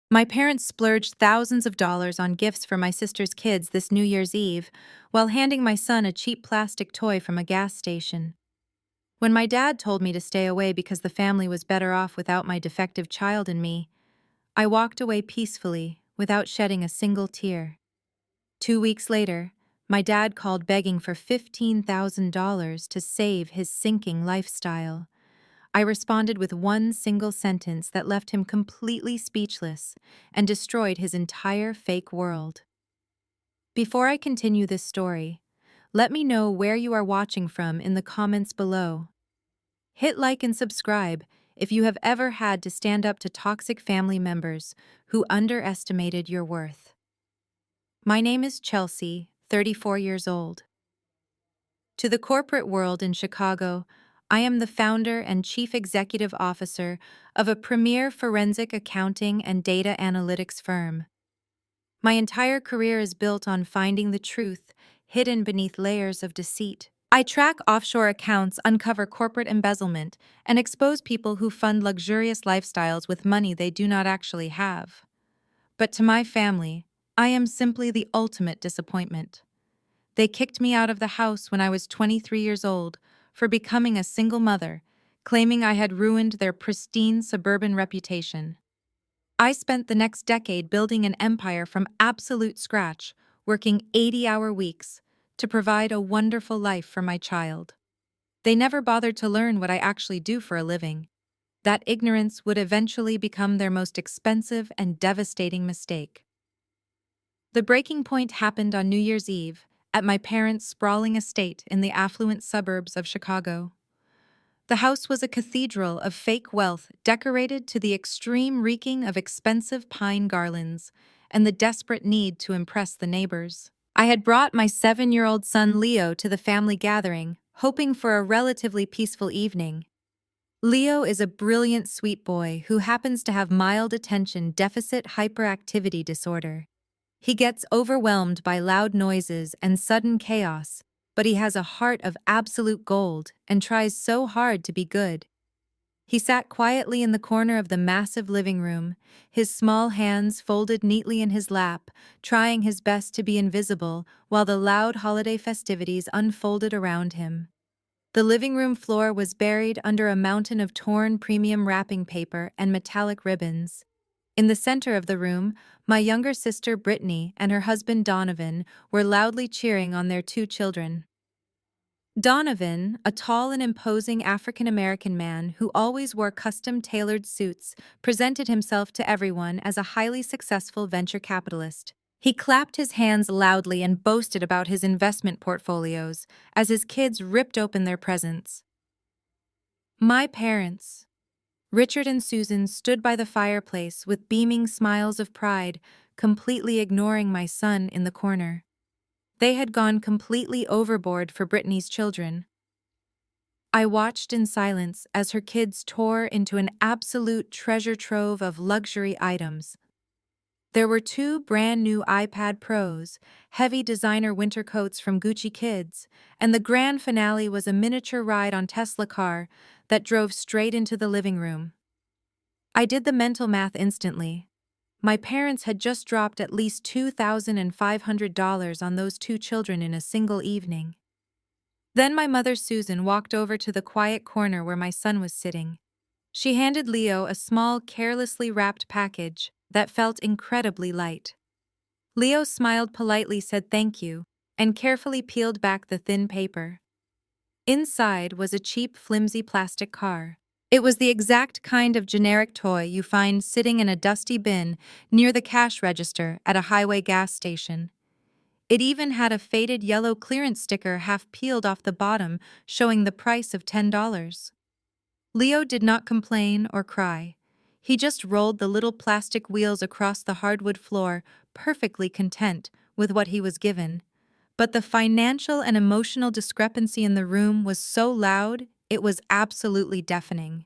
My parents splurged thousands of dollars on gifts for my sister's kids this New Year's Eve, while handing my son a cheap plastic toy from a gas station. When my dad told me to stay away because the family was better off without my defective child and me, I walked away peacefully, without shedding a single tear. 2 weeks later, my dad called begging for $15,000 to save his sinking lifestyle. I responded with one single sentence that left him completely speechless and destroyed his entire fake world. Before I continue this story, let me know where you are watching from in the comments below. Hit like and subscribe if you have ever had to stand up to toxic family members who underestimated your worth. My name is Chelsea, 34 years old. To the corporate world in Chicago, I am the founder and chief executive officer of a premier forensic accounting and data analytics firm. My entire career is built on finding the truth hidden beneath layers of deceit. I track offshore accounts, uncover corporate embezzlement, and expose people who fund luxurious lifestyles with money they do not actually have. But to my family, I am simply the ultimate disappointment. They kicked me out of the house when I was 23 years old for becoming a single mother, claiming I had ruined their pristine suburban reputation. I spent the next decade building an empire from absolute scratch, working 80-hour weeks to provide a wonderful life for my child. They never bothered to learn what I actually do for a living. That ignorance would eventually become their most expensive and devastating mistake. The breaking point happened on New Year's Eve at my parents' sprawling estate in the affluent suburbs of Chicago. The house was a cathedral of fake wealth decorated to the extreme, reeking of expensive pine garlands and the desperate need to impress the neighbors. I had brought my 7-year-old son Leo to the family gathering, hoping for a relatively peaceful evening. Leo is a brilliant sweet boy who happens to have mild attention deficit hyperactivity disorder. He gets overwhelmed by loud noises and sudden chaos, but he has a heart of absolute gold and tries so hard to be good. He sat quietly in the corner of the massive living room, his small hands folded neatly in his lap, trying his best to be invisible while the loud holiday festivities unfolded around him. The living room floor was buried under a mountain of torn premium wrapping paper and metallic ribbons. In the center of the room, my younger sister Brittany and her husband Donovan were loudly cheering on their 2 children. Donovan, a tall and imposing African-American man who always wore custom-tailored suits, presented himself to everyone as a highly successful venture capitalist. He clapped his hands loudly and boasted about his investment portfolios as his kids ripped open their presents. My parents, Richard and Susan, stood by the fireplace with beaming smiles of pride, completely ignoring my son in the corner. They had gone completely overboard for Brittany's children. I watched in silence as her kids tore into an absolute treasure trove of luxury items. There were 2 brand-new iPad Pros, heavy designer winter coats from Gucci Kids, and the grand finale was a miniature ride on Tesla car that drove straight into the living room. I did the mental math instantly. My parents had just dropped at least $2,500 on those 2 children in a single evening. Then my mother Susan walked over to the quiet corner where my son was sitting. She handed Leo a small, carelessly wrapped package that felt incredibly light. Leo smiled politely, said thank you, and carefully peeled back the thin paper. Inside was a cheap, flimsy plastic car. It was the exact kind of generic toy you find sitting in a dusty bin near the cash register at a highway gas station. It even had a faded yellow clearance sticker half peeled off the bottom showing the price of $10. Leo did not complain or cry. He just rolled the little plastic wheels across the hardwood floor, perfectly content with what he was given. But the financial and emotional discrepancy in the room was so loud, it was absolutely deafening.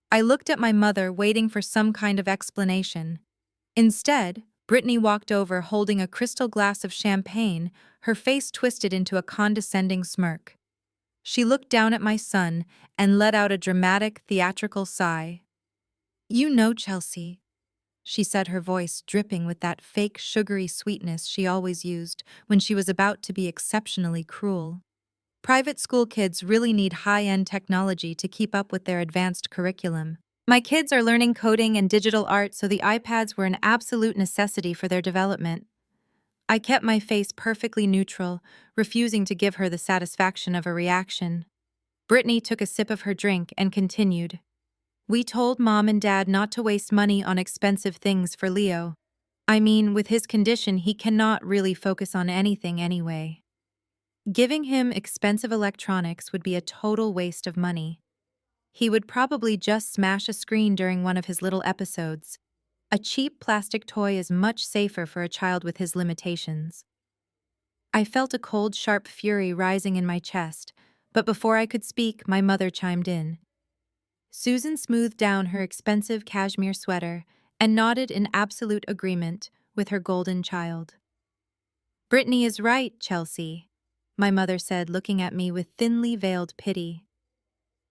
I looked at my mother, waiting for some kind of explanation. Instead, Brittany walked over holding a crystal glass of champagne, her face twisted into a condescending smirk. She looked down at my son and let out a dramatic, theatrical sigh. "You know, Chelsea," she said, her voice dripping with that fake sugary sweetness she always used when she was about to be exceptionally cruel. Private school kids really need high-end technology to keep up with their advanced curriculum. My kids are learning coding and digital art, so the iPads were an absolute necessity for their development. I kept my face perfectly neutral, refusing to give her the satisfaction of a reaction. Brittany took a sip of her drink and continued. We told Mom and Dad not to waste money on expensive things for Leo. I mean, with his condition, he cannot really focus on anything anyway. Giving him expensive electronics would be a total waste of money. He would probably just smash a screen during one of his little episodes. A cheap plastic toy is much safer for a child with his limitations. I felt a cold, sharp fury rising in my chest, but before I could speak, my mother chimed in. Susan smoothed down her expensive cashmere sweater and nodded in absolute agreement with her golden child. Brittany is right, Chelsea, my mother said, looking at me with thinly veiled pity.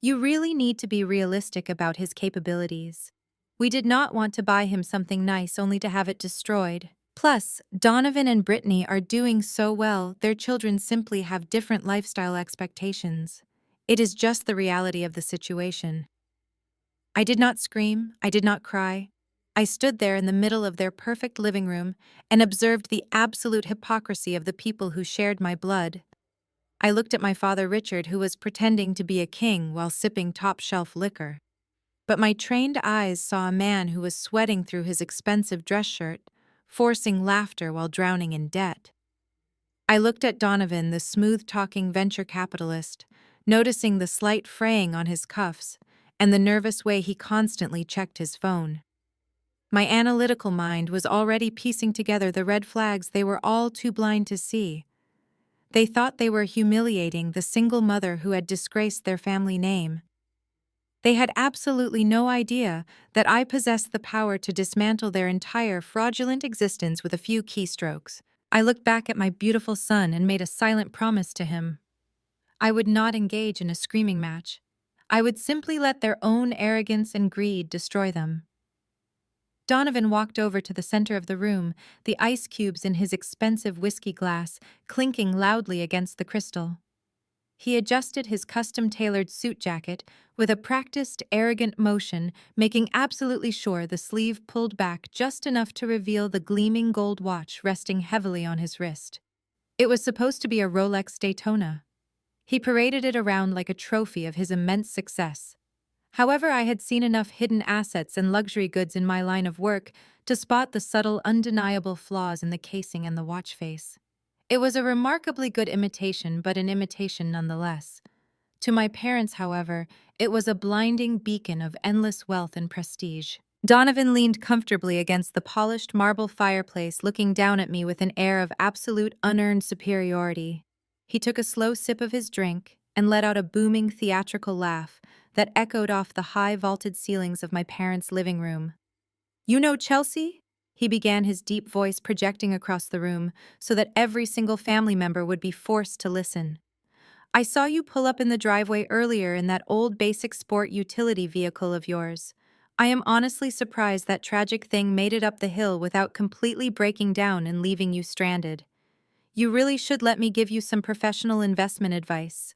You really need to be realistic about his capabilities. We did not want to buy him something nice only to have it destroyed. Plus, Donovan and Brittany are doing so well, their children simply have different lifestyle expectations. It is just the reality of the situation. I did not scream, I did not cry. I stood there in the middle of their perfect living room and observed the absolute hypocrisy of the people who shared my blood. I looked at my father Richard, who was pretending to be a king while sipping top-shelf liquor. But my trained eyes saw a man who was sweating through his expensive dress shirt, forcing laughter while drowning in debt. I looked at Donovan, the smooth-talking venture capitalist, noticing the slight fraying on his cuffs and the nervous way he constantly checked his phone. My analytical mind was already piecing together the red flags they were all too blind to see. They thought they were humiliating the single mother who had disgraced their family name. They had absolutely no idea that I possessed the power to dismantle their entire fraudulent existence with a few keystrokes. I looked back at my beautiful son and made a silent promise to him. I would not engage in a screaming match. I would simply let their own arrogance and greed destroy them. Donovan walked over to the center of the room, the ice cubes in his expensive whiskey glass clinking loudly against the crystal. He adjusted his custom-tailored suit jacket with a practiced, arrogant motion, making absolutely sure the sleeve pulled back just enough to reveal the gleaming gold watch resting heavily on his wrist. It was supposed to be a Rolex Daytona. He paraded it around like a trophy of his immense success. However, I had seen enough hidden assets and luxury goods in my line of work to spot the subtle, undeniable flaws in the casing and the watch face. It was a remarkably good imitation, but an imitation nonetheless. To my parents, however, it was a blinding beacon of endless wealth and prestige. Donovan leaned comfortably against the polished marble fireplace, looking down at me with an air of absolute unearned superiority. He took a slow sip of his drink and let out a booming theatrical laugh that echoed off the high vaulted ceilings of my parents' living room. You know Chelsea? He began, his deep voice projecting across the room so that every single family member would be forced to listen. I saw you pull up in the driveway earlier in that old basic sport utility vehicle of yours. I am honestly surprised that tragic thing made it up the hill without completely breaking down and leaving you stranded. You really should let me give you some professional investment advice.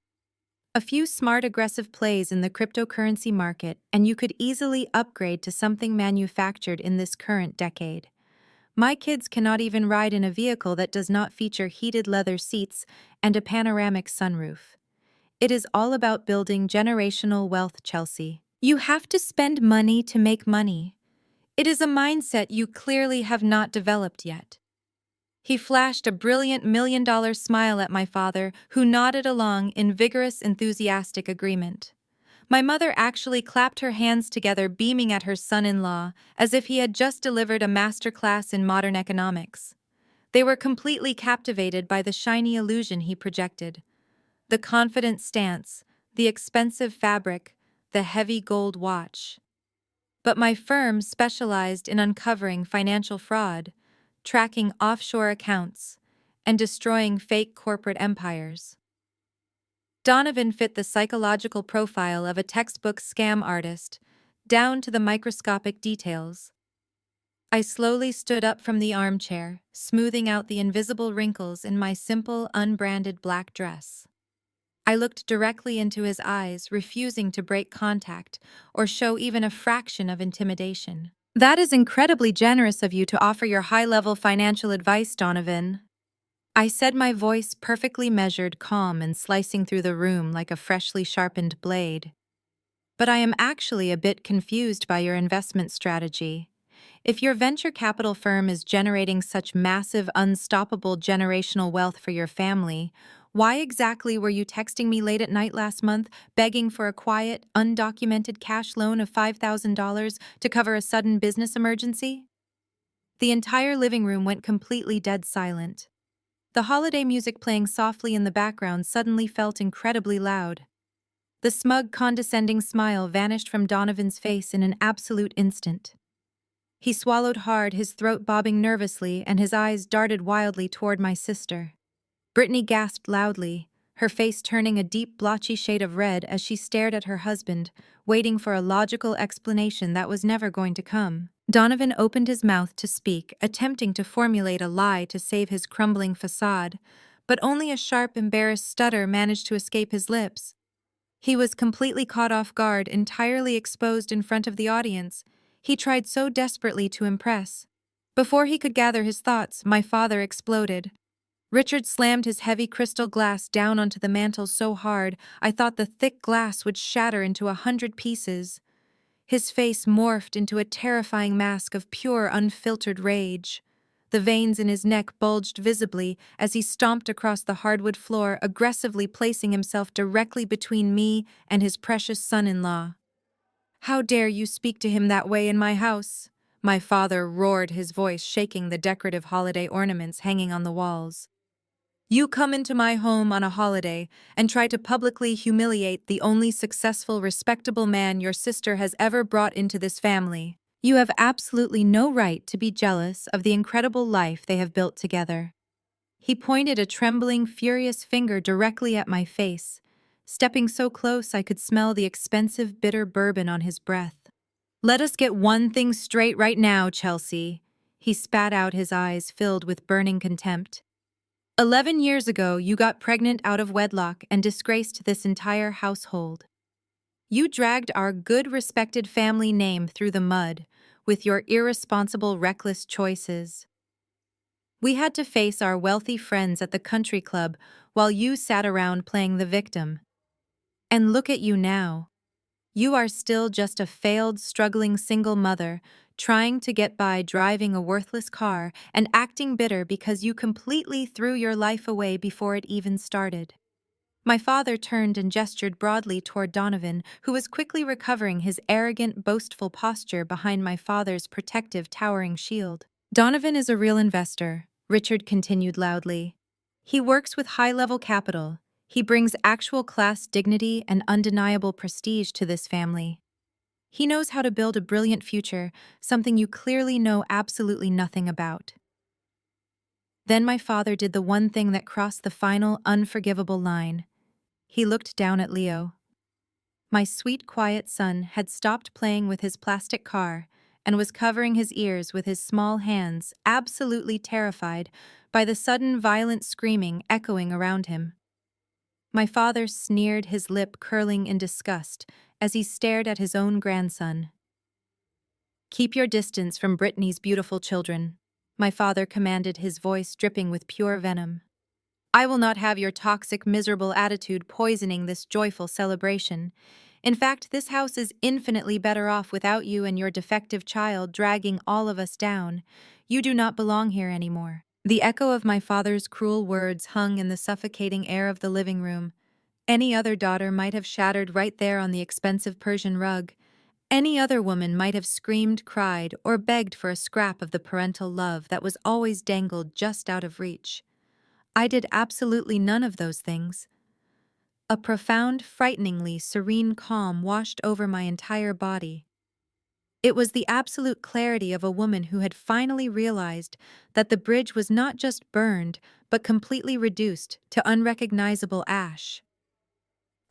A few smart, aggressive plays in the cryptocurrency market, and you could easily upgrade to something manufactured in this current decade. My kids cannot even ride in a vehicle that does not feature heated leather seats and a panoramic sunroof. It is all about building generational wealth, Chelsea. You have to spend money to make money. It is a mindset you clearly have not developed yet. He flashed a brilliant $1 million smile at my father, who nodded along in vigorous, enthusiastic agreement. My mother actually clapped her hands together, beaming at her son-in-law, as if he had just delivered a masterclass in modern economics. They were completely captivated by the shiny illusion he projected. The confident stance, the expensive fabric, the heavy gold watch. But my firm specialized in uncovering financial fraud, tracking offshore accounts, and destroying fake corporate empires. Donovan fit the psychological profile of a textbook scam artist, down to the microscopic details. I slowly stood up from the armchair, smoothing out the invisible wrinkles in my simple, unbranded black dress. I looked directly into his eyes, refusing to break contact or show even a fraction of intimidation. That is incredibly generous of you to offer your high-level financial advice, Donovan. I said, my voice perfectly measured, calm, and slicing through the room like a freshly sharpened blade. But I am actually a bit confused by your investment strategy. If your venture capital firm is generating such massive, unstoppable generational wealth for your family, why exactly were you texting me late at night last month, begging for a quiet, undocumented cash loan of $5,000 to cover a sudden business emergency? The entire living room went completely dead silent. The holiday music playing softly in the background suddenly felt incredibly loud. The smug, condescending smile vanished from Donovan's face in an absolute instant. He swallowed hard, his throat bobbing nervously, and his eyes darted wildly toward my sister. Brittany gasped loudly, her face turning a deep, blotchy shade of red as she stared at her husband, waiting for a logical explanation that was never going to come. Donovan opened his mouth to speak, attempting to formulate a lie to save his crumbling facade, but only a sharp, embarrassed stutter managed to escape his lips. He was completely caught off guard, entirely exposed in front of the audience. He tried so desperately to impress. Before he could gather his thoughts, my father exploded. Richard slammed his heavy crystal glass down onto the mantel so hard I thought the thick glass would shatter into 100 pieces. His face morphed into a terrifying mask of pure, unfiltered rage. The veins in his neck bulged visibly as he stomped across the hardwood floor, aggressively placing himself directly between me and his precious son-in-law. "How dare you speak to him that way in my house?" My father roared, his voice shaking the decorative holiday ornaments hanging on the walls. "You come into my home on a holiday and try to publicly humiliate the only successful, respectable man your sister has ever brought into this family. You have absolutely no right to be jealous of the incredible life they have built together." He pointed a trembling, furious finger directly at my face, stepping so close I could smell the expensive, bitter bourbon on his breath. "Let us get one thing straight right now, Chelsea." He spat out, his eyes filled with burning contempt. 11 years ago, you got pregnant out of wedlock and disgraced this entire household. You dragged our good, respected family name through the mud with your irresponsible, reckless choices. We had to face our wealthy friends at the country club while you sat around playing the victim. And look at you now. You are still just a failed, struggling single mother, trying to get by driving a worthless car and acting bitter because you completely threw your life away before it even started. My father turned and gestured broadly toward Donovan, who was quickly recovering his arrogant, boastful posture behind my father's protective, towering shield. "Donovan is a real investor," Richard continued loudly. "He works with high-level capital. He brings actual class dignity and undeniable prestige to this family. He knows how to build a brilliant future, something you clearly know absolutely nothing about." Then my father did the one thing that crossed the final, unforgivable line. He looked down at Leo. My sweet, quiet son had stopped playing with his plastic car and was covering his ears with his small hands, absolutely terrified by the sudden, violent screaming echoing around him. My father sneered, his lip curling in disgust as he stared at his own grandson. "Keep your distance from Brittany's beautiful children," my father commanded, his voice dripping with pure venom. "I will not have your toxic, miserable attitude poisoning this joyful celebration. In fact, this house is infinitely better off without you and your defective child dragging all of us down. You do not belong here anymore." The echo of my father's cruel words hung in the suffocating air of the living room. Any other daughter might have shattered right there on the expensive Persian rug. Any other woman might have screamed, cried, or begged for a scrap of the parental love that was always dangled just out of reach. I did absolutely none of those things. A profound, frighteningly serene calm washed over my entire body. It was the absolute clarity of a woman who had finally realized that the bridge was not just burned, but completely reduced to unrecognizable ash.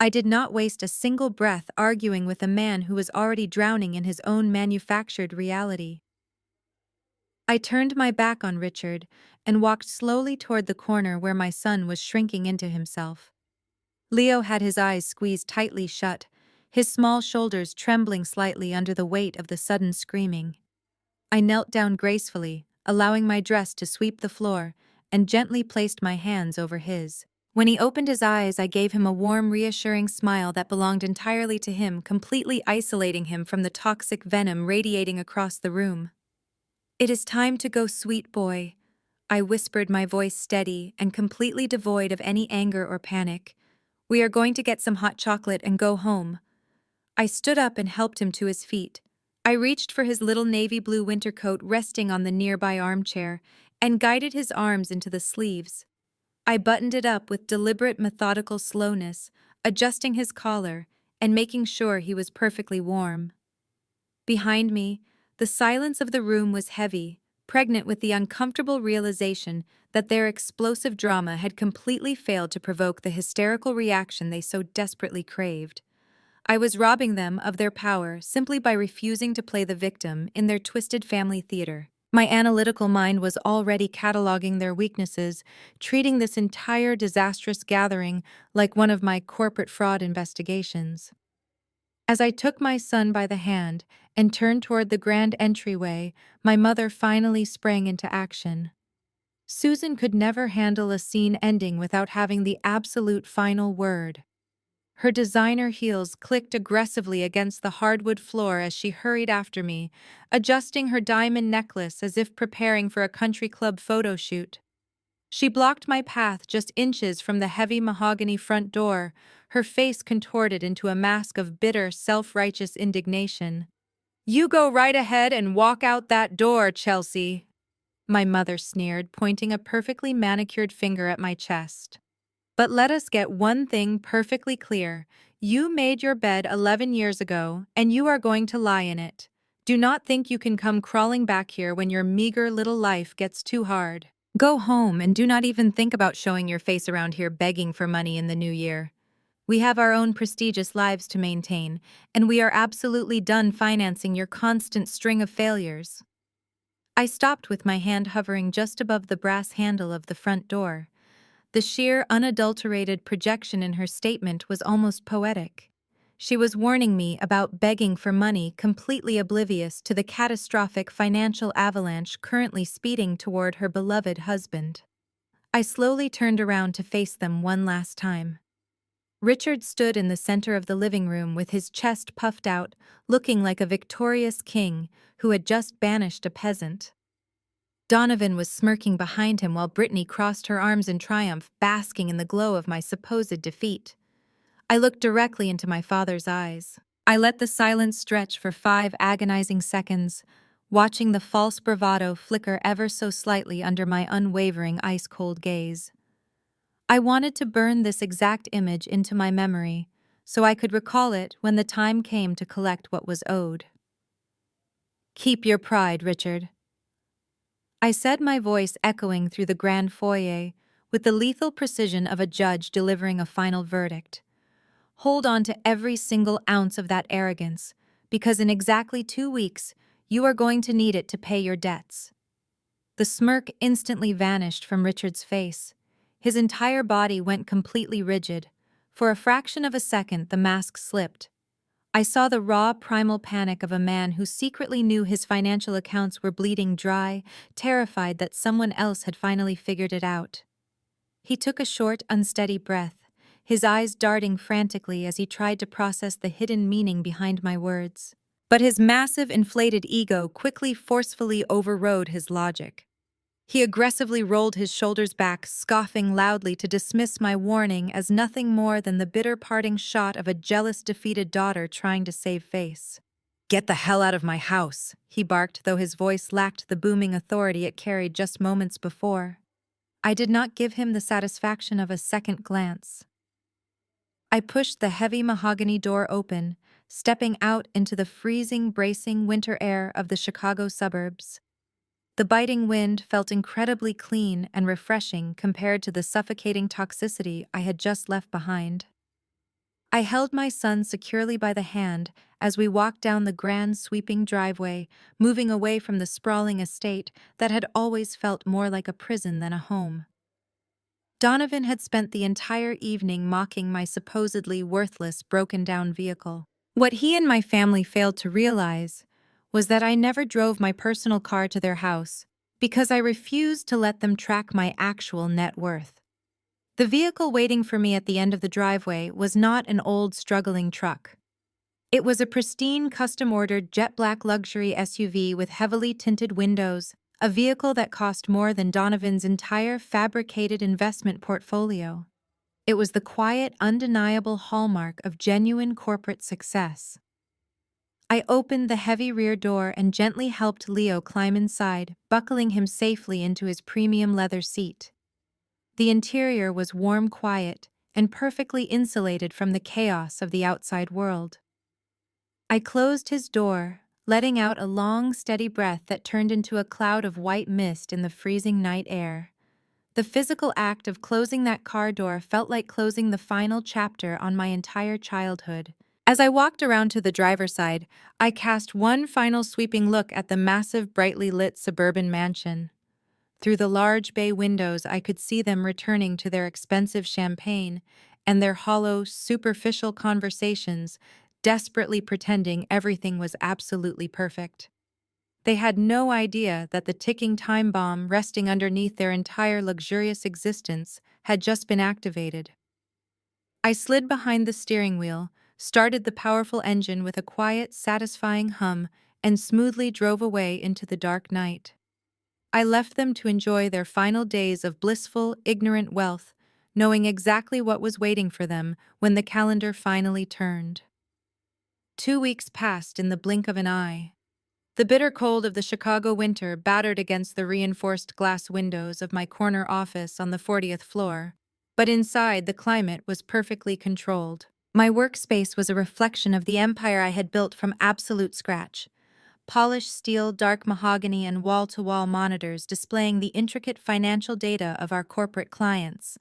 I did not waste a single breath arguing with a man who was already drowning in his own manufactured reality. I turned my back on Richard and walked slowly toward the corner where my son was shrinking into himself. Leo had his eyes squeezed tightly shut, his small shoulders trembling slightly under the weight of the sudden screaming. I knelt down gracefully, allowing my dress to sweep the floor, and gently placed my hands over his. When he opened his eyes, I gave him a warm, reassuring smile that belonged entirely to him, completely isolating him from the toxic venom radiating across the room. "It is time to go, sweet boy," I whispered, my voice steady and completely devoid of any anger or panic. "We are going to get some hot chocolate and go home." I stood up and helped him to his feet. I reached for his little navy blue winter coat resting on the nearby armchair and guided his arms into the sleeves. I buttoned it up with deliberate, methodical slowness, adjusting his collar and making sure he was perfectly warm. Behind me, the silence of the room was heavy, pregnant with the uncomfortable realization that their explosive drama had completely failed to provoke the hysterical reaction they so desperately craved. I was robbing them of their power simply by refusing to play the victim in their twisted family theater. My analytical mind was already cataloging their weaknesses, treating this entire disastrous gathering like one of my corporate fraud investigations. As I took my son by the hand and turned toward the grand entryway, my mother finally sprang into action. Susan could never handle a scene ending without having the absolute final word. Her designer heels clicked aggressively against the hardwood floor as she hurried after me, adjusting her diamond necklace as if preparing for a country club photo shoot. She blocked my path just inches from the heavy mahogany front door, her face contorted into a mask of bitter, self-righteous indignation. "You go right ahead and walk out that door, Chelsea," my mother sneered, pointing a perfectly manicured finger at my chest. "But let us get one thing perfectly clear. You made your bed 11 years ago, and you are going to lie in it. Do not think you can come crawling back here when your meager little life gets too hard. Go home and do not even think about showing your face around here begging for money in the new year. We have our own prestigious lives to maintain, and we are absolutely done financing your constant string of failures." I stopped with my hand hovering just above the brass handle of the front door. The sheer, unadulterated projection in her statement was almost poetic. She was warning me about begging for money, completely oblivious to the catastrophic financial avalanche currently speeding toward her beloved husband. I slowly turned around to face them one last time. Richard stood in the center of the living room with his chest puffed out, looking like a victorious king who had just banished a peasant. Donovan was smirking behind him while Brittany crossed her arms in triumph, basking in the glow of my supposed defeat. I looked directly into my father's eyes. I let the silence stretch for 5 agonizing seconds, watching the false bravado flicker ever so slightly under my unwavering ice-cold gaze. I wanted to burn this exact image into my memory, so I could recall it when the time came to collect what was owed. "Keep your pride, Richard," I said, my voice echoing through the grand foyer with the lethal precision of a judge delivering a final verdict. "Hold on to every single ounce of that arrogance, because in exactly 2 weeks, you are going to need it to pay your debts." The smirk instantly vanished from Richard's face. His entire body went completely rigid. For a fraction of a second, the mask slipped. I saw the raw, primal panic of a man who secretly knew his financial accounts were bleeding dry, terrified that someone else had finally figured it out. He took a short, unsteady breath, his eyes darting frantically as he tried to process the hidden meaning behind my words. But his massive, inflated ego quickly forcefully overrode his logic. He aggressively rolled his shoulders back, scoffing loudly to dismiss my warning as nothing more than the bitter parting shot of a jealous, defeated daughter trying to save face. "Get the hell out of my house," he barked, though his voice lacked the booming authority it carried just moments before. I did not give him the satisfaction of a second glance. I pushed the heavy mahogany door open, stepping out into the freezing, bracing winter air of the Chicago suburbs. The biting wind felt incredibly clean and refreshing compared to the suffocating toxicity I had just left behind. I held my son securely by the hand as we walked down the grand sweeping driveway, moving away from the sprawling estate that had always felt more like a prison than a home. Donovan had spent the entire evening mocking my supposedly worthless, broken-down vehicle. What he and my family failed to realize was that I never drove my personal car to their house because I refused to let them track my actual net worth. The vehicle waiting for me at the end of the driveway was not an old, struggling truck. It was a pristine, custom-ordered jet-black luxury SUV with heavily tinted windows, a vehicle that cost more than Donovan's entire fabricated investment portfolio. It was the quiet, undeniable hallmark of genuine corporate success. I opened the heavy rear door and gently helped Leo climb inside, buckling him safely into his premium leather seat. The interior was warm, quiet, and perfectly insulated from the chaos of the outside world. I closed his door, letting out a long, steady breath that turned into a cloud of white mist in the freezing night air. The physical act of closing that car door felt like closing the final chapter on my entire childhood. As I walked around to the driver's side, I cast one final sweeping look at the massive, brightly lit suburban mansion. Through the large bay windows, I could see them returning to their expensive champagne and their hollow, superficial conversations, desperately pretending everything was absolutely perfect. They had no idea that the ticking time bomb resting underneath their entire luxurious existence had just been activated. I slid behind the steering wheel, started the powerful engine with a quiet, satisfying hum, and smoothly drove away into the dark night. I left them to enjoy their final days of blissful, ignorant wealth, knowing exactly what was waiting for them when the calendar finally turned. 2 weeks passed in the blink of an eye. The bitter cold of the Chicago winter battered against the reinforced glass windows of my corner office on the 40th floor, but inside the climate was perfectly controlled. My workspace was a reflection of the empire I had built from absolute scratch. Polished steel, dark mahogany, and wall-to-wall monitors displaying the intricate financial data of our corporate clients.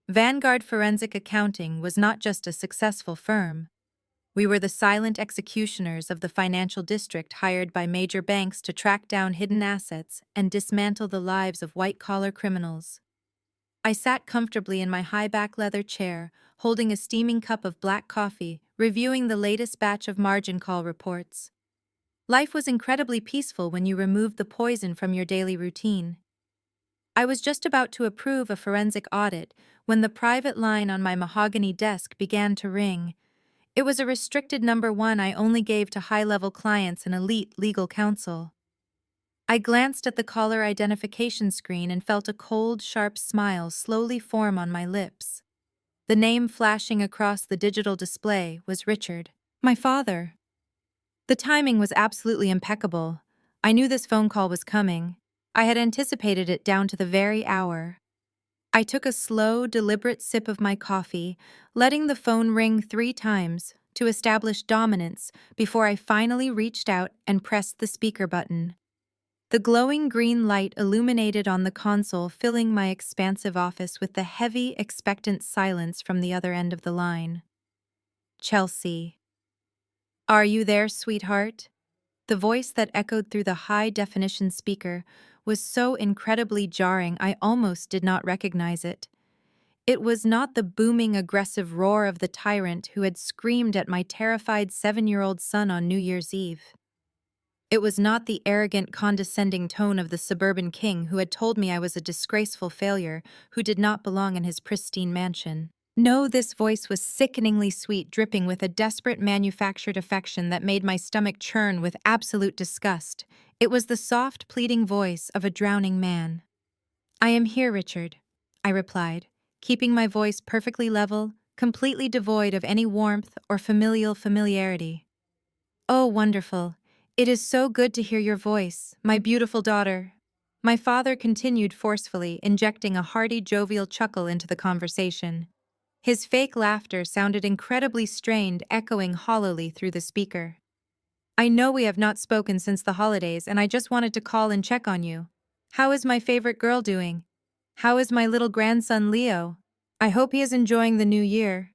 Vanguard Forensic Accounting was not just a successful firm. We were the silent executioners of the financial district hired by major banks to track down hidden assets and dismantle the lives of white-collar criminals. I sat comfortably in my high-back leather chair, holding a steaming cup of black coffee, reviewing the latest batch of margin call reports. Life was incredibly peaceful when you removed the poison from your daily routine. I was just about to approve a forensic audit when the private line on my mahogany desk began to ring. It was a restricted number one I only gave to high-level clients and elite legal counsel. I glanced at the caller identification screen and felt a cold, sharp smile slowly form on my lips. The name flashing across the digital display was Richard, my father. The timing was absolutely impeccable. I knew this phone call was coming. I had anticipated it down to the very hour. I took a slow, deliberate sip of my coffee, letting the phone ring 3 times to establish dominance before I finally reached out and pressed the speaker button. The glowing green light illuminated on the console, filling my expansive office with the heavy, expectant silence from the other end of the line. Chelsea. Are you there, sweetheart? The voice that echoed through the high-definition speaker was so incredibly jarring I almost did not recognize it. It was not the booming, aggressive roar of the tyrant who had screamed at my terrified 7-year-old son on New Year's Eve. It was not the arrogant, condescending tone of the suburban king who had told me I was a disgraceful failure who did not belong in his pristine mansion. No, this voice was sickeningly sweet, dripping with a desperate manufactured affection that made my stomach churn with absolute disgust. It was the soft, pleading voice of a drowning man. I am here, Richard, I replied, keeping my voice perfectly level, completely devoid of any warmth or familiarity. Oh, wonderful. It is so good to hear your voice, my beautiful daughter. My father continued forcefully, injecting a hearty, jovial chuckle into the conversation. His fake laughter sounded incredibly strained, echoing hollowly through the speaker. I know we have not spoken since the holidays, and I just wanted to call and check on you. How is my favorite girl doing? How is my little grandson Leo? I hope he is enjoying the new year.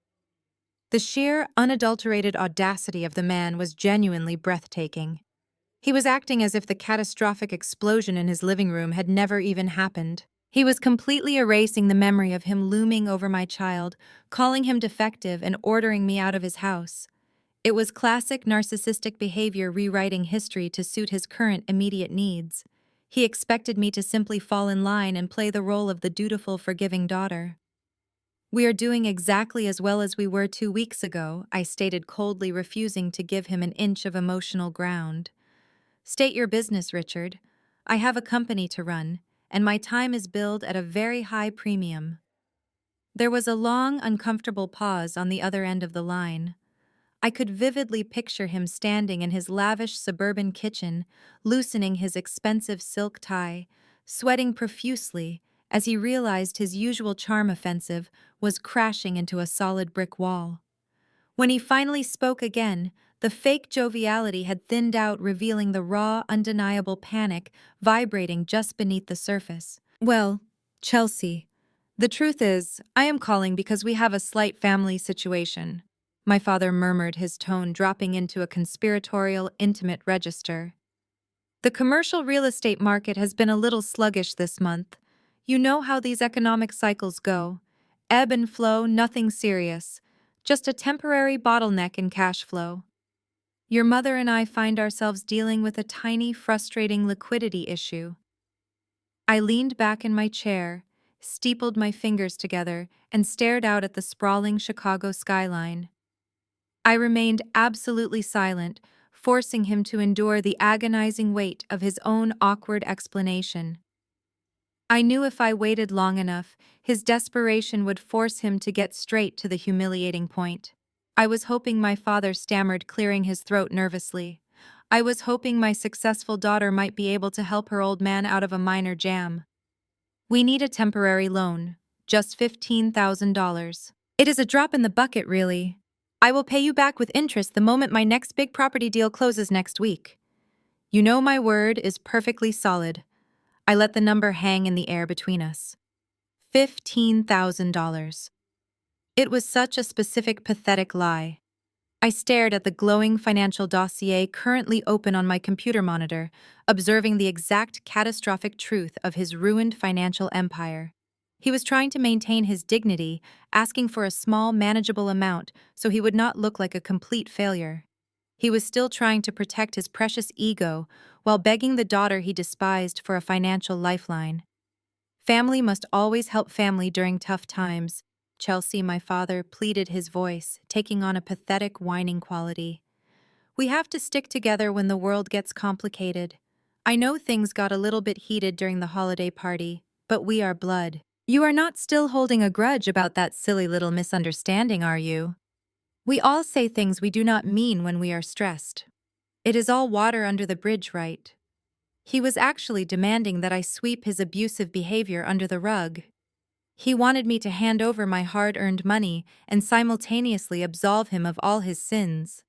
The sheer, unadulterated audacity of the man was genuinely breathtaking. He was acting as if the catastrophic explosion in his living room had never even happened. He was completely erasing the memory of him looming over my child, calling him defective, and ordering me out of his house. It was classic narcissistic behavior rewriting history to suit his current immediate needs. He expected me to simply fall in line and play the role of the dutiful, forgiving daughter. "We are doing exactly as well as we were 2 weeks ago," I stated coldly, refusing to give him an inch of emotional ground. "State your business, Richard. I have a company to run, and my time is billed at a very high premium." There was a long, uncomfortable pause on the other end of the line. I could vividly picture him standing in his lavish suburban kitchen, loosening his expensive silk tie, sweating profusely as he realized his usual charm offensive was crashing into a solid brick wall. When he finally spoke again, the fake joviality had thinned out, revealing the raw, undeniable panic vibrating just beneath the surface. "Well, Chelsea, the truth is, I am calling because we have a slight family situation," my father murmured, his tone dropping into a conspiratorial, intimate register. "The commercial real estate market has been a little sluggish this month. You know how these economic cycles go. Ebb and flow, nothing serious. Just a temporary bottleneck in cash flow. Your mother and I find ourselves dealing with a tiny, frustrating liquidity issue." I leaned back in my chair, steepled my fingers together, and stared out at the sprawling Chicago skyline. I remained absolutely silent, forcing him to endure the agonizing weight of his own awkward explanation. I knew if I waited long enough, his desperation would force him to get straight to the humiliating point. I was hoping, my father stammered, clearing his throat nervously. "I was hoping my successful daughter might be able to help her old man out of a minor jam. We need a temporary loan, just $15,000. It is a drop in the bucket, really. I will pay you back with interest the moment my next big property deal closes next week. You know my word is perfectly solid." I let the number hang in the air between us. $15,000. It was such a specific, pathetic lie. I stared at the glowing financial dossier currently open on my computer monitor, observing the exact catastrophic truth of his ruined financial empire. He was trying to maintain his dignity, asking for a small, manageable amount so he would not look like a complete failure. He was still trying to protect his precious ego while begging the daughter he despised for a financial lifeline. Family must always help family during tough times. Chelsea, my father, pleaded, his voice taking on a pathetic, whining quality. "We have to stick together when the world gets complicated. I know things got a little bit heated during the holiday party, but we are blood. You are not still holding a grudge about that silly little misunderstanding, are you? We all say things we do not mean when we are stressed. It is all water under the bridge, right?" He was actually demanding that I sweep his abusive behavior under the rug. He wanted me to hand over my hard-earned money and simultaneously absolve him of all his sins.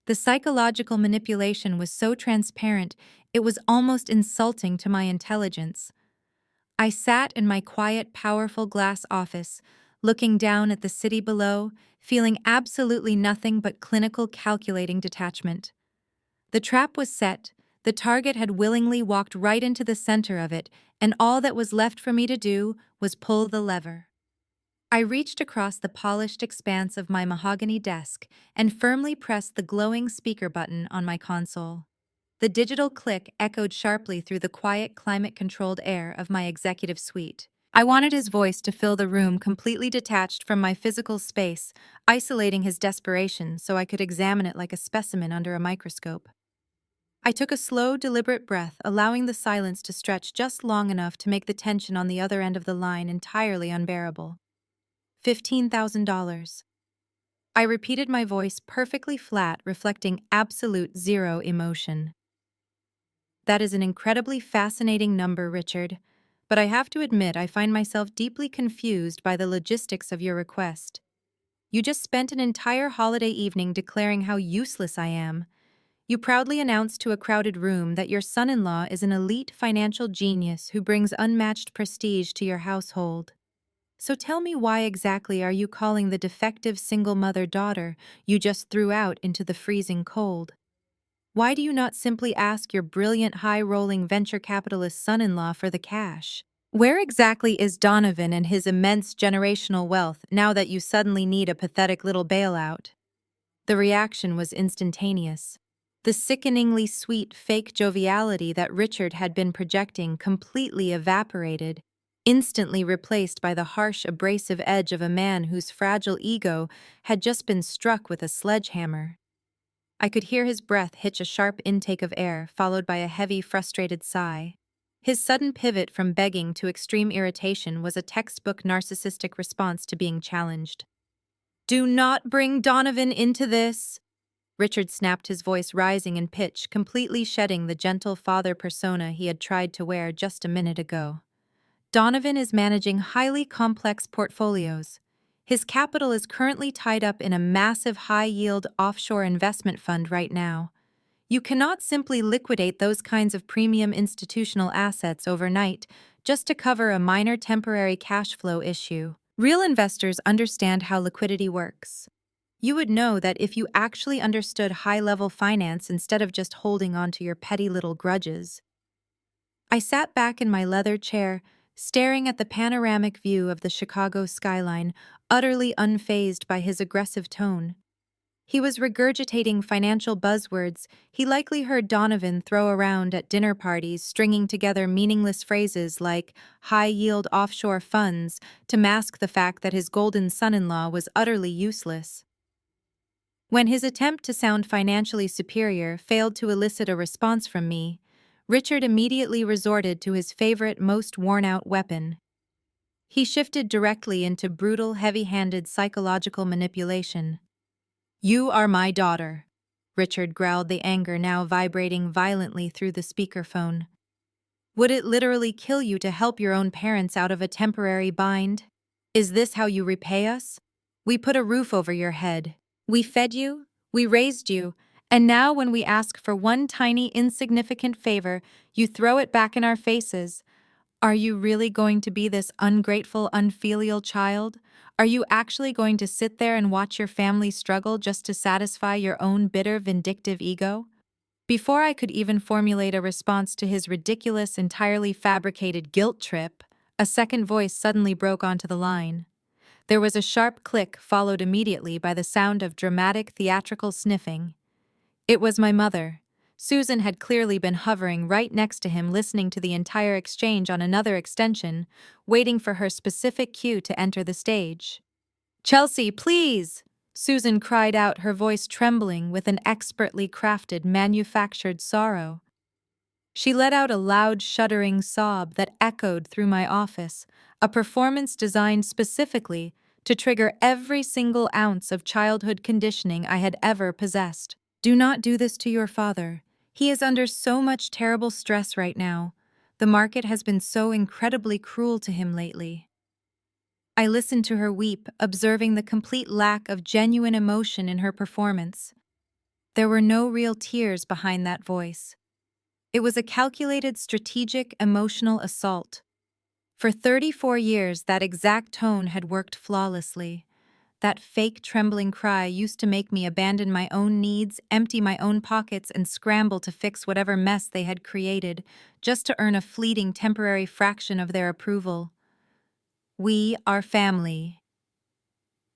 The psychological manipulation was so transparent, it was almost insulting to my intelligence. I sat in my quiet, powerful glass office, looking down at the city below, feeling absolutely nothing but clinical, calculating detachment. The trap was set, the target had willingly walked right into the center of it, and all that was left for me to do was pull the lever. I reached across the polished expanse of my mahogany desk and firmly pressed the glowing speaker button on my console. The digital click echoed sharply through the quiet, climate-controlled air of my executive suite. I wanted his voice to fill the room, completely detached from my physical space, isolating his desperation so I could examine it like a specimen under a microscope. I took a slow, deliberate breath, allowing the silence to stretch just long enough to make the tension on the other end of the line entirely unbearable. $15,000. I repeated, my voice perfectly flat, reflecting absolute zero emotion. "That is an incredibly fascinating number, Richard, but I have to admit I find myself deeply confused by the logistics of your request. You just spent an entire holiday evening declaring how useless I am. You proudly announced to a crowded room that your son-in-law is an elite financial genius who brings unmatched prestige to your household. So tell me, why exactly are you calling the defective single mother daughter you just threw out into the freezing cold? Why do you not simply ask your brilliant high-rolling venture capitalist son-in-law for the cash? Where exactly is Donovan and his immense generational wealth now that you suddenly need a pathetic little bailout? The reaction was instantaneous. The sickeningly sweet fake joviality that Richard had been projecting completely evaporated, instantly replaced by the harsh, abrasive edge of a man whose fragile ego had just been struck with a sledgehammer. I could hear his breath hitch a sharp intake of air, followed by a heavy, frustrated sigh. His sudden pivot from begging to extreme irritation was a textbook narcissistic response to being challenged. "Do not bring Donovan into this!" Richard snapped, his voice rising in pitch, completely shedding the gentle father persona he had tried to wear just a minute ago. Donovan is managing highly complex portfolios. His capital is currently tied up in a massive high-yield offshore investment fund right now. You cannot simply liquidate those kinds of premium institutional assets overnight just to cover a minor temporary cash flow issue. Real investors understand how liquidity works. You would know that if you actually understood high-level finance instead of just holding on to your petty little grudges. I sat back in my leather chair, staring at the panoramic view of the Chicago skyline, utterly unfazed by his aggressive tone. He was regurgitating financial buzzwords he likely heard Donovan throw around at dinner parties, stringing together meaningless phrases like high-yield offshore funds to mask the fact that his golden son-in-law was utterly useless. When his attempt to sound financially superior failed to elicit a response from me, Richard immediately resorted to his favorite, most worn-out weapon. He shifted directly into brutal, heavy-handed psychological manipulation. "You are my daughter," Richard growled, the anger now vibrating violently through the speakerphone. "Would it literally kill you to help your own parents out of a temporary bind? Is this how you repay us? We put a roof over your head. We fed you, we raised you, and now when we ask for one tiny, insignificant favor, you throw it back in our faces. Are you really going to be this ungrateful, unfilial child? Are you actually going to sit there and watch your family struggle just to satisfy your own bitter, vindictive ego?" Before I could even formulate a response to his ridiculous, entirely fabricated guilt trip, a second voice suddenly broke onto the line. There was a sharp click, followed immediately by the sound of dramatic, theatrical sniffing. It was my mother. Susan had clearly been hovering right next to him, listening to the entire exchange on another extension, waiting for her specific cue to enter the stage. "Chelsea, please!" Susan cried out, her voice trembling with an expertly crafted, manufactured sorrow. She let out a loud, shuddering sob that echoed through my office, a performance designed specifically to trigger every single ounce of childhood conditioning I had ever possessed. "Do not do this to your father. He is under so much terrible stress right now. The market has been so incredibly cruel to him lately." I listened to her weep, observing the complete lack of genuine emotion in her performance. There were no real tears behind that voice. It was a calculated, strategic, emotional assault. For 34 years, that exact tone had worked flawlessly. That fake, trembling cry used to make me abandon my own needs, empty my own pockets, and scramble to fix whatever mess they had created, just to earn a fleeting, temporary fraction of their approval. "We are family.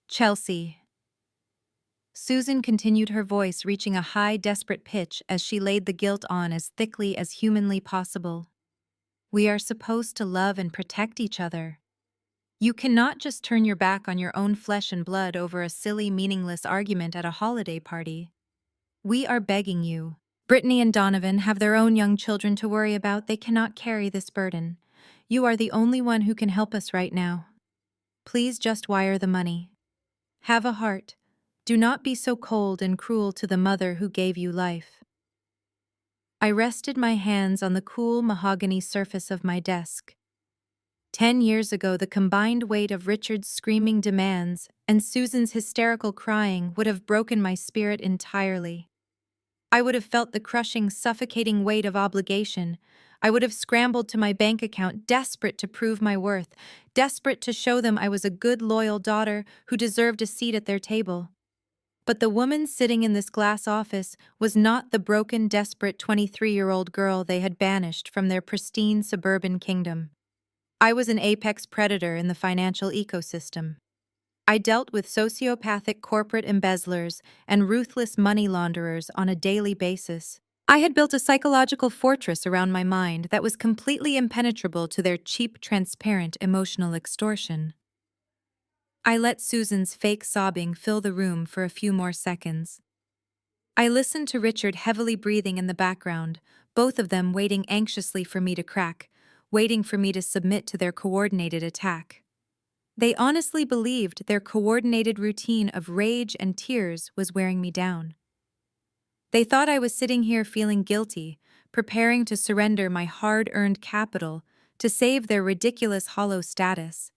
Chelsea." Susan continued, her voice reaching a high, desperate pitch as she laid the guilt on as thickly as humanly possible. "We are supposed to love and protect each other. You cannot just turn your back on your own flesh and blood over a silly, meaningless argument at a holiday party. We are begging you. Brittany and Donovan have their own young children to worry about. They cannot carry this burden. You are the only one who can help us right now. Please just wire the money. Have a heart. Do not be so cold and cruel to the mother who gave you life." I rested my hands on the cool mahogany surface of my desk. 10 years ago, the combined weight of Richard's screaming demands and Susan's hysterical crying would have broken my spirit entirely. I would have felt the crushing, suffocating weight of obligation, I would have scrambled to my bank account, desperate to prove my worth, desperate to show them I was a good, loyal daughter who deserved a seat at their table. But the woman sitting in this glass office was not the broken, desperate 23-year-old girl they had banished from their pristine suburban kingdom. I was an apex predator in the financial ecosystem. I dealt with sociopathic corporate embezzlers and ruthless money launderers on a daily basis. I had built a psychological fortress around my mind that was completely impenetrable to their cheap, transparent emotional extortion. I let Susan's fake sobbing fill the room for a few more seconds. I listened to Richard heavily breathing in the background, both of them waiting anxiously for me to crack, waiting for me to submit to their coordinated attack. They honestly believed their coordinated routine of rage and tears was wearing me down. They thought I was sitting here feeling guilty, preparing to surrender my hard-earned capital to save their ridiculous hollow status.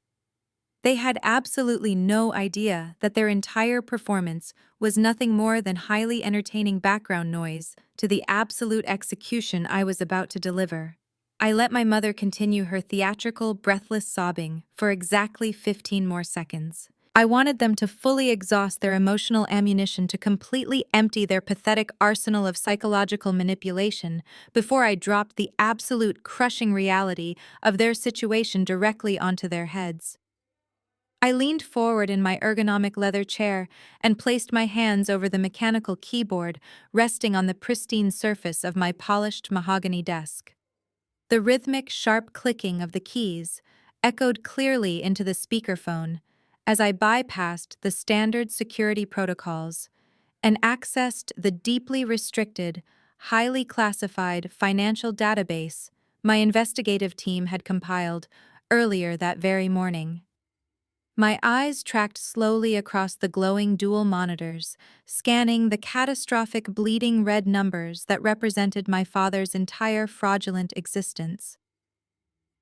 They had absolutely no idea that their entire performance was nothing more than highly entertaining background noise to the absolute execution I was about to deliver. I let my mother continue her theatrical, breathless sobbing for exactly 15 more seconds. I wanted them to fully exhaust their emotional ammunition to completely empty their pathetic arsenal of psychological manipulation before I dropped the absolute crushing reality of their situation directly onto their heads. I leaned forward in my ergonomic leather chair and placed my hands over the mechanical keyboard resting on the pristine surface of my polished mahogany desk. The rhythmic, sharp clicking of the keys echoed clearly into the speakerphone as I bypassed the standard security protocols and accessed the deeply restricted, highly classified financial database my investigative team had compiled earlier that very morning. My eyes tracked slowly across the glowing dual monitors, scanning the catastrophic bleeding red numbers that represented my father's entire fraudulent existence.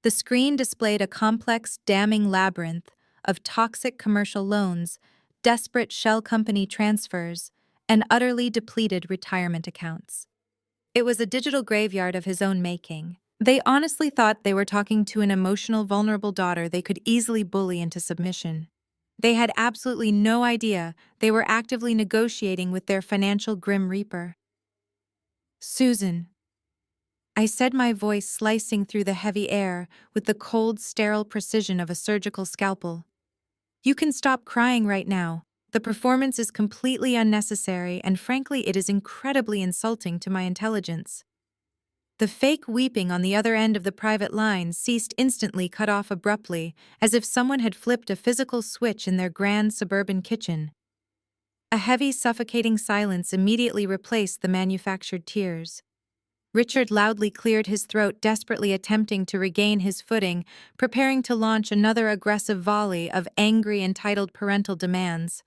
The screen displayed a complex, damning labyrinth of toxic commercial loans, desperate shell company transfers, and utterly depleted retirement accounts. It was a digital graveyard of his own making. They honestly thought they were talking to an emotional, vulnerable daughter they could easily bully into submission. They had absolutely no idea they were actively negotiating with their financial Grim Reaper. "Susan," I said, my voice slicing through the heavy air with the cold, sterile precision of a surgical scalpel. "You can stop crying right now. The performance is completely unnecessary, and frankly, it is incredibly insulting to my intelligence." The fake weeping on the other end of the private line ceased instantly, cut off abruptly, as if someone had flipped a physical switch in their grand suburban kitchen. A heavy, suffocating silence immediately replaced the manufactured tears. Richard loudly cleared his throat, desperately attempting to regain his footing, preparing to launch another aggressive volley of angry, entitled parental demands.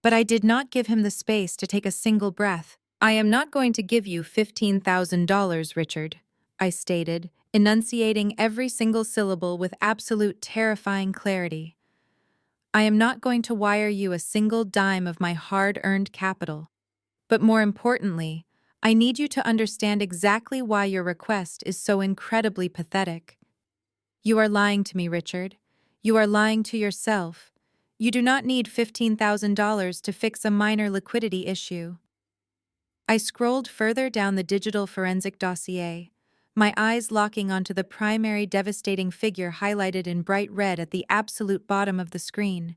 But I did not give him the space to take a single breath. "I am not going to give you $15,000, Richard," I stated, enunciating every single syllable with absolute terrifying clarity. "I am not going to wire you a single dime of my hard-earned capital. But more importantly, I need you to understand exactly why your request is so incredibly pathetic. You are lying to me, Richard. You are lying to yourself. You do not need $15,000 to fix a minor liquidity issue." I scrolled further down the digital forensic dossier, my eyes locking onto the primary devastating figure highlighted in bright red at the absolute bottom of the screen.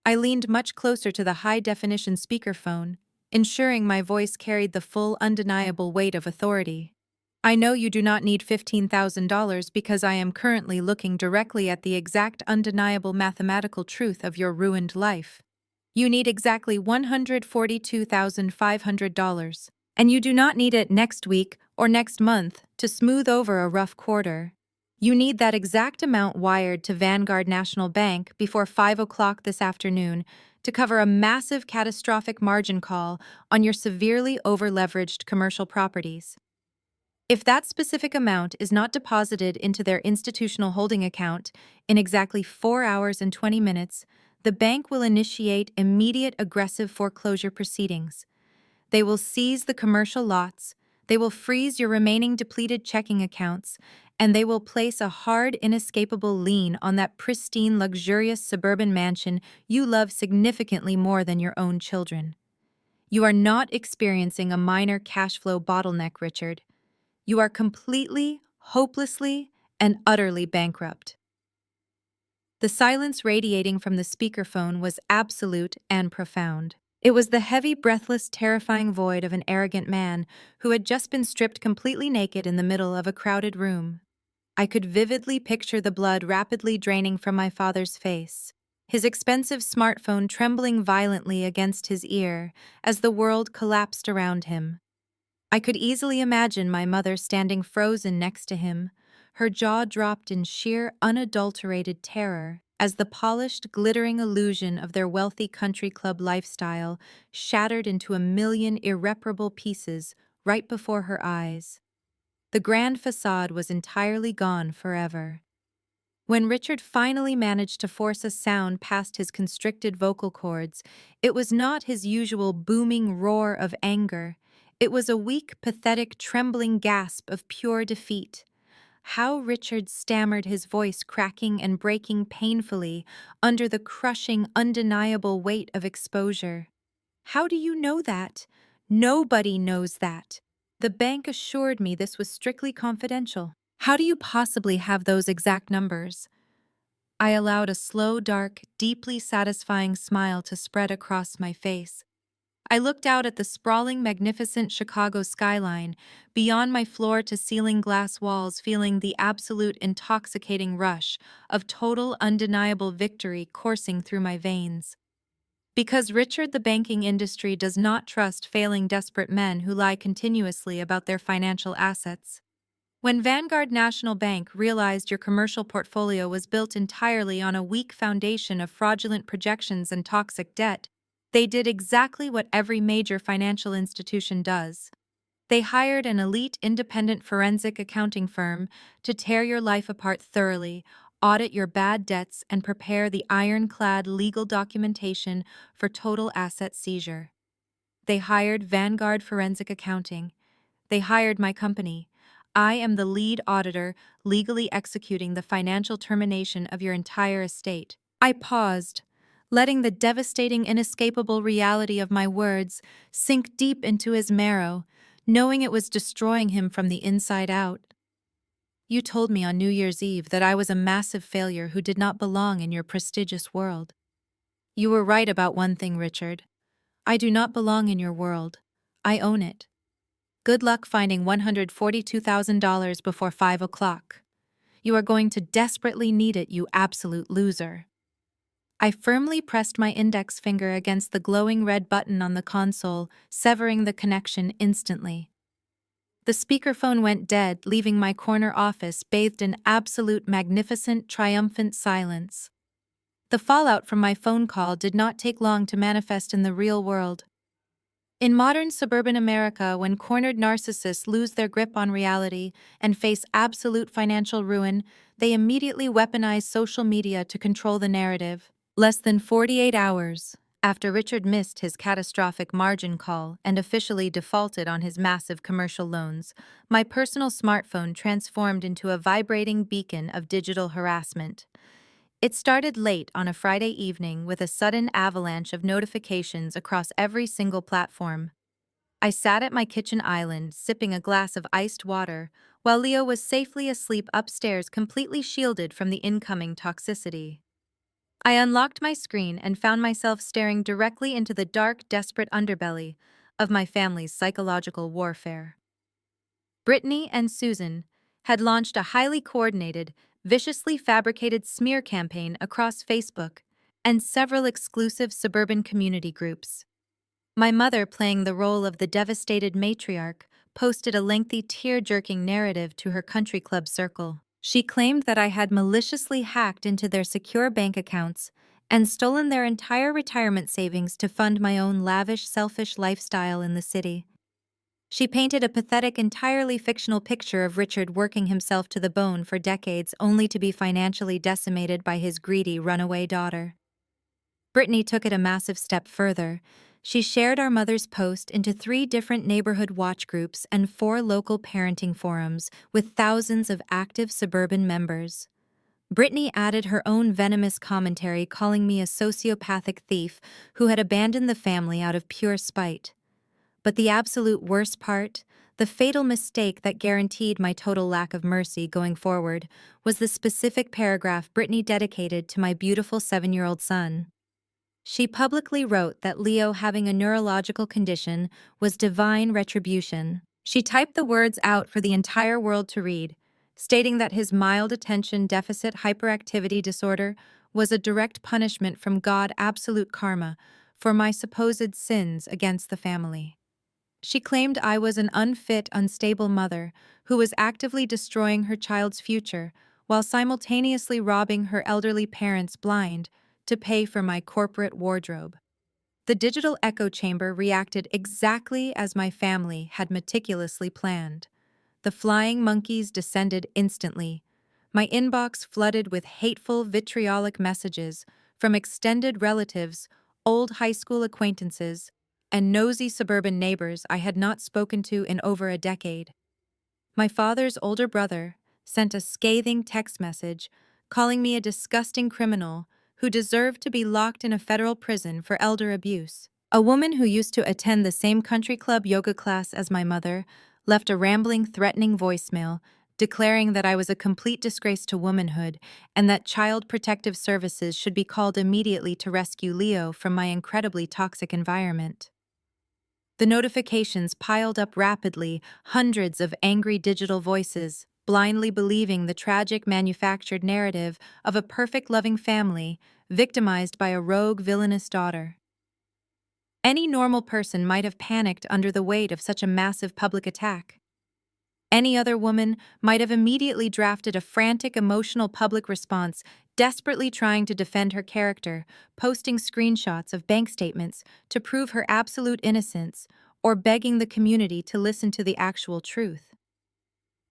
I leaned much closer to the high-definition speakerphone, ensuring my voice carried the full, undeniable weight of authority. "I know you do not need $15,000 because I am currently looking directly at the exact undeniable mathematical truth of your ruined life. You need exactly $142,500, and you do not need it next week or next month to smooth over a rough quarter. You need that exact amount wired to Vanguard National Bank before 5 o'clock this afternoon to cover a massive catastrophic margin call on your severely over-leveraged commercial properties. If that specific amount is not deposited into their institutional holding account in exactly 4 hours and 20 minutes, the bank will initiate immediate aggressive foreclosure proceedings. They will seize the commercial lots, They will freeze your remaining depleted checking accounts, and they will place a hard, inescapable lien on that pristine, luxurious suburban mansion you love significantly more than your own children. You are not experiencing a minor cash flow bottleneck, Richard. You are completely, hopelessly, and utterly bankrupt. The silence radiating from the speakerphone was absolute and profound. It was the heavy, breathless, terrifying void of an arrogant man who had just been stripped completely naked in the middle of a crowded room. I could vividly picture the blood rapidly draining from my father's face, his expensive smartphone trembling violently against his ear as the world collapsed around him. I could easily imagine my mother standing frozen next to him, her jaw dropped in sheer, unadulterated terror as the polished, glittering illusion of their wealthy country club lifestyle shattered into a million irreparable pieces right before her eyes. The grand facade was entirely gone forever. When Richard finally managed to force a sound past his constricted vocal cords, it was not his usual booming roar of anger. It was a weak, pathetic, trembling gasp of pure defeat. How Richard stammered, his voice cracking and breaking painfully under the crushing, undeniable weight of exposure. "How do you know that? Nobody knows that. The bank assured me this was strictly confidential. How do you possibly have those exact numbers?" I allowed a slow, dark, deeply satisfying smile to spread across my face. I looked out at the sprawling, magnificent Chicago skyline, beyond my floor-to-ceiling glass walls, feeling the absolute intoxicating rush of total, undeniable victory coursing through my veins. Because Richard, the banking industry does not trust failing, desperate men who lie continuously about their financial assets. When Vanguard National Bank realized your commercial portfolio was built entirely on a weak foundation of fraudulent projections and toxic debt, they did exactly what every major financial institution does. They hired an elite independent forensic accounting firm to tear your life apart thoroughly, audit your bad debts, and prepare the ironclad legal documentation for total asset seizure. They hired Vanguard Forensic Accounting. They hired my company. I am the lead auditor, legally executing the financial termination of your entire estate. I paused, letting the devastating, inescapable reality of my words sink deep into his marrow, knowing it was destroying him from the inside out. "You told me on New Year's Eve that I was a massive failure who did not belong in your prestigious world. You were right about one thing, Richard. I do not belong in your world. I own it. Good luck finding $142,000 before 5 o'clock. You are going to desperately need it, you absolute loser." I firmly pressed my index finger against the glowing red button on the console, severing the connection instantly. The speakerphone went dead, leaving my corner office bathed in absolute, magnificent, triumphant silence. The fallout from my phone call did not take long to manifest in the real world. In modern suburban America, when cornered narcissists lose their grip on reality and face absolute financial ruin, they immediately weaponize social media to control the narrative. Less than 48 hours after Richard missed his catastrophic margin call and officially defaulted on his massive commercial loans, my personal smartphone transformed into a vibrating beacon of digital harassment. It started late on a Friday evening with a sudden avalanche of notifications across every single platform. I sat at my kitchen island, sipping a glass of iced water, while Leo was safely asleep upstairs, completely shielded from the incoming toxicity. I unlocked my screen and found myself staring directly into the dark, desperate underbelly of my family's psychological warfare. Brittany and Susan had launched a highly coordinated, viciously fabricated smear campaign across Facebook and several exclusive suburban community groups. My mother, playing the role of the devastated matriarch, posted a lengthy, tear-jerking narrative to her country club circle. She claimed that I had maliciously hacked into their secure bank accounts and stolen their entire retirement savings to fund my own lavish, selfish lifestyle in the city. She painted a pathetic, entirely fictional picture of Richard working himself to the bone for decades only to be financially decimated by his greedy runaway daughter. Brittany took it a massive step further, She shared our mother's post into 3 different neighborhood watch groups and 4 local parenting forums with thousands of active suburban members. Brittany added her own venomous commentary, calling me a sociopathic thief who had abandoned the family out of pure spite. But the absolute worst part, the fatal mistake that guaranteed my total lack of mercy going forward, was the specific paragraph Brittany dedicated to my beautiful 7-year-old son. She publicly wrote that Leo having a neurological condition was divine retribution. She typed the words out for the entire world to read, stating that his mild attention deficit hyperactivity disorder was a direct punishment from God, absolute karma, for my supposed sins against the family. She claimed I was an unfit, unstable mother who was actively destroying her child's future while simultaneously robbing her elderly parents blind to pay for my corporate wardrobe. The digital echo chamber reacted exactly as my family had meticulously planned. The flying monkeys descended instantly. My inbox flooded with hateful, vitriolic messages from extended relatives, old high school acquaintances, and nosy suburban neighbors I had not spoken to in over a decade. My father's older brother sent a scathing text message calling me a disgusting criminal who deserved to be locked in a federal prison for elder abuse. A woman who used to attend the same country club yoga class as my mother left a rambling, threatening voicemail declaring that I was a complete disgrace to womanhood and that Child Protective Services should be called immediately to rescue Leo from my incredibly toxic environment. The notifications piled up rapidly, hundreds of angry digital voices, blindly believing the tragic manufactured narrative of a perfect loving family victimized by a rogue villainous daughter. Any normal person might have panicked under the weight of such a massive public attack. Any other woman might have immediately drafted a frantic emotional public response, desperately trying to defend her character, posting screenshots of bank statements to prove her absolute innocence, or begging the community to listen to the actual truth.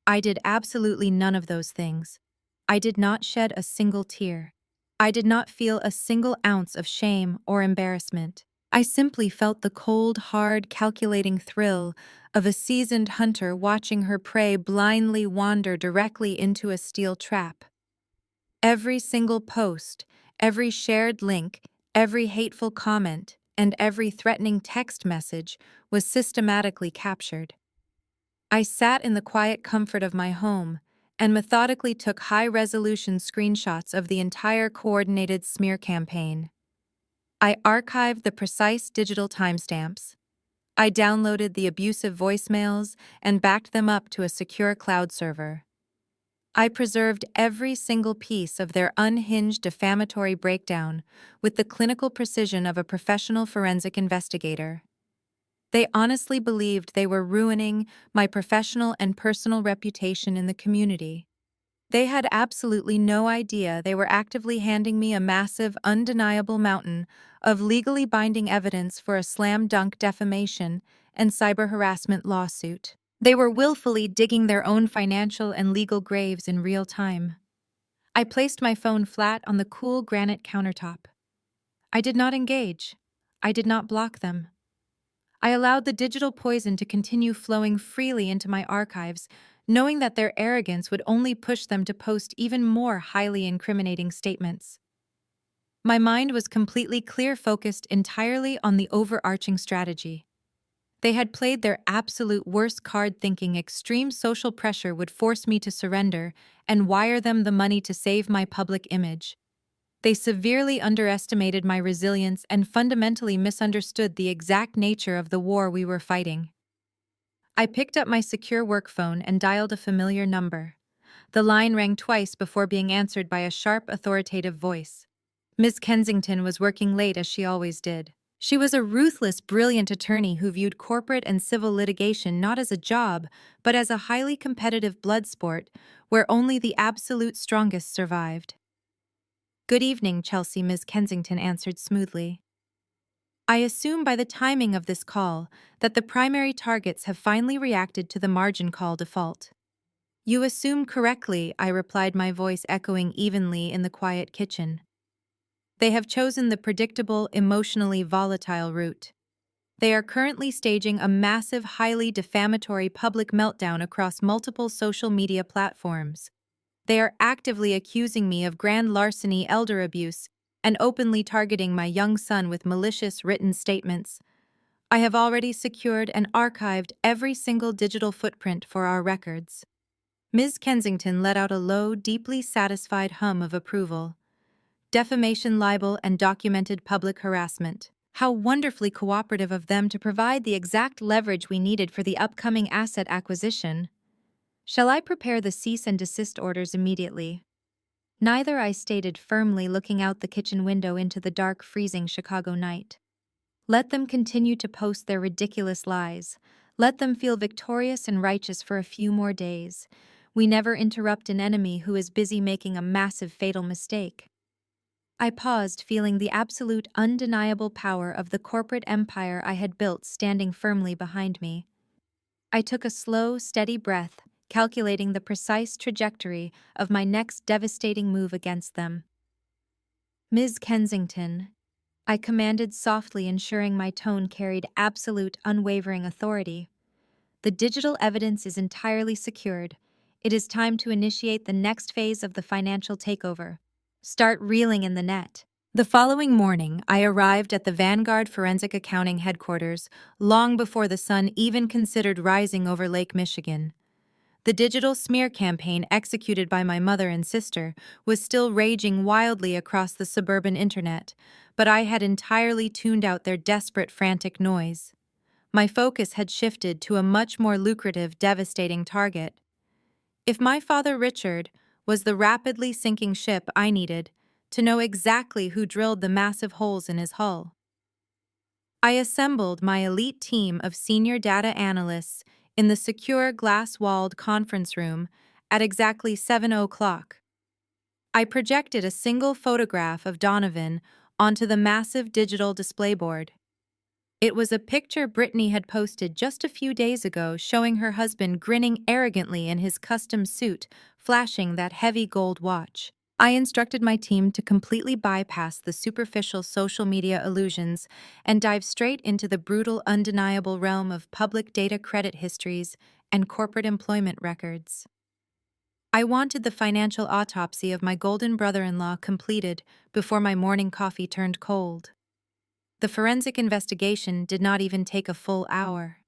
I did absolutely none of those things. I did not shed a single tear. I did not feel a single ounce of shame or embarrassment. I simply felt the cold, hard, calculating thrill of a seasoned hunter watching her prey blindly wander directly into a steel trap. Every single post, every shared link, every hateful comment, and every threatening text message was systematically captured. I sat in the quiet comfort of my home and methodically took high-resolution screenshots of the entire coordinated smear campaign. I archived the precise digital timestamps. I downloaded the abusive voicemails and backed them up to a secure cloud server. I preserved every single piece of their unhinged defamatory breakdown with the clinical precision of a professional forensic investigator. They honestly believed they were ruining my professional and personal reputation in the community. They had absolutely no idea they were actively handing me a massive, undeniable mountain of legally binding evidence for a slam-dunk defamation and cyber harassment lawsuit. They were willfully digging their own financial and legal graves in real time. I placed my phone flat on the cool granite countertop. I did not engage. I did not block them. I allowed the digital poison to continue flowing freely into my archives, knowing that their arrogance would only push them to post even more highly incriminating statements. My mind was completely clear, focused entirely on the overarching strategy. They had played their absolute worst card, thinking extreme social pressure would force me to surrender and wire them the money to save my public image. They severely underestimated my resilience and fundamentally misunderstood the exact nature of the war we were fighting. I picked up my secure work phone and dialed a familiar number. The line rang twice before being answered by a sharp, authoritative voice. Ms. Kensington was working late as she always did. She was a ruthless, brilliant attorney who viewed corporate and civil litigation not as a job, but as a highly competitive blood sport where only the absolute strongest survived. "Good evening, Chelsea," Ms. Kensington answered smoothly. "I assume by the timing of this call that the primary targets have finally reacted to the margin call default." "You assume correctly," I replied, my voice echoing evenly in the quiet kitchen. "They have chosen the predictable, emotionally volatile route. They are currently staging a massive, highly defamatory public meltdown across multiple social media platforms. They are actively accusing me of grand larceny, elder abuse, and openly targeting my young son with malicious written statements. I have already secured and archived every single digital footprint for our records. Ms. Kensington let out a low, deeply satisfied hum of approval. Defamation, libel, and documented public harassment. How wonderfully cooperative of them to provide the exact leverage we needed for the upcoming asset acquisition. Shall I prepare the cease and desist orders immediately? Neither, I stated firmly, looking out the kitchen window into the dark, freezing Chicago night. Let them continue to post their ridiculous lies. Let them feel victorious and righteous for a few more days. We never interrupt an enemy who is busy making a massive, fatal mistake. I paused, feeling the absolute, undeniable power of the corporate empire I had built standing firmly behind me. I took a slow, steady breath, calculating the precise trajectory of my next devastating move against them. Ms. Kensington, I commanded softly, ensuring my tone carried absolute, unwavering authority. The digital evidence is entirely secured. It is time to initiate the next phase of the financial takeover. Start reeling in the net. The following morning, I arrived at the Vanguard Forensic Accounting headquarters long before the sun even considered rising over Lake Michigan. The digital smear campaign executed by my mother and sister was still raging wildly across the suburban internet, but I had entirely tuned out their desperate, frantic noise. My focus had shifted to a much more lucrative, devastating target. If my father Richard was the rapidly sinking ship I needed to know exactly who drilled the massive holes in his hull. I assembled my elite team of senior data analysts in the secure glass-walled conference room at exactly 7:00. I projected a single photograph of Donovan onto the massive digital display board. It was a picture Brittany had posted just a few days ago showing her husband grinning arrogantly in his custom suit, flashing that heavy gold watch. I instructed my team to completely bypass the superficial social media illusions and dive straight into the brutal, undeniable realm of public data, credit histories, and corporate employment records. I wanted the financial autopsy of my golden brother-in-law completed before my morning coffee turned cold. The forensic investigation did not even take a full hour.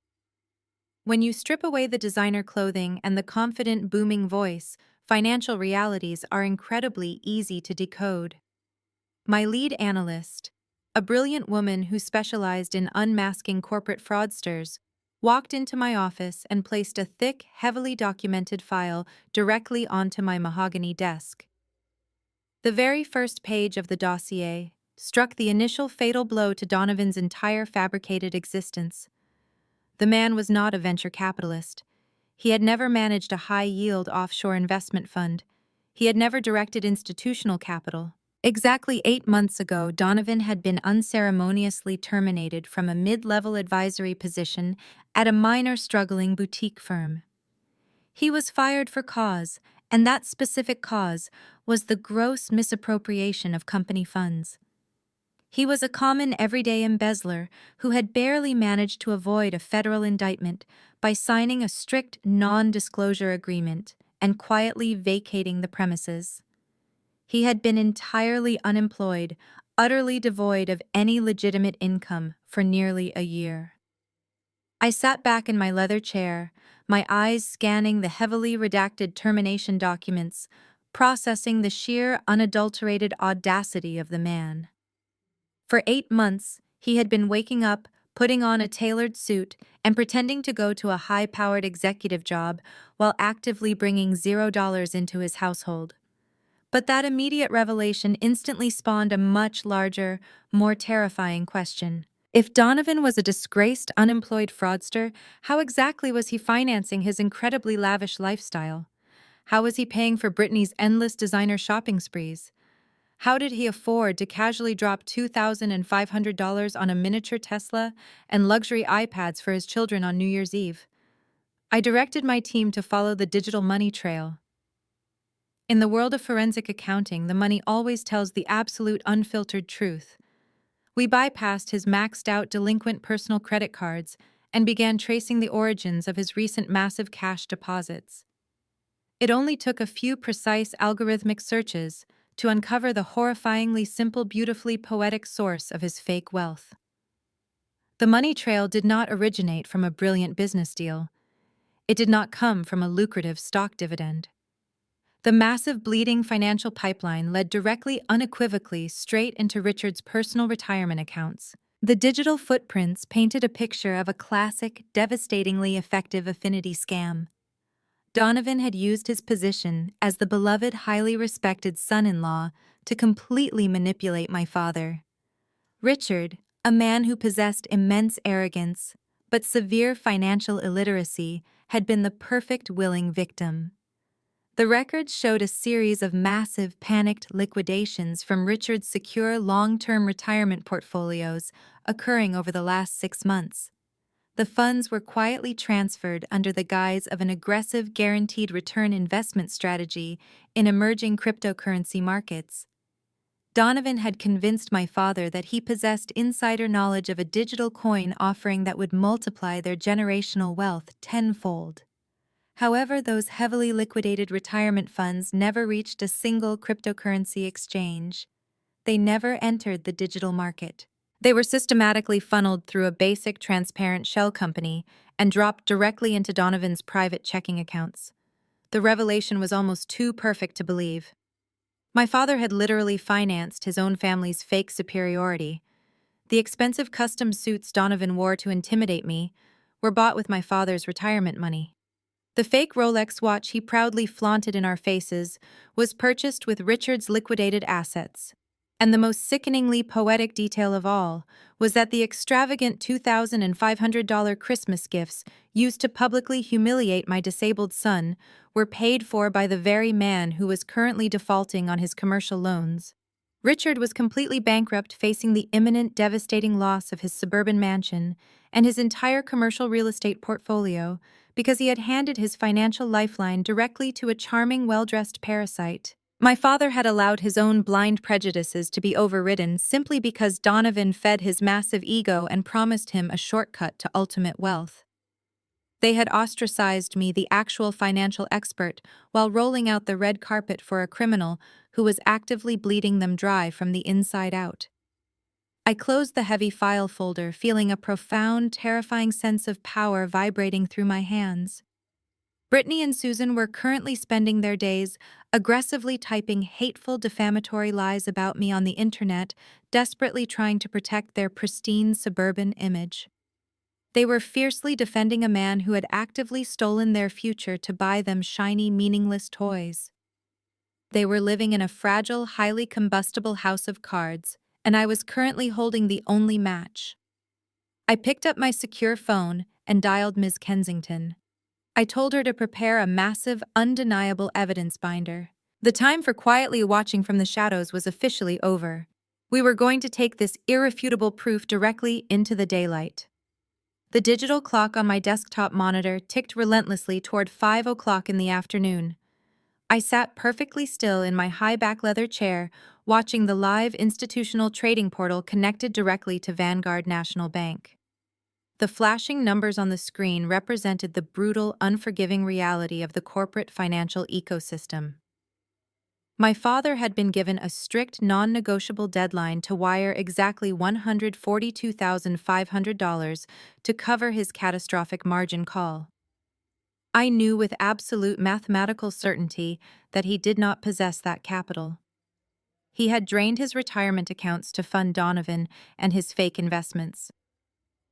When you strip away the designer clothing and the confident, booming voice, financial realities are incredibly easy to decode. My lead analyst, a brilliant woman who specialized in unmasking corporate fraudsters, walked into my office and placed a thick, heavily documented file directly onto my mahogany desk. The very first page of the dossier struck the initial fatal blow to Donovan's entire fabricated existence. The man was not a venture capitalist. He had never managed a high-yield offshore investment fund. He had never directed institutional capital. Exactly 8 months ago, Donovan had been unceremoniously terminated from a mid-level advisory position at a minor struggling boutique firm. He was fired for cause, and that specific cause was the gross misappropriation of company funds. He was a common everyday embezzler who had barely managed to avoid a federal indictment by signing a strict non-disclosure agreement and quietly vacating the premises. He had been entirely unemployed, utterly devoid of any legitimate income for nearly a year. I sat back in my leather chair, my eyes scanning the heavily redacted termination documents, processing the sheer, unadulterated audacity of the man. For 8 months, he had been waking up, putting on a tailored suit, and pretending to go to a high-powered executive job while actively bringing $0 into his household. But that immediate revelation instantly spawned a much larger, more terrifying question. If Donovan was a disgraced, unemployed fraudster, how exactly was he financing his incredibly lavish lifestyle? How was he paying for Brittany's endless designer shopping sprees? How did he afford to casually drop $2,500 on a miniature Tesla and luxury iPads for his children on New Year's Eve? I directed my team to follow the digital money trail. In the world of forensic accounting, the money always tells the absolute unfiltered truth. We bypassed his maxed out delinquent personal credit cards and began tracing the origins of his recent massive cash deposits. It only took a few precise algorithmic searches to uncover the horrifyingly simple, beautifully poetic source of his fake wealth. The money trail did not originate from a brilliant business deal. It did not come from a lucrative stock dividend. The massive bleeding financial pipeline led directly, unequivocally, straight into Richard's personal retirement accounts. The digital footprints painted a picture of a classic, devastatingly effective affinity scam. Donovan had used his position as the beloved, highly respected son-in-law to completely manipulate my father. Richard, a man who possessed immense arrogance but severe financial illiteracy, had been the perfect willing victim. The records showed a series of massive, panicked liquidations from Richard's secure long-term retirement portfolios occurring over the last 6 months. The funds were quietly transferred under the guise of an aggressive guaranteed return investment strategy in emerging cryptocurrency markets. Donovan had convinced my father that he possessed insider knowledge of a digital coin offering that would multiply their generational wealth tenfold. However, those heavily liquidated retirement funds never reached a single cryptocurrency exchange. They never entered the digital market. They were systematically funneled through a basic, transparent shell company and dropped directly into Donovan's private checking accounts. The revelation was almost too perfect to believe. My father had literally financed his own family's fake superiority. The expensive custom suits Donovan wore to intimidate me were bought with my father's retirement money. The fake Rolex watch he proudly flaunted in our faces was purchased with Richard's liquidated assets. And the most sickeningly poetic detail of all was that the extravagant $2,500 Christmas gifts used to publicly humiliate my disabled son were paid for by the very man who was currently defaulting on his commercial loans. Richard was completely bankrupt, facing the imminent, devastating loss of his suburban mansion and his entire commercial real estate portfolio because he had handed his financial lifeline directly to a charming, well-dressed parasite. My father had allowed his own blind prejudices to be overridden simply because Donovan fed his massive ego and promised him a shortcut to ultimate wealth. They had ostracized me, the actual financial expert, while rolling out the red carpet for a criminal who was actively bleeding them dry from the inside out. I closed the heavy file folder, feeling a profound, terrifying sense of power vibrating through my hands. Brittany and Susan were currently spending their days aggressively typing hateful, defamatory lies about me on the internet, desperately trying to protect their pristine suburban image. They were fiercely defending a man who had actively stolen their future to buy them shiny, meaningless toys. They were living in a fragile, highly combustible house of cards, and I was currently holding the only match. I picked up my secure phone and dialed Ms. Kensington. I told her to prepare a massive, undeniable evidence binder. The time for quietly watching from the shadows was officially over. We were going to take this irrefutable proof directly into the daylight. The digital clock on my desktop monitor ticked relentlessly toward 5 o'clock in the afternoon. I sat perfectly still in my high-back leather chair, watching the live institutional trading portal connected directly to Vanguard National Bank. The flashing numbers on the screen represented the brutal, unforgiving reality of the corporate financial ecosystem. My father had been given a strict, non-negotiable deadline to wire exactly $142,500 to cover his catastrophic margin call. I knew with absolute mathematical certainty that he did not possess that capital. He had drained his retirement accounts to fund Donovan and his fake investments.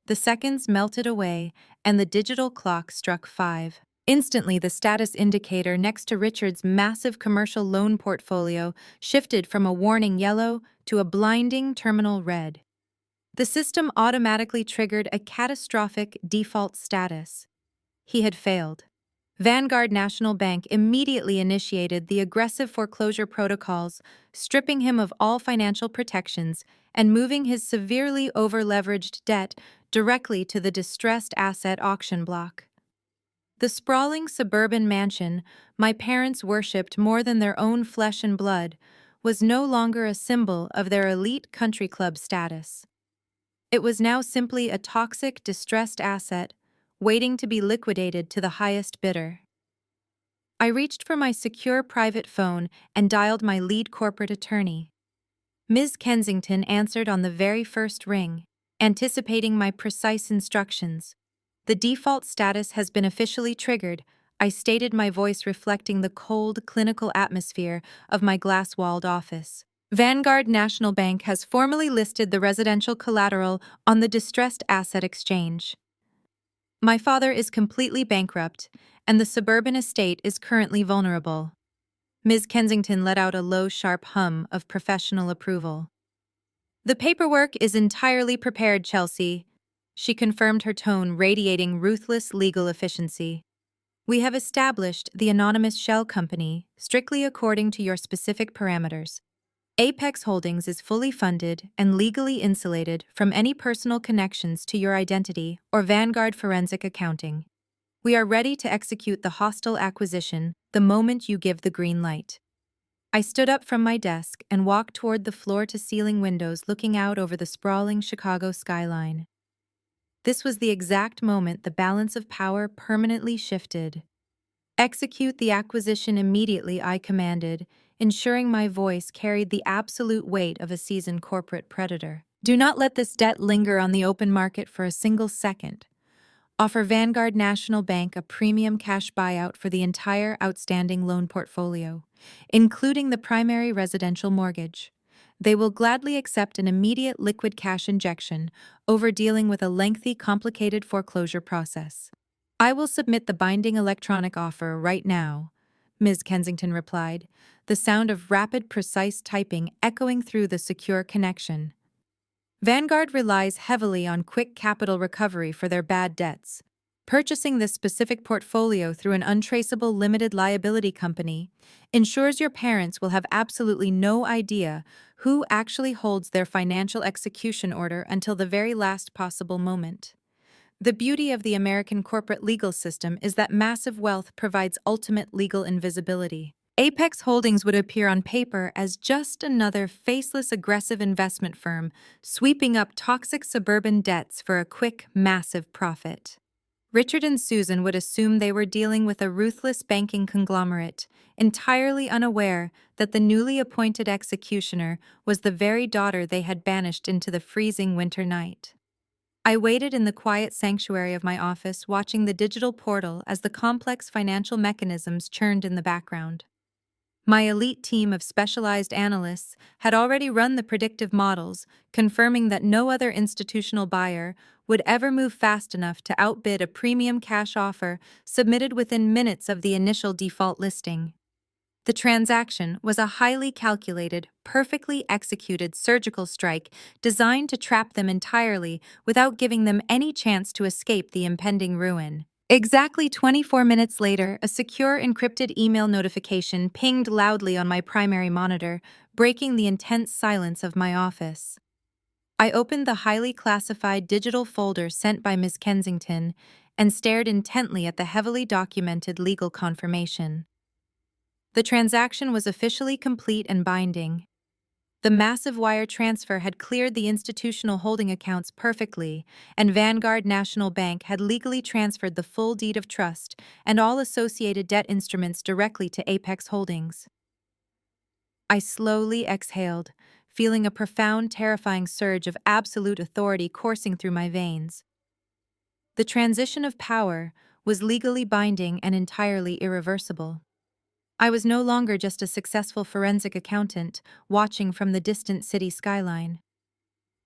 The seconds melted away, and the digital clock struck 5. Instantly, the status indicator next to Richard's massive commercial loan portfolio shifted from a warning yellow to a blinding terminal red. The system automatically triggered a catastrophic default status. He had failed. Vanguard National Bank immediately initiated the aggressive foreclosure protocols, stripping him of all financial protections and moving his severely over-leveraged debt directly to the distressed asset auction block. The sprawling suburban mansion my parents worshipped more than their own flesh and blood was no longer a symbol of their elite country club status. It was now simply a toxic, distressed asset, waiting to be liquidated to the highest bidder. I reached for my secure private phone and dialed my lead corporate attorney. Ms. Kensington answered on the very first ring, anticipating my precise instructions. The default status has been officially triggered, I stated, my voice reflecting the cold, clinical atmosphere of my glass-walled office. Vanguard National Bank has formally listed the residential collateral on the distressed asset exchange. My father is completely bankrupt, and the suburban estate is currently vulnerable. Ms. Kensington let out a low, sharp hum of professional approval. The paperwork is entirely prepared, Chelsea, she confirmed, her tone radiating ruthless legal efficiency. We have established the anonymous shell company strictly according to your specific parameters. Apex Holdings is fully funded and legally insulated from any personal connections to your identity or Vanguard Forensic Accounting. We are ready to execute the hostile acquisition the moment you give the green light. I stood up from my desk and walked toward the floor-to-ceiling windows looking out over the sprawling Chicago skyline. This was the exact moment the balance of power permanently shifted. Execute the acquisition immediately, I commanded, ensuring my voice carried the absolute weight of a seasoned corporate predator. Do not let this debt linger on the open market for a single second. Offer Vanguard National Bank a premium cash buyout for the entire outstanding loan portfolio, including the primary residential mortgage. They will gladly accept an immediate liquid cash injection over dealing with a lengthy, complicated foreclosure process. I will submit the binding electronic offer right now, Ms. Kensington replied, the sound of rapid, precise typing echoing through the secure connection. Vanguard relies heavily on quick capital recovery for their bad debts. Purchasing this specific portfolio through an untraceable limited liability company ensures your parents will have absolutely no idea who actually holds their financial execution order until the very last possible moment. The beauty of the American corporate legal system is that massive wealth provides ultimate legal invisibility. Apex Holdings would appear on paper as just another faceless, aggressive investment firm sweeping up toxic suburban debts for a quick, massive profit. Richard and Susan would assume they were dealing with a ruthless banking conglomerate, entirely unaware that the newly appointed executioner was the very daughter they had banished into the freezing winter night. I waited in the quiet sanctuary of my office, watching the digital portal as the complex financial mechanisms churned in the background. My elite team of specialized analysts had already run the predictive models, confirming that no other institutional buyer would ever move fast enough to outbid a premium cash offer submitted within minutes of the initial default listing. The transaction was a highly calculated, perfectly executed surgical strike designed to trap them entirely without giving them any chance to escape the impending ruin. Exactly 24 minutes later, a secure encrypted email notification pinged loudly on my primary monitor, breaking the intense silence of my office. I opened the highly classified digital folder sent by Miss Kensington and stared intently at the heavily documented legal confirmation. The transaction was officially complete and binding. The massive wire transfer had cleared the institutional holding accounts perfectly, and Vanguard National Bank had legally transferred the full deed of trust and all associated debt instruments directly to Apex Holdings. I slowly exhaled, feeling a profound, terrifying surge of absolute authority coursing through my veins. The transition of power was legally binding and entirely irreversible. I was no longer just a successful forensic accountant watching from the distant city skyline.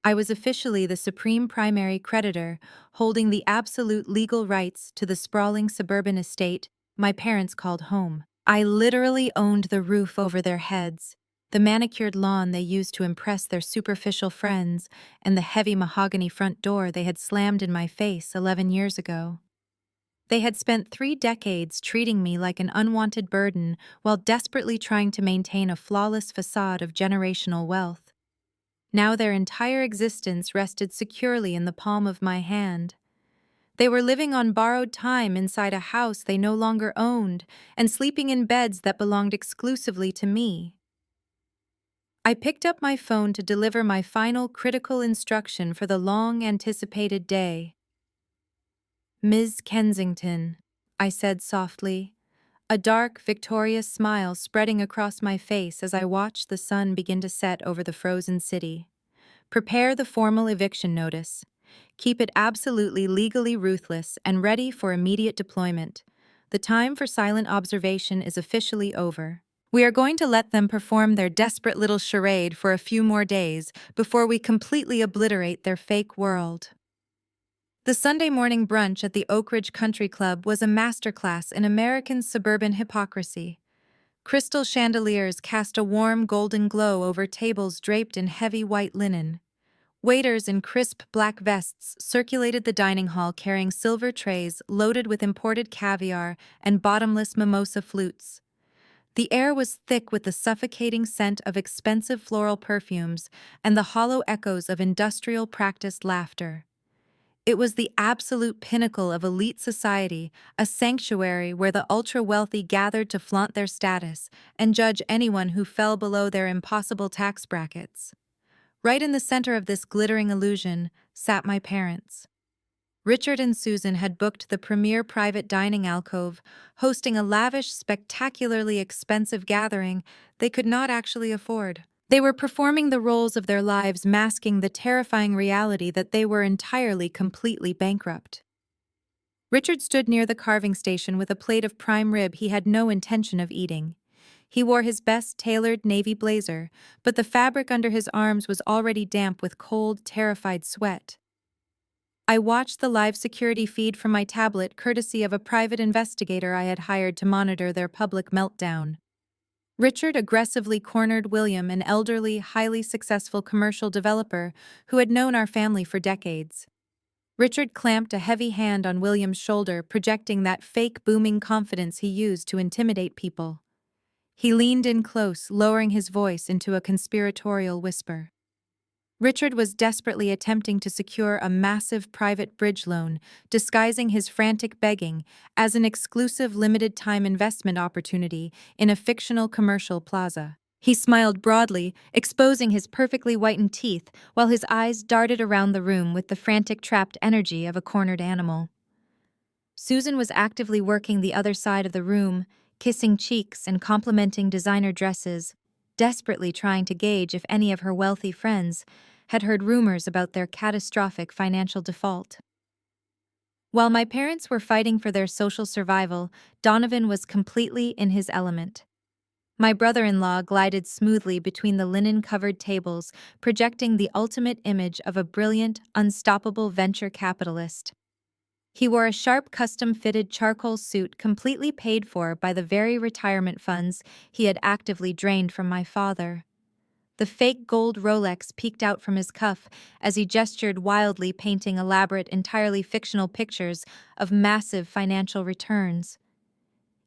I was officially the supreme primary creditor, holding the absolute legal rights to the sprawling suburban estate my parents called home. I literally owned the roof over their heads, the manicured lawn they used to impress their superficial friends, and the heavy mahogany front door they had slammed in my face 11 years ago. They had spent 3 decades treating me like an unwanted burden while desperately trying to maintain a flawless facade of generational wealth. Now their entire existence rested securely in the palm of my hand. They were living on borrowed time inside a house they no longer owned and sleeping in beds that belonged exclusively to me. I picked up my phone to deliver my final critical instruction for the long-anticipated day. "Ms. Kensington," I said softly, a dark, victorious smile spreading across my face as I watched the sun begin to set over the frozen city. "Prepare the formal eviction notice. Keep it absolutely legally ruthless and ready for immediate deployment. The time for silent observation is officially over. We are going to let them perform their desperate little charade for a few more days before we completely obliterate their fake world." The Sunday morning brunch at the Oak Ridge Country Club was a masterclass in American suburban hypocrisy. Crystal chandeliers cast a warm golden glow over tables draped in heavy white linen. Waiters in crisp black vests circulated the dining hall carrying silver trays loaded with imported caviar and bottomless mimosa flutes. The air was thick with the suffocating scent of expensive floral perfumes and the hollow echoes of industrial practiced laughter. It was the absolute pinnacle of elite society, a sanctuary where the ultra-wealthy gathered to flaunt their status and judge anyone who fell below their impossible tax brackets. Right in the center of this glittering illusion sat my parents. Richard and Susan had booked the premier private dining alcove, hosting a lavish, spectacularly expensive gathering they could not actually afford. They were performing the roles of their lives, masking the terrifying reality that they were entirely, completely bankrupt. Richard stood near the carving station with a plate of prime rib he had no intention of eating. He wore his best tailored navy blazer, but the fabric under his arms was already damp with cold, terrified sweat. I watched the live security feed from my tablet courtesy of a private investigator I had hired to monitor their public meltdown. Richard aggressively cornered William, an elderly, highly successful commercial developer who had known our family for decades. Richard clamped a heavy hand on William's shoulder, projecting that fake booming confidence he used to intimidate people. He leaned in close, lowering his voice into a conspiratorial whisper. Richard was desperately attempting to secure a massive private bridge loan, disguising his frantic begging as an exclusive limited-time investment opportunity in a fictional commercial plaza. He smiled broadly, exposing his perfectly whitened teeth, while his eyes darted around the room with the frantic trapped energy of a cornered animal. Susan was actively working the other side of the room, kissing cheeks and complimenting designer dresses, desperately trying to gauge if any of her wealthy friends had heard rumors about their catastrophic financial default. While my parents were fighting for their social survival, Donovan was completely in his element. My brother-in-law glided smoothly between the linen-covered tables, projecting the ultimate image of a brilliant, unstoppable venture capitalist. He wore a sharp custom-fitted charcoal suit completely paid for by the very retirement funds he had actively drained from my father. The fake gold Rolex peeked out from his cuff as he gestured wildly, painting elaborate, entirely fictional pictures of massive financial returns.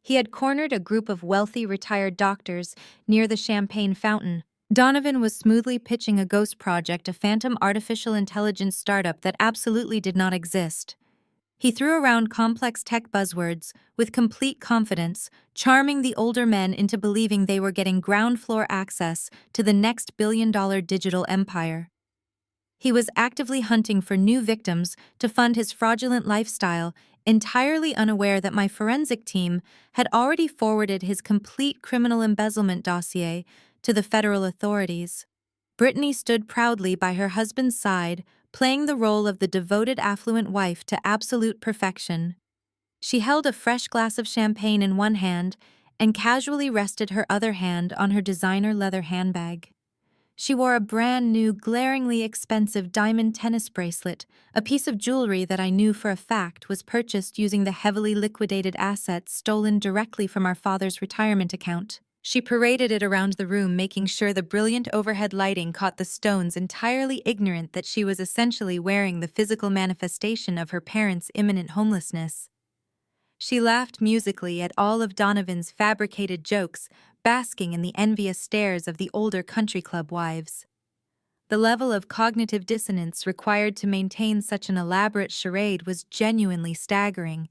He had cornered a group of wealthy retired doctors near the champagne fountain. Donovan was smoothly pitching a ghost project, a phantom artificial intelligence startup that absolutely did not exist. He threw around complex tech buzzwords with complete confidence, charming the older men into believing they were getting ground floor access to the next billion-dollar digital empire. He was actively hunting for new victims to fund his fraudulent lifestyle, entirely unaware that my forensic team had already forwarded his complete criminal embezzlement dossier to the federal authorities. Brittany stood proudly by her husband's side, playing the role of the devoted affluent wife to absolute perfection. She held a fresh glass of champagne in one hand and casually rested her other hand on her designer leather handbag. She wore a brand new, glaringly expensive diamond tennis bracelet, a piece of jewelry that I knew for a fact was purchased using the heavily liquidated assets stolen directly from our father's retirement account. She paraded it around the room, making sure the brilliant overhead lighting caught the stones, entirely ignorant that she was essentially wearing the physical manifestation of her parents' imminent homelessness. She laughed musically at all of Donovan's fabricated jokes, basking in the envious stares of the older country club wives. The level of cognitive dissonance required to maintain such an elaborate charade was genuinely staggering.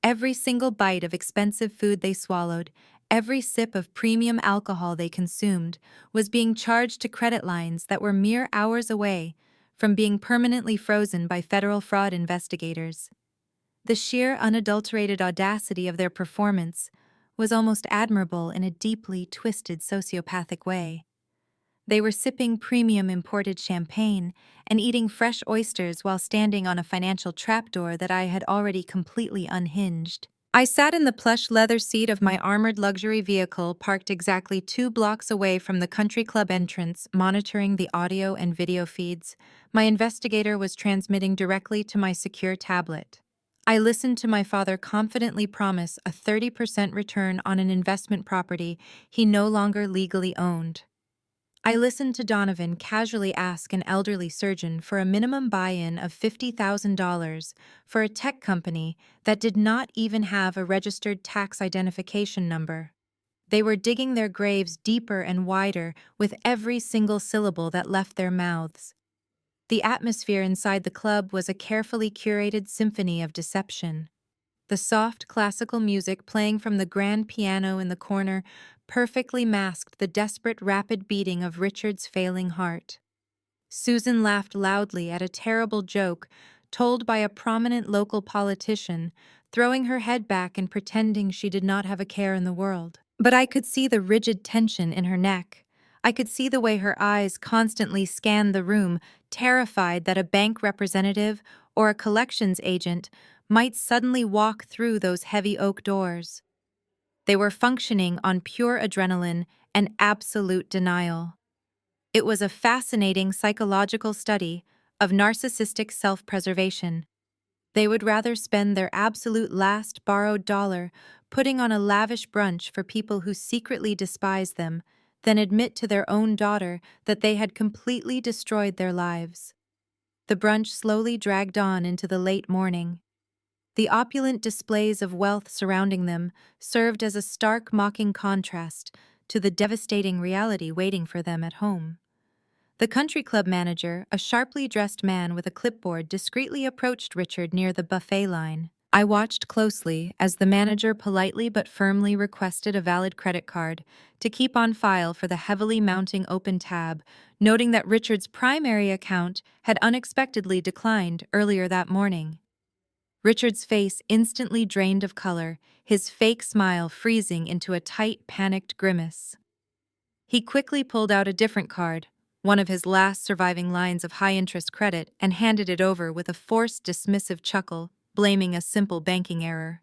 Every single bite of expensive food they swallowed, Every sip of premium alcohol they consumed was being charged to credit lines that were mere hours away from being permanently frozen by federal fraud investigators. The sheer unadulterated audacity of their performance was almost admirable in a deeply twisted sociopathic way. They were sipping premium imported champagne and eating fresh oysters while standing on a financial trapdoor that I had already completely unhinged. I sat in the plush leather seat of my armored luxury vehicle parked exactly 2 blocks away from the country club entrance, monitoring the audio and video feeds. My investigator was transmitting directly to my secure tablet. I listened to my father confidently promise a 30% return on an investment property he no longer legally owned. I listened to Donovan casually ask an elderly surgeon for a minimum buy-in of $50,000 for a tech company that did not even have a registered tax identification number. They were digging their graves deeper and wider with every single syllable that left their mouths. The atmosphere inside the club was a carefully curated symphony of deception. The soft classical music playing from the grand piano in the corner perfectly masked the desperate rapid beating of Richard's failing heart. Susan laughed loudly at a terrible joke told by a prominent local politician, throwing her head back and pretending she did not have a care in the world. But I could see the rigid tension in her neck. I could see the way her eyes constantly scanned the room, terrified that a bank representative or a collections agent might suddenly walk through those heavy oak doors. They were functioning on pure adrenaline and absolute denial. It was a fascinating psychological study of narcissistic self-preservation. They would rather spend their absolute last borrowed dollar putting on a lavish brunch for people who secretly despise them than admit to their own daughter that they had completely destroyed their lives. The brunch slowly dragged on into the late morning. The opulent displays of wealth surrounding them served as a stark, mocking contrast to the devastating reality waiting for them at home. The country club manager, a sharply dressed man with a clipboard, discreetly approached Richard near the buffet line. I watched closely as the manager politely but firmly requested a valid credit card to keep on file for the heavily mounting open tab, noting that Richard's primary account had unexpectedly declined earlier that morning. Richard's face instantly drained of color, his fake smile freezing into a tight, panicked grimace. He quickly pulled out a different card, one of his last surviving lines of high-interest credit, and handed it over with a forced, dismissive chuckle, blaming a simple banking error.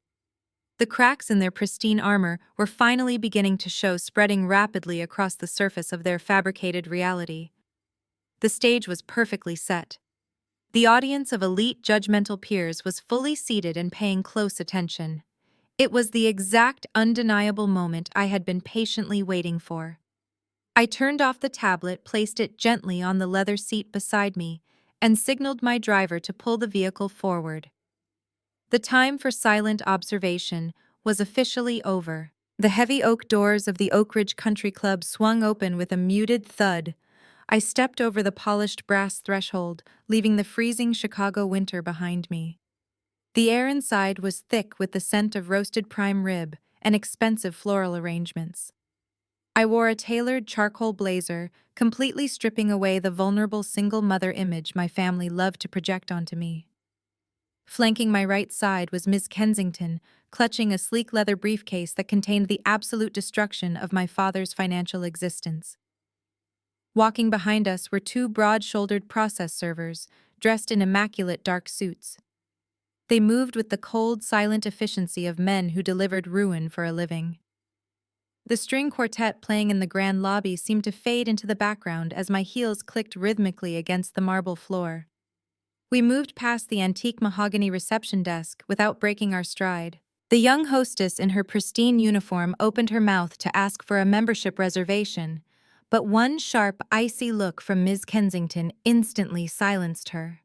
The cracks in their pristine armor were finally beginning to show, spreading rapidly across the surface of their fabricated reality. The stage was perfectly set. The audience of elite judgmental peers was fully seated and paying close attention. It was the exact undeniable moment I had been patiently waiting for. I turned off the tablet, placed it gently on the leather seat beside me, and signaled my driver to pull the vehicle forward. The time for silent observation was officially over. The heavy oak doors of the Oak Ridge Country Club swung open with a muted thud. I stepped over the polished brass threshold, leaving the freezing Chicago winter behind me. The air inside was thick with the scent of roasted prime rib and expensive floral arrangements. I wore a tailored charcoal blazer, completely stripping away the vulnerable single mother image my family loved to project onto me. Flanking my right side was Miss Kensington, clutching a sleek leather briefcase that contained the absolute destruction of my father's financial existence. Walking behind us were 2 broad-shouldered process servers, dressed in immaculate dark suits. They moved with the cold, silent efficiency of men who delivered ruin for a living. The string quartet playing in the grand lobby seemed to fade into the background as my heels clicked rhythmically against the marble floor. We moved past the antique mahogany reception desk without breaking our stride. The young hostess in her pristine uniform opened her mouth to ask for a membership reservation, but one sharp, icy look from Ms. Kensington instantly silenced her.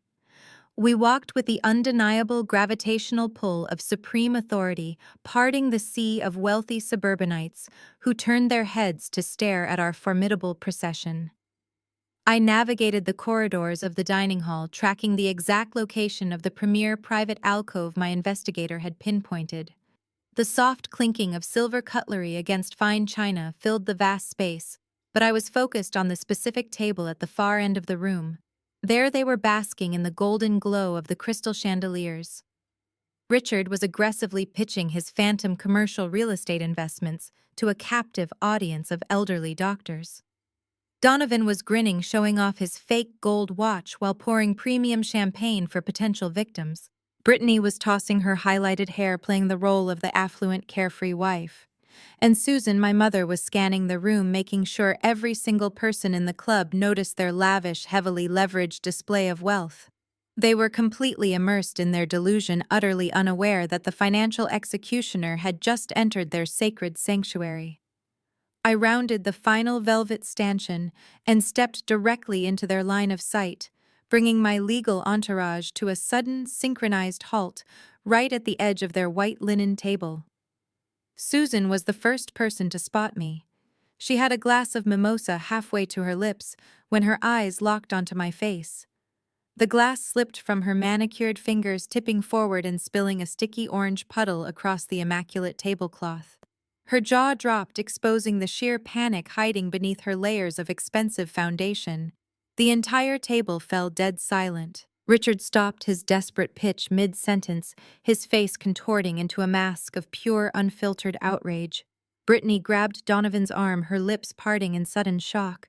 We walked with the undeniable gravitational pull of supreme authority, parting the sea of wealthy suburbanites who turned their heads to stare at our formidable procession. I navigated the corridors of the dining hall, tracking the exact location of the premier private alcove my investigator had pinpointed. The soft clinking of silver cutlery against fine china filled the vast space, but I was focused on the specific table at the far end of the room. There they were basking in the golden glow of the crystal chandeliers. Richard was aggressively pitching his phantom commercial real estate investments to a captive audience of elderly doctors. Donovan was grinning, showing off his fake gold watch while pouring premium champagne for potential victims. Brittany was tossing her highlighted hair, playing the role of the affluent, carefree wife. And Susan, my mother, was scanning the room, making sure every single person in the club noticed their lavish, heavily leveraged display of wealth. They were completely immersed in their delusion, utterly unaware that the financial executioner had just entered their sacred sanctuary. I rounded the final velvet stanchion and stepped directly into their line of sight, bringing my legal entourage to a sudden, synchronized halt right at the edge of their white linen table. Susan was the first person to spot me. She had a glass of mimosa halfway to her lips when her eyes locked onto my face. The glass slipped from her manicured fingers, tipping forward and spilling a sticky orange puddle across the immaculate tablecloth. Her jaw dropped, exposing the sheer panic hiding beneath her layers of expensive foundation. The entire table fell dead silent. Richard stopped his desperate pitch mid-sentence, his face contorting into a mask of pure, unfiltered outrage. Brittany grabbed Donovan's arm, her lips parting in sudden shock.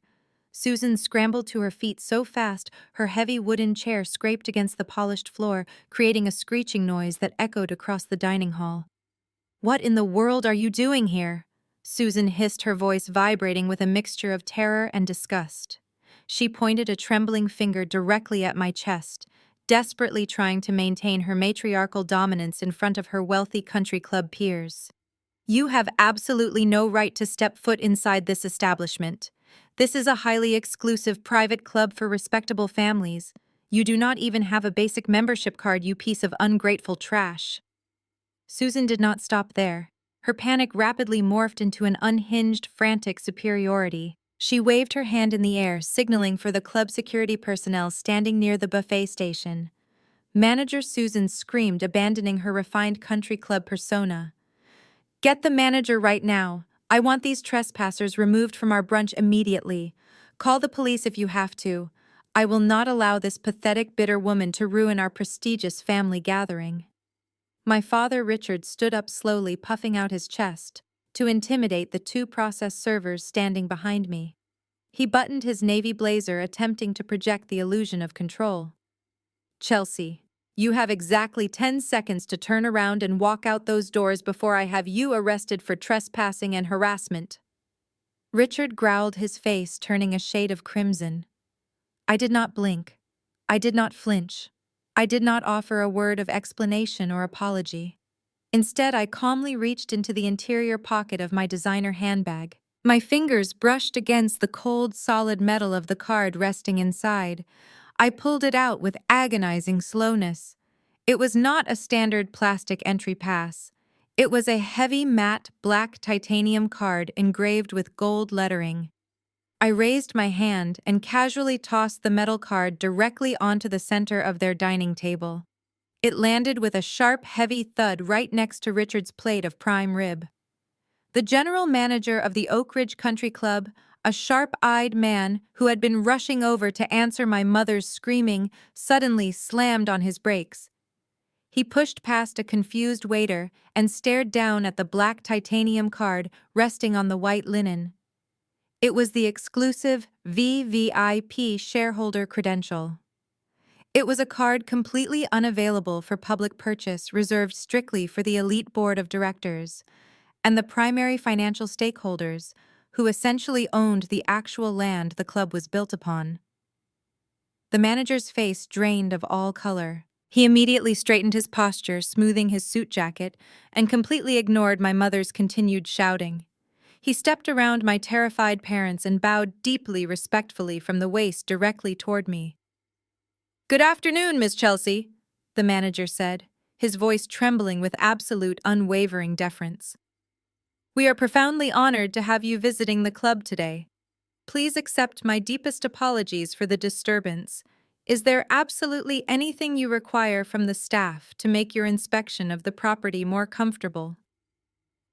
Susan scrambled to her feet so fast her heavy wooden chair scraped against the polished floor, creating a screeching noise that echoed across the dining hall. "What in the world are you doing here?" Susan hissed, her voice vibrating with a mixture of terror and disgust. She pointed a trembling finger directly at my chest, desperately trying to maintain her matriarchal dominance in front of her wealthy country club peers. "You have absolutely no right to step foot inside this establishment. This is a highly exclusive private club for respectable families. You do not even have a basic membership card, you piece of ungrateful trash." Susan did not stop there. Her panic rapidly morphed into an unhinged, frantic superiority. She waved her hand in the air, signaling for the club security personnel standing near the buffet station. Manager Susan screamed, abandoning her refined country club persona. "Get the manager right now. I want these trespassers removed from our brunch immediately. Call the police if you have to. I will not allow this pathetic, bitter woman to ruin our prestigious family gathering." My father, Richard, stood up slowly, puffing out his chest to intimidate the two process servers standing behind me. He buttoned his navy blazer, attempting to project the illusion of control. "Chelsea, you have exactly 10 seconds to turn around and walk out those doors before I have you arrested for trespassing and harassment." Richard growled, his face turning a shade of crimson. I did not blink. I did not flinch. I did not offer a word of explanation or apology. Instead, I calmly reached into the interior pocket of my designer handbag. My fingers brushed against the cold, solid metal of the card resting inside. I pulled it out with agonizing slowness. It was not a standard plastic entry pass. It was a heavy, matte, black titanium card engraved with gold lettering. I raised my hand and casually tossed the metal card directly onto the center of their dining table. It landed with a sharp, heavy thud right next to Richard's plate of prime rib. The general manager of the Oak Ridge Country Club, a sharp-eyed man who had been rushing over to answer my mother's screaming, suddenly slammed on his brakes. He pushed past a confused waiter and stared down at the black titanium card resting on the white linen. It was the exclusive VVIP shareholder credential. It was a card completely unavailable for public purchase, reserved strictly for the elite board of directors and the primary financial stakeholders, who essentially owned the actual land the club was built upon. The manager's face drained of all color. He immediately straightened his posture, smoothing his suit jacket, and completely ignored my mother's continued shouting. He stepped around my terrified parents and bowed deeply, respectfully from the waist directly toward me. "Good afternoon, Miss Chelsea," the manager said, his voice trembling with absolute, unwavering deference. "We are profoundly honored to have you visiting the club today. Please accept my deepest apologies for the disturbance. Is there absolutely anything you require from the staff to make your inspection of the property more comfortable?"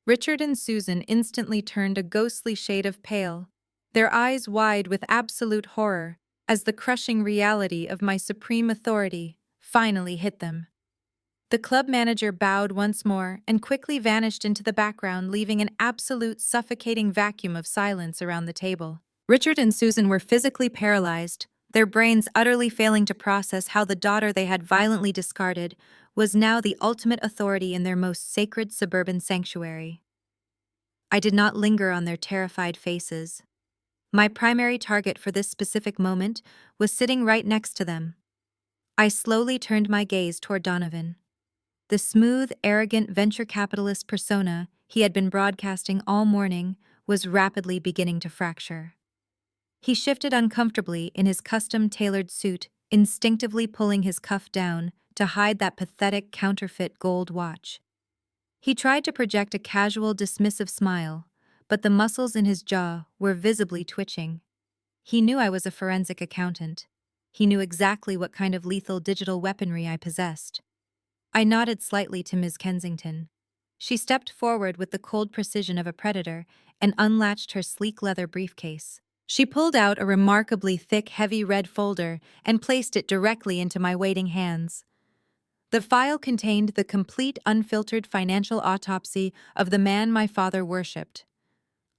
Richard and Susan instantly turned a ghostly shade of pale, their eyes wide with absolute horror, as the crushing reality of my supreme authority finally hit them. The club manager bowed once more and quickly vanished into the background, leaving an absolute suffocating vacuum of silence around the table. Richard and Susan were physically paralyzed, their brains utterly failing to process how the daughter they had violently discarded was now the ultimate authority in their most sacred suburban sanctuary. I did not linger on their terrified faces. My primary target for this specific moment was sitting right next to them. I slowly turned my gaze toward Donovan. The smooth, arrogant venture capitalist persona he had been broadcasting all morning was rapidly beginning to fracture. He shifted uncomfortably in his custom-tailored suit, instinctively pulling his cuff down to hide that pathetic counterfeit gold watch. He tried to project a casual, dismissive smile, but the muscles in his jaw were visibly twitching. He knew I was a forensic accountant. He knew exactly what kind of lethal digital weaponry I possessed. I nodded slightly to Ms. Kensington. She stepped forward with the cold precision of a predator and unlatched her sleek leather briefcase. She pulled out a remarkably thick, heavy red folder and placed it directly into my waiting hands. The file contained the complete, unfiltered financial autopsy of the man my father worshipped.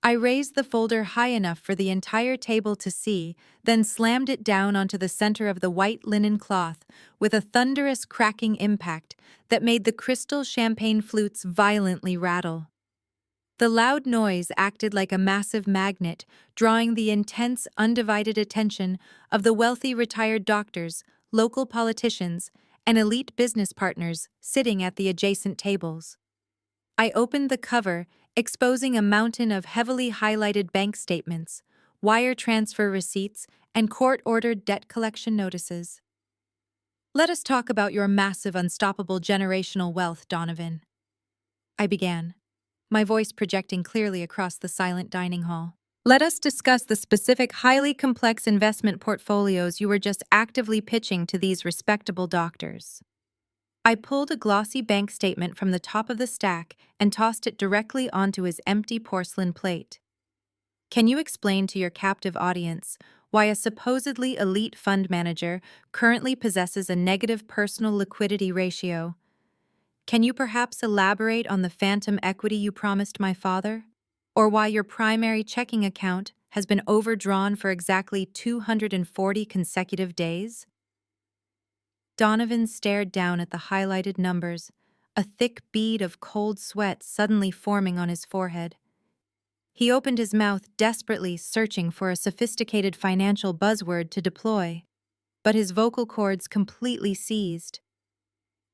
I raised the folder high enough for the entire table to see, then slammed it down onto the center of the white linen cloth with a thunderous cracking impact that made the crystal champagne flutes violently rattle. The loud noise acted like a massive magnet, drawing the intense, undivided attention of the wealthy retired doctors, local politicians, and elite business partners sitting at the adjacent tables. I opened the cover, exposing a mountain of heavily highlighted bank statements, wire transfer receipts, and court-ordered debt collection notices. "Let us talk about your massive, unstoppable generational wealth, Donovan," I began, my voice projecting clearly across the silent dining hall. "Let us discuss the specific, highly complex investment portfolios you were just actively pitching to these respectable doctors." I pulled a glossy bank statement from the top of the stack and tossed it directly onto his empty porcelain plate. "Can you explain to your captive audience why a supposedly elite fund manager currently possesses a negative personal liquidity ratio? Can you perhaps elaborate on the phantom equity you promised my father? Or why your primary checking account has been overdrawn for exactly 240 consecutive days?" Donovan stared down at the highlighted numbers, a thick bead of cold sweat suddenly forming on his forehead. He opened his mouth desperately, searching for a sophisticated financial buzzword to deploy, but his vocal cords completely seized.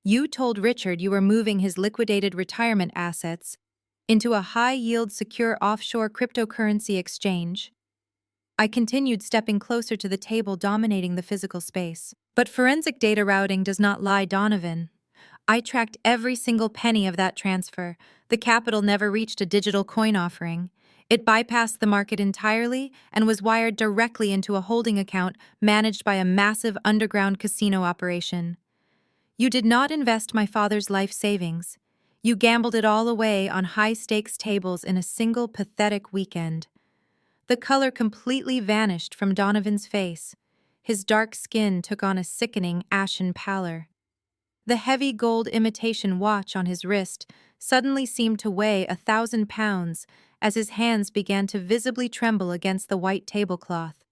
"You told Richard you were moving his liquidated retirement assets into a high-yield secure offshore cryptocurrency exchange." I continued, stepping closer to the table dominating the physical space. "But forensic data routing does not lie, Donovan. I tracked every single penny of that transfer. The capital never reached a digital coin offering. It bypassed the market entirely and was wired directly into a holding account managed by a massive underground casino operation. You did not invest my father's life savings. You gambled it all away on high-stakes tables in a single pathetic weekend." The color completely vanished from Donovan's face. His dark skin took on a sickening ashen pallor. The heavy gold imitation watch on his wrist suddenly seemed to weigh 1,000 pounds as his hands began to visibly tremble against the white tablecloth.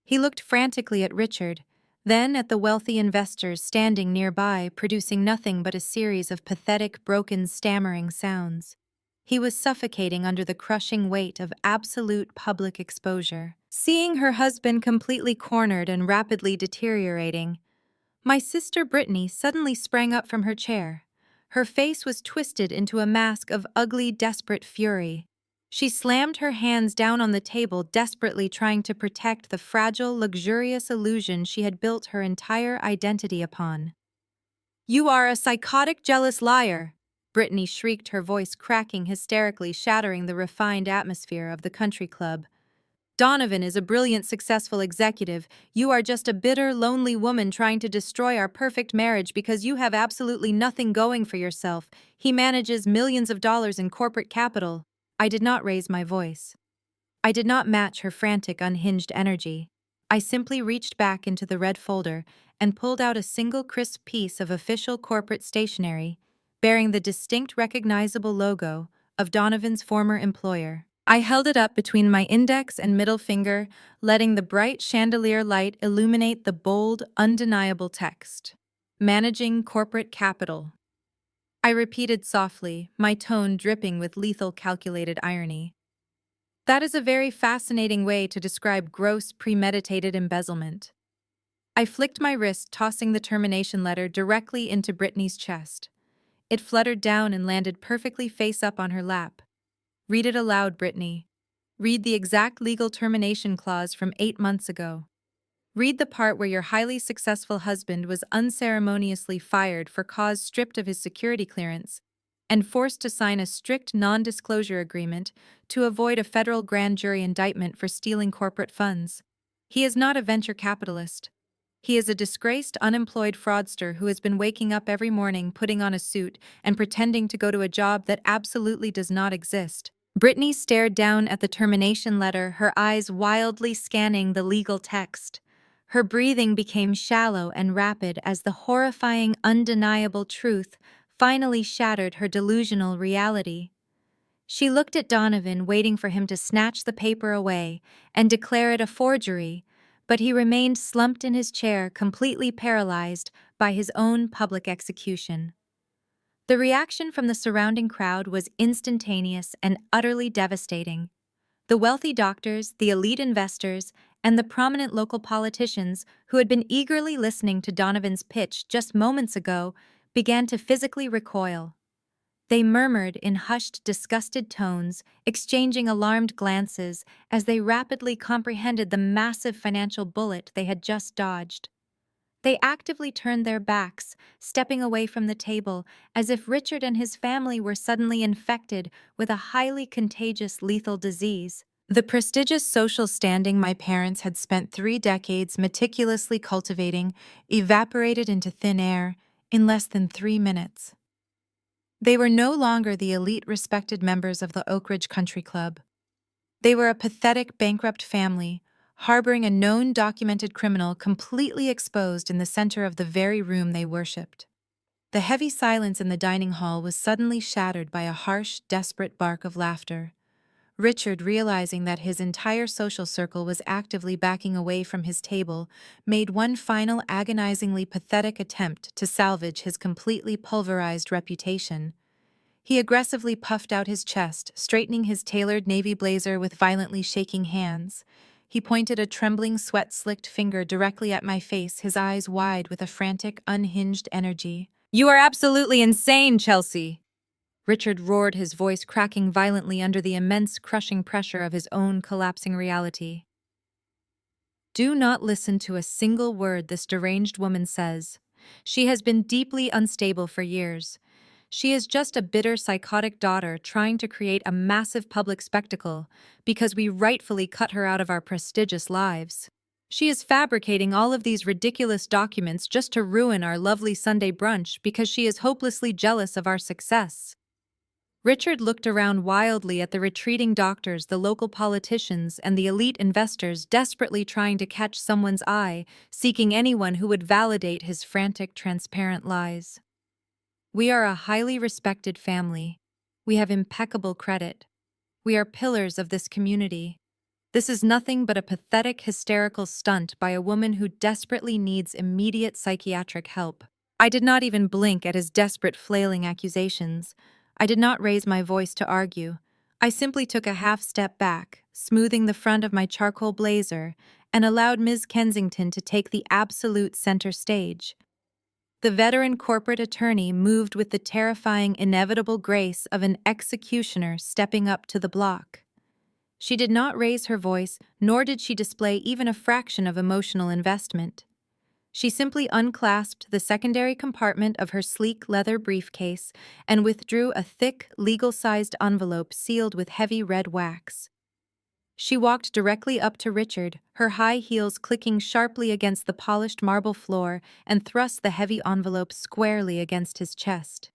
He looked frantically at Richard, then at the wealthy investors standing nearby, producing nothing but a series of pathetic, broken, stammering sounds. He was suffocating under the crushing weight of absolute public exposure. Seeing her husband completely cornered and rapidly deteriorating, my sister Brittany suddenly sprang up from her chair. Her face was twisted into a mask of ugly, desperate fury. She slammed her hands down on the table, desperately trying to protect the fragile, luxurious illusion she had built her entire identity upon. "You are a psychotic, jealous liar!" Brittany shrieked, her voice cracking hysterically, shattering the refined atmosphere of the country club. Donovan is a brilliant, successful executive. You are just a bitter, lonely woman trying to destroy our perfect marriage because you have absolutely nothing going for yourself. He manages millions of dollars in corporate capital. I did not raise my voice. I did not match her frantic, unhinged energy. I simply reached back into the red folder and pulled out a single crisp piece of official corporate stationery, bearing the distinct, recognizable logo of Donovan's former employer. I held it up between my index and middle finger, letting the bright chandelier light illuminate the bold, undeniable text. Managing Corporate Capital. I repeated softly, my tone dripping with lethal, calculated irony. That is a very fascinating way to describe gross, premeditated embezzlement. I flicked my wrist, tossing the termination letter directly into Brittany's chest. It fluttered down and landed perfectly face up on her lap. Read it aloud, Brittany. Read the exact legal termination clause from 8 months ago. Read the part where your highly successful husband was unceremoniously fired for cause stripped of his security clearance and forced to sign a strict non-disclosure agreement to avoid a federal grand jury indictment for stealing corporate funds. He is not a venture capitalist. He is a disgraced, unemployed fraudster who has been waking up every morning, putting on a suit, and pretending to go to a job that absolutely does not exist. Brittany stared down at the termination letter, her eyes wildly scanning the legal text. Her breathing became shallow and rapid as the horrifying, undeniable truth finally shattered her delusional reality. She looked at Donovan, waiting for him to snatch the paper away and declare it a forgery, but he remained slumped in his chair, completely paralyzed by his own public execution. The reaction from the surrounding crowd was instantaneous and utterly devastating. The wealthy doctors, the elite investors, and the prominent local politicians who had been eagerly listening to Donovan's pitch just moments ago began to physically recoil. They murmured in hushed, disgusted tones, exchanging alarmed glances as they rapidly comprehended the massive financial bullet they had just dodged. They actively turned their backs, stepping away from the table, as if Richard and his family were suddenly infected with a highly contagious, lethal disease. The prestigious social standing my parents had spent 3 decades meticulously cultivating evaporated into thin air in less than 3 minutes. They were no longer the elite, respected members of the Oak Ridge Country Club. They were a pathetic, bankrupt family, harboring a known documented criminal completely exposed in the center of the very room they worshipped. The heavy silence in the dining hall was suddenly shattered by a harsh, desperate bark of laughter. Richard, realizing that his entire social circle was actively backing away from his table, made one final agonizingly pathetic attempt to salvage his completely pulverized reputation. He aggressively puffed out his chest, straightening his tailored navy blazer with violently shaking hands. He pointed a trembling, sweat-slicked finger directly at my face, his eyes wide with a frantic, unhinged energy. "You are absolutely insane, Chelsea!" Richard roared, his voice cracking violently under the immense, crushing pressure of his own collapsing reality. "Do not listen to a single word this deranged woman says. She has been deeply unstable for years. She is just a bitter, psychotic daughter trying to create a massive public spectacle because we rightfully cut her out of our prestigious lives. She is fabricating all of these ridiculous documents just to ruin our lovely Sunday brunch because she is hopelessly jealous of our success." Richard looked around wildly at the retreating doctors, the local politicians, and the elite investors desperately trying to catch someone's eye, seeking anyone who would validate his frantic, transparent lies. "We are a highly respected family. We have impeccable credit. We are pillars of this community. This is nothing but a pathetic, hysterical stunt by a woman who desperately needs immediate psychiatric help." I did not even blink at his desperate, flailing accusations. I did not raise my voice to argue. I simply took a half step back, smoothing the front of my charcoal blazer, and allowed Ms. Kensington to take the absolute center stage. The veteran corporate attorney moved with the terrifying, inevitable grace of an executioner stepping up to the block. She did not raise her voice, nor did she display even a fraction of emotional investment. She simply unclasped the secondary compartment of her sleek leather briefcase and withdrew a thick, legal-sized envelope sealed with heavy red wax. She walked directly up to Richard, her high heels clicking sharply against the polished marble floor, and thrust the heavy envelope squarely against his chest.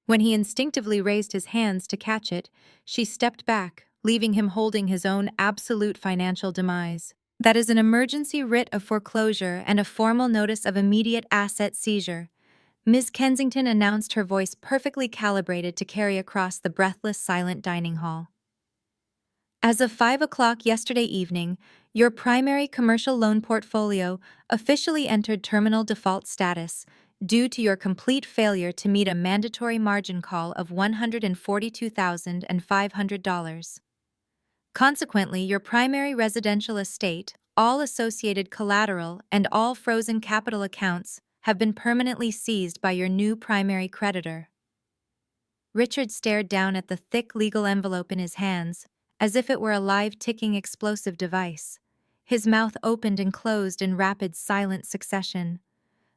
When he instinctively raised his hands to catch it, she stepped back, leaving him holding his own absolute financial demise. That is an emergency writ of foreclosure and a formal notice of immediate asset seizure, Ms. Kensington announced, her voice perfectly calibrated to carry across the breathless, silent dining hall. As of 5 o'clock yesterday evening, your primary commercial loan portfolio officially entered terminal default status due to your complete failure to meet a mandatory margin call of $142,500. Consequently, your primary residential estate, all associated collateral, and all frozen capital accounts have been permanently seized by your new primary creditor. Richard stared down at the thick legal envelope in his hands, as if it were a live ticking explosive device. His mouth opened and closed in rapid, silent succession.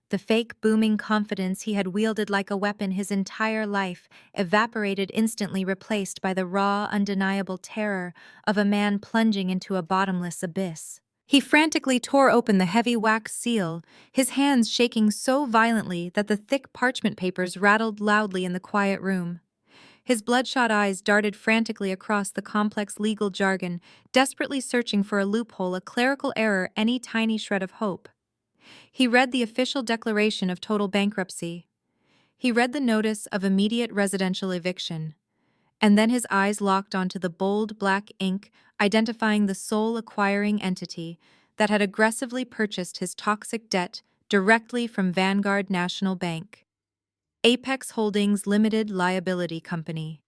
The fake, booming confidence he had wielded like a weapon his entire life evaporated, instantly replaced by the raw, undeniable terror of a man plunging into a bottomless abyss. He frantically tore open the heavy wax seal, his hands shaking so violently that the thick parchment papers rattled loudly in the quiet room. His bloodshot eyes darted frantically across the complex legal jargon, desperately searching for a loophole, a clerical error, any tiny shred of hope. He read the official declaration of total bankruptcy. He read the notice of immediate residential eviction. And then his eyes locked onto the bold black ink identifying the sole acquiring entity that had aggressively purchased his toxic debt directly from Vanguard National Bank. Apex Holdings Limited Liability Company.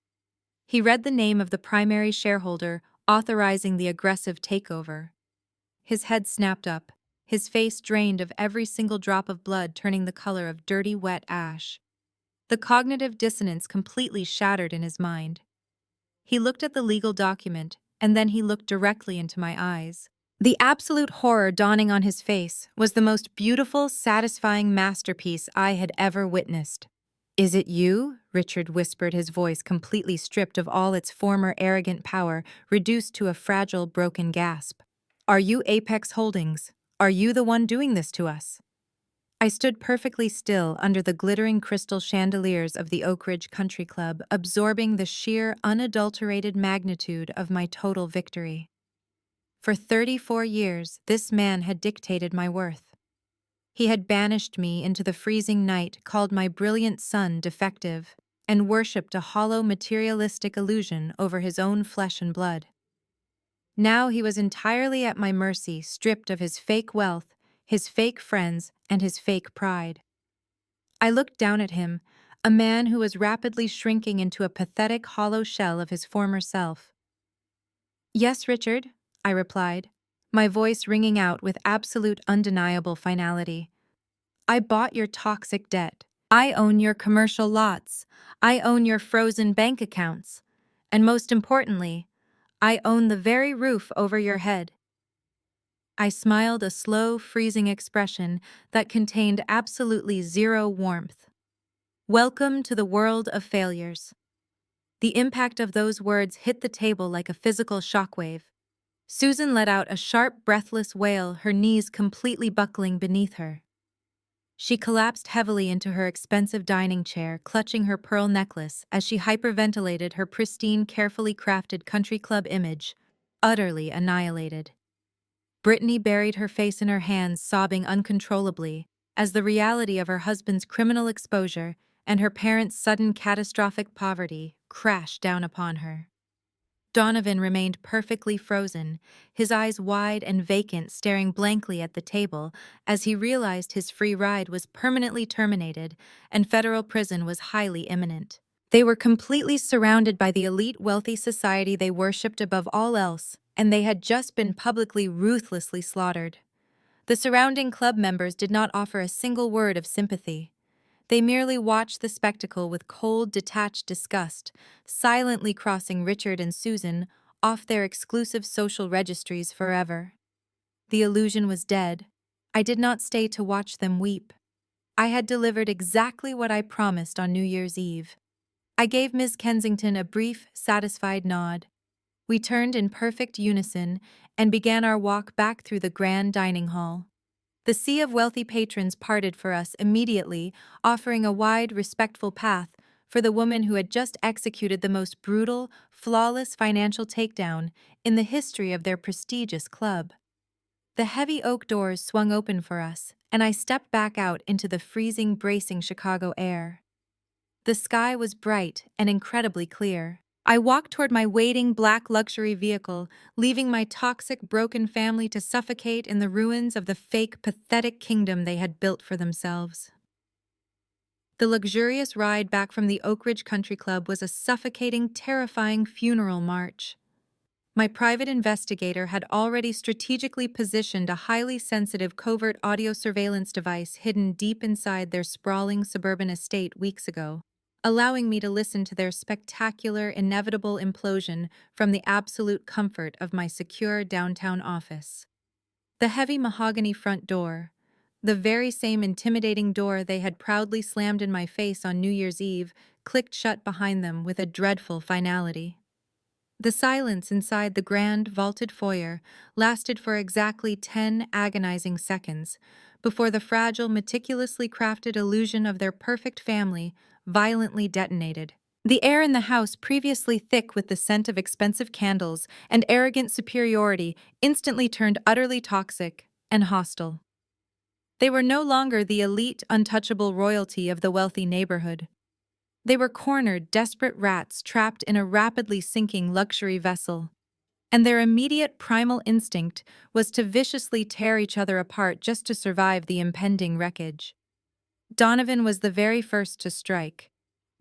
He read the name of the primary shareholder authorizing the aggressive takeover. His head snapped up, his face drained of every single drop of blood, turning the color of dirty, wet ash. The cognitive dissonance completely shattered in his mind. He looked at the legal document, and then he looked directly into my eyes. The absolute horror dawning on his face was the most beautiful, satisfying masterpiece I had ever witnessed. "Is it you?" Richard whispered, his voice completely stripped of all its former arrogant power, reduced to a fragile, broken gasp. "Are you Apex Holdings? Are you the one doing this to us?" I stood perfectly still under the glittering crystal chandeliers of the Oak Ridge Country Club, absorbing the sheer, unadulterated magnitude of my total victory. For 34 years, this man had dictated my worth. He had banished me into the freezing night, called my brilliant son defective, and worshipped a hollow materialistic illusion over his own flesh and blood. Now he was entirely at my mercy, stripped of his fake wealth, his fake friends, and his fake pride. I looked down at him, a man who was rapidly shrinking into a pathetic hollow shell of his former self. "Yes, Richard," I replied, my voice ringing out with absolute undeniable finality. "I bought your toxic debt. I own your commercial lots. I own your frozen bank accounts. And most importantly, I own the very roof over your head." I smiled, a slow, freezing expression that contained absolutely zero warmth. "Welcome to the world of failures." The impact of those words hit the table like a physical shockwave. Susan let out a sharp, breathless wail, her knees completely buckling beneath her. She collapsed heavily into her expensive dining chair, clutching her pearl necklace as she hyperventilated her pristine, carefully crafted country club image, utterly annihilated. Brittany buried her face in her hands, sobbing uncontrollably, as the reality of her husband's criminal exposure and her parents' sudden catastrophic poverty crashed down upon her. Donovan remained perfectly frozen, his eyes wide and vacant, staring blankly at the table as he realized his free ride was permanently terminated and federal prison was highly imminent. They were completely surrounded by the elite wealthy society they worshipped above all else, and they had just been publicly, ruthlessly slaughtered. The surrounding club members did not offer a single word of sympathy. They merely watched the spectacle with cold, detached disgust, silently crossing Richard and Susan off their exclusive social registries forever. The illusion was dead. I did not stay to watch them weep. I had delivered exactly what I promised on New Year's Eve. I gave Ms. Kensington a brief, satisfied nod. We turned in perfect unison and began our walk back through the grand dining hall. The sea of wealthy patrons parted for us immediately, offering a wide, respectful path for the woman who had just executed the most brutal, flawless financial takedown in the history of their prestigious club. The heavy oak doors swung open for us, and I stepped back out into the freezing, bracing Chicago air. The sky was bright and incredibly clear. I walked toward my waiting black luxury vehicle, leaving my toxic, broken family to suffocate in the ruins of the fake, pathetic kingdom they had built for themselves. The luxurious ride back from the Oak Ridge Country Club was a suffocating, terrifying funeral march. My private investigator had already strategically positioned a highly sensitive covert audio surveillance device hidden deep inside their sprawling suburban estate weeks ago, allowing me to listen to their spectacular, inevitable implosion from the absolute comfort of my secure downtown office. The heavy mahogany front door, the very same intimidating door they had proudly slammed in my face on New Year's Eve, clicked shut behind them with a dreadful finality. The silence inside the grand, vaulted foyer lasted for exactly 10 agonizing seconds before the fragile, meticulously crafted illusion of their perfect family violently detonated. The air in the house, previously thick with the scent of expensive candles and arrogant superiority, instantly turned utterly toxic and hostile. They were no longer the elite, untouchable royalty of the wealthy neighborhood. They were cornered, desperate rats trapped in a rapidly sinking luxury vessel, and their immediate primal instinct was to viciously tear each other apart just to survive the impending wreckage. Donovan was the very first to strike.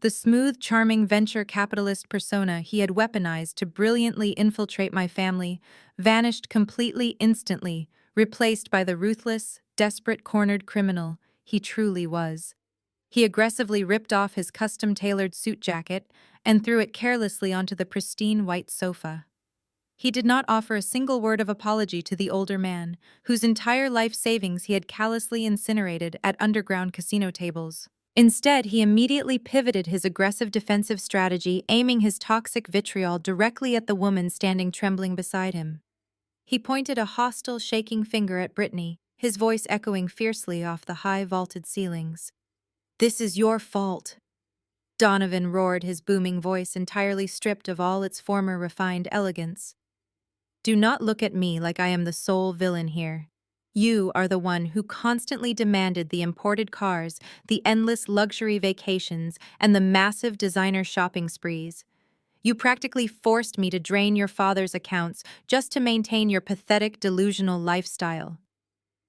The smooth, charming venture capitalist persona he had weaponized to brilliantly infiltrate my family vanished completely instantly, replaced by the ruthless, desperate cornered criminal he truly was. He aggressively ripped off his custom-tailored suit jacket and threw it carelessly onto the pristine white sofa. He did not offer a single word of apology to the older man, whose entire life savings he had callously incinerated at underground casino tables. Instead, he immediately pivoted his aggressive defensive strategy, aiming his toxic vitriol directly at the woman standing trembling beside him. He pointed a hostile, shaking finger at Brittany, his voice echoing fiercely off the high, vaulted ceilings. "This is your fault," Donovan roared, his booming voice entirely stripped of all its former refined elegance. "Do not look at me like I am the sole villain here. You are the one who constantly demanded the imported cars, the endless luxury vacations, and the massive designer shopping sprees. You practically forced me to drain your father's accounts just to maintain your pathetic, delusional lifestyle."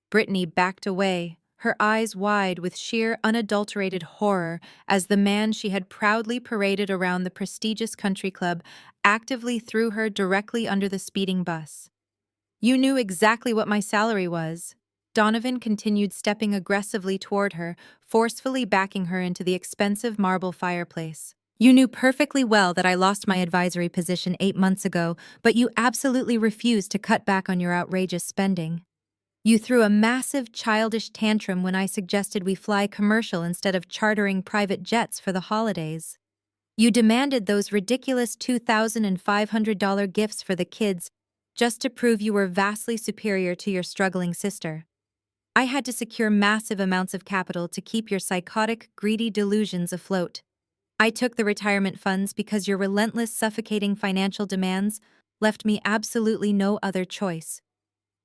Brittany backed away, her eyes wide with sheer, unadulterated horror as the man she had proudly paraded around the prestigious country club actively threw her directly under the speeding bus. "You knew exactly what my salary was." Donovan continued stepping aggressively toward her, forcefully backing her into the expensive marble fireplace. "You knew perfectly well that I lost my advisory position 8 months ago, but you absolutely refused to cut back on your outrageous spending. You threw a massive, childish tantrum when I suggested we fly commercial instead of chartering private jets for the holidays. You demanded those ridiculous $2,500 gifts for the kids just to prove you were vastly superior to your struggling sister. I had to secure massive amounts of capital to keep your psychotic, greedy delusions afloat. I took the retirement funds because your relentless, suffocating financial demands left me absolutely no other choice."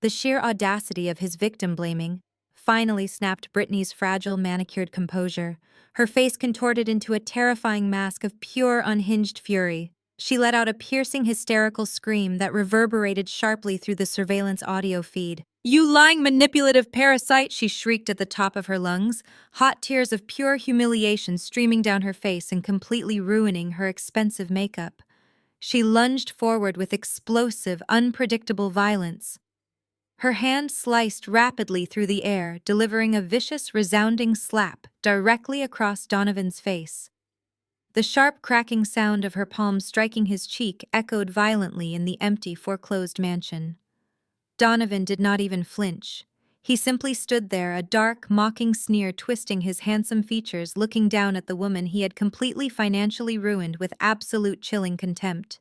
The sheer audacity of his victim-blaming finally snapped Brittany's fragile, manicured composure, her face contorted into a terrifying mask of pure, unhinged fury. She let out a piercing, hysterical scream that reverberated sharply through the surveillance audio feed. "You lying, manipulative parasite!" she shrieked at the top of her lungs, hot tears of pure humiliation streaming down her face and completely ruining her expensive makeup. She lunged forward with explosive, unpredictable violence. Her hand sliced rapidly through the air, delivering a vicious, resounding slap directly across Donovan's face. The sharp, cracking sound of her palm striking his cheek echoed violently in the empty, foreclosed mansion. Donovan did not even flinch. He simply stood there, a dark, mocking sneer twisting his handsome features, looking down at the woman he had completely financially ruined with absolute chilling contempt.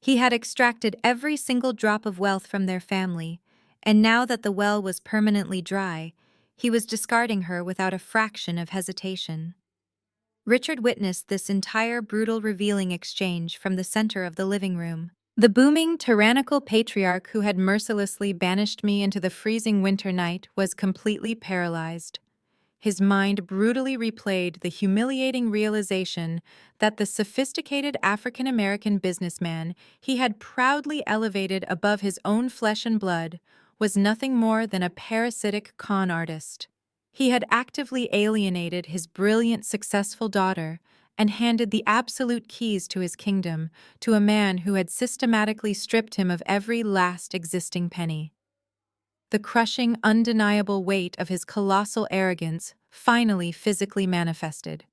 He had extracted every single drop of wealth from their family, and now that the well was permanently dry, he was discarding her without a fraction of hesitation. Richard witnessed this entire brutal, revealing exchange from the center of the living room. The booming, tyrannical patriarch who had mercilessly banished me into the freezing winter night was completely paralyzed. His mind brutally replayed the humiliating realization that the sophisticated African American businessman he had proudly elevated above his own flesh and blood was nothing more than a parasitic con artist. He had actively alienated his brilliant, successful daughter and handed the absolute keys to his kingdom to a man who had systematically stripped him of every last existing penny. The crushing, undeniable weight of his colossal arrogance finally physically manifested.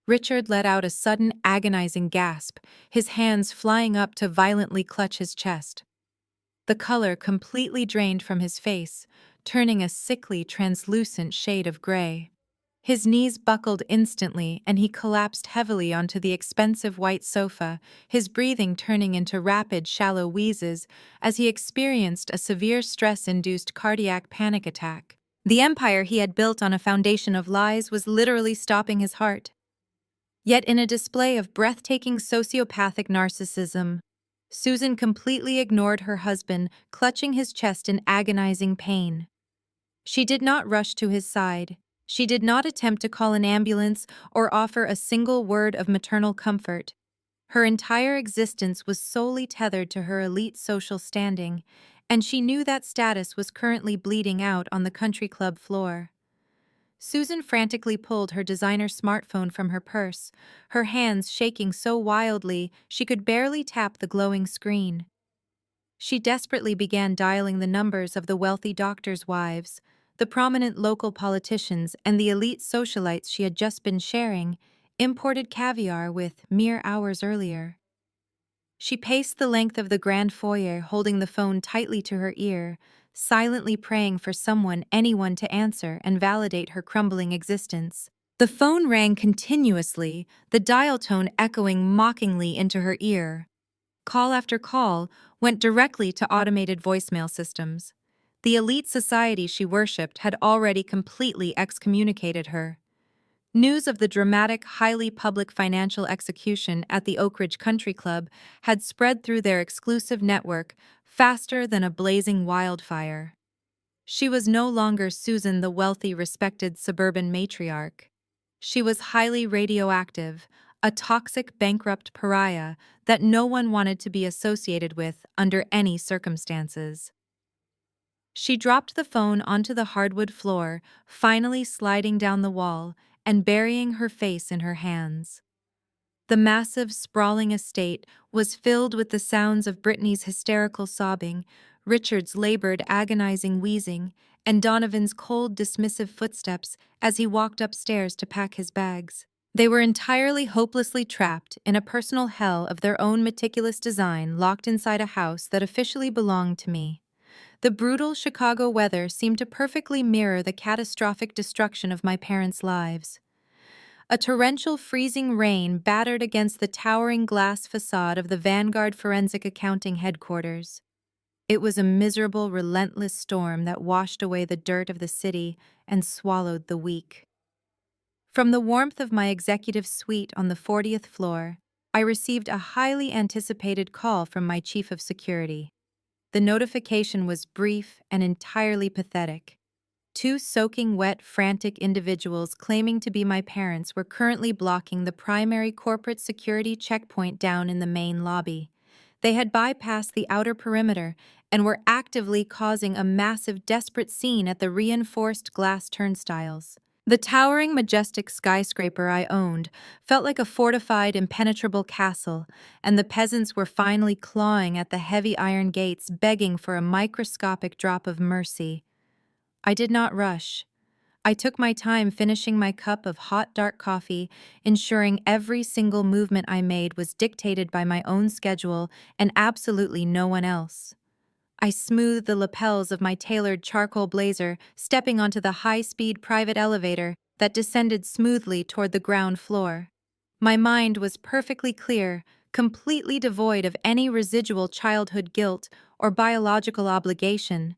Richard let out a sudden, agonizing gasp, his hands flying up to violently clutch his chest. The color completely drained from his face, turning a sickly, translucent shade of gray. His knees buckled instantly and he collapsed heavily onto the expensive white sofa, his breathing turning into rapid, shallow wheezes as he experienced a severe stress-induced cardiac panic attack. The empire he had built on a foundation of lies was literally stopping his heart. Yet in a display of breathtaking sociopathic narcissism, Susan completely ignored her husband, clutching his chest in agonizing pain. She did not rush to his side. She did not attempt to call an ambulance or offer a single word of maternal comfort. Her entire existence was solely tethered to her elite social standing, and she knew that status was currently bleeding out on the country club floor. Susan frantically pulled her designer smartphone from her purse, her hands shaking so wildly she could barely tap the glowing screen. She desperately began dialing the numbers of the wealthy doctors' wives, the prominent local politicians, and the elite socialites she had just been sharing imported caviar with mere hours earlier. She paced the length of the grand foyer, holding the phone tightly to her ear, silently praying for anyone to answer and validate her crumbling existence. The phone rang continuously, the dial tone echoing mockingly into her ear. Call after call went directly to automated voicemail systems. The elite society she worshipped had already completely excommunicated her. News of the dramatic, highly public financial execution at the Oak Ridge Country Club had spread through their exclusive network faster than a blazing wildfire. She was no longer Susan, the wealthy, respected suburban matriarch. She was highly radioactive, a toxic, bankrupt pariah that no one wanted to be associated with under any circumstances. She dropped the phone onto the hardwood floor, finally sliding down the wall and burying her face in her hands. The massive, sprawling estate was filled with the sounds of Brittany's hysterical sobbing, Richard's labored, agonizing wheezing, and Donovan's cold, dismissive footsteps as he walked upstairs to pack his bags. They were entirely hopelessly trapped in a personal hell of their own meticulous design, locked inside a house that officially belonged to me. The brutal Chicago weather seemed to perfectly mirror the catastrophic destruction of my parents' lives. A torrential, freezing rain battered against the towering glass facade of the Vanguard Forensic Accounting headquarters. It was a miserable, relentless storm that washed away the dirt of the city and swallowed the weak. From the warmth of my executive suite on the 40th floor, I received a highly anticipated call from my chief of security. The notification was brief and entirely pathetic. Two soaking wet, frantic individuals claiming to be my parents were currently blocking the primary corporate security checkpoint down in the main lobby. They had bypassed the outer perimeter and were actively causing a massive, desperate scene at the reinforced glass turnstiles. The towering, majestic skyscraper I owned felt like a fortified, impenetrable castle, and the peasants were finally clawing at the heavy iron gates, begging for a microscopic drop of mercy. I did not rush. I took my time finishing my cup of hot, dark coffee, ensuring every single movement I made was dictated by my own schedule and absolutely no one else. I smoothed the lapels of my tailored charcoal blazer, stepping onto the high-speed private elevator that descended smoothly toward the ground floor. My mind was perfectly clear, completely devoid of any residual childhood guilt or biological obligation.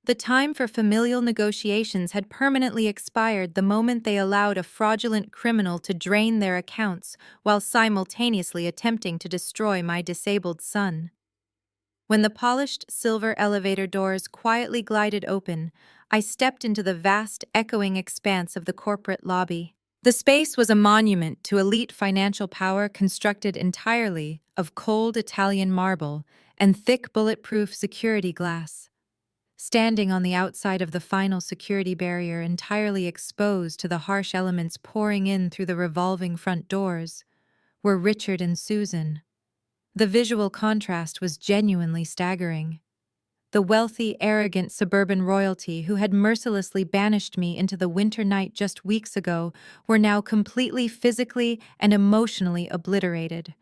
The time for familial negotiations had permanently expired the moment they allowed a fraudulent criminal to drain their accounts while simultaneously attempting to destroy my disabled son. When the polished silver elevator doors quietly glided open, I stepped into the vast, echoing expanse of the corporate lobby. The space was a monument to elite financial power constructed entirely of cold Italian marble and thick bulletproof security glass. Standing on the outside of the final security barrier entirely exposed to the harsh elements pouring in through the revolving front doors, were Richard and Susan. The visual contrast was genuinely staggering. The wealthy, arrogant suburban royalty who had mercilessly banished me into the winter night just weeks ago were now completely physically and emotionally obliterated.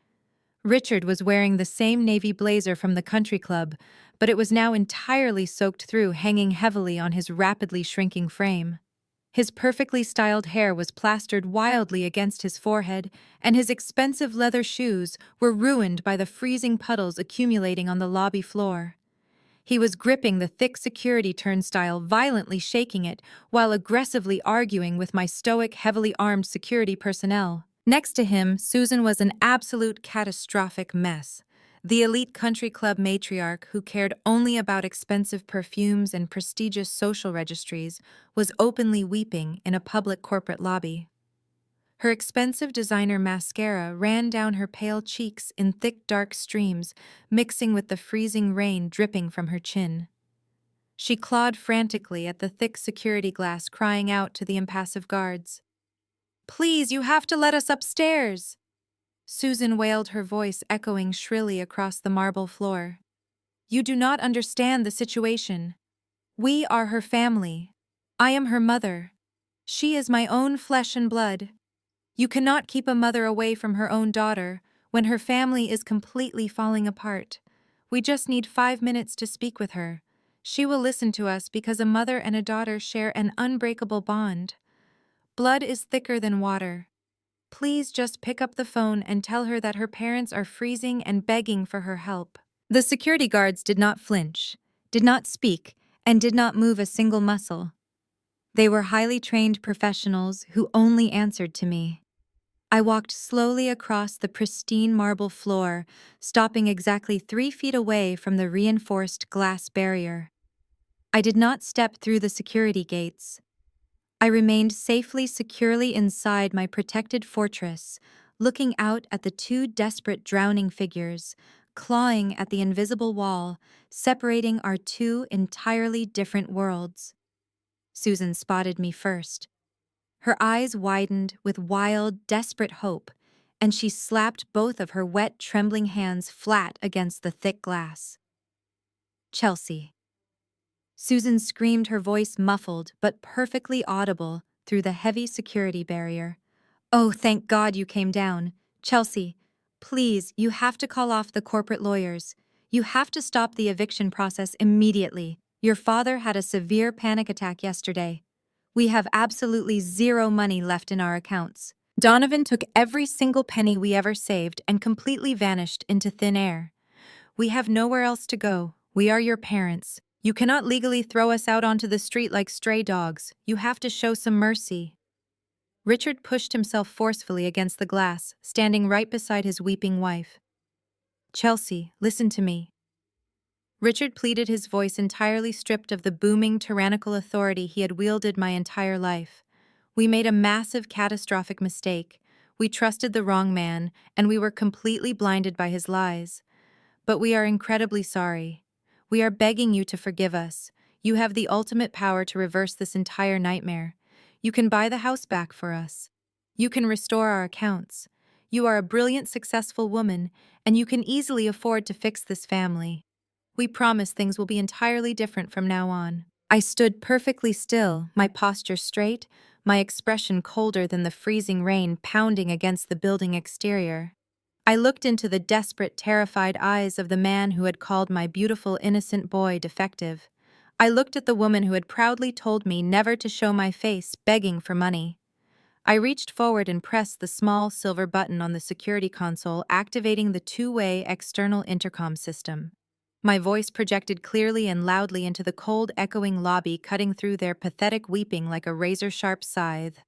Richard was wearing the same navy blazer from the country club, but it was now entirely soaked through, hanging heavily on his rapidly shrinking frame. His perfectly styled hair was plastered wildly against his forehead, and his expensive leather shoes were ruined by the freezing puddles accumulating on the lobby floor. He was gripping the thick security turnstile, violently shaking it, while aggressively arguing with my stoic, heavily armed security personnel. Next to him, Susan was an absolute catastrophic mess. The elite country club matriarch, who cared only about expensive perfumes and prestigious social registries, was openly weeping in a public corporate lobby. Her expensive designer mascara ran down her pale cheeks in thick dark streams, mixing with the freezing rain dripping from her chin. She clawed frantically at the thick security glass, crying out to the impassive guards, "Please, you have to let us upstairs!" Susan wailed, her voice echoing shrilly across the marble floor. "You do not understand the situation. We are her family. I am her mother. She is my own flesh and blood. You cannot keep a mother away from her own daughter when her family is completely falling apart. We just need 5 minutes to speak with her. She will listen to us because a mother and a daughter share an unbreakable bond. Blood is thicker than water. Please just pick up the phone and tell her that her parents are freezing and begging for her help." The security guards did not flinch, did not speak, and did not move a single muscle. They were highly trained professionals who only answered to me. I walked slowly across the pristine marble floor, stopping exactly 3 feet away from the reinforced glass barrier. I did not step through the security gates. I remained safely, securely inside my protected fortress, looking out at the 2 desperate drowning figures, clawing at the invisible wall, separating our 2 entirely different worlds. Susan spotted me first. Her eyes widened with wild, desperate hope, and she slapped both of her wet, trembling hands flat against the thick glass. "Chelsea." Susan screamed, her voice muffled but perfectly audible through the heavy security barrier. "Oh, thank God you came down. Chelsea, please, you have to call off the corporate lawyers. You have to stop the eviction process immediately. Your father had a severe panic attack yesterday. We have absolutely zero money left in our accounts. Donovan took every single penny we ever saved and completely vanished into thin air. We have nowhere else to go. We are your parents. You cannot legally throw us out onto the street like stray dogs. You have to show some mercy." Richard pushed himself forcefully against the glass, standing right beside his weeping wife. "Chelsea, listen to me." Richard pleaded, his voice entirely stripped of the booming, tyrannical authority he had wielded my entire life. "We made a massive, catastrophic mistake. We trusted the wrong man, and we were completely blinded by his lies. But we are incredibly sorry. We are begging you to forgive us. You have the ultimate power to reverse this entire nightmare. You can buy the house back for us. You can restore our accounts. You are a brilliant, successful woman, and you can easily afford to fix this family. We promise things will be entirely different from now on." I stood perfectly still, my posture straight, my expression colder than the freezing rain pounding against the building exterior. I looked into the desperate, terrified eyes of the man who had called my beautiful, innocent boy defective. I looked at the woman who had proudly told me never to show my face begging for money. I reached forward and pressed the small silver button on the security console, activating the two-way external intercom system. My voice projected clearly and loudly into the cold, echoing lobby, cutting through their pathetic weeping like a razor-sharp scythe.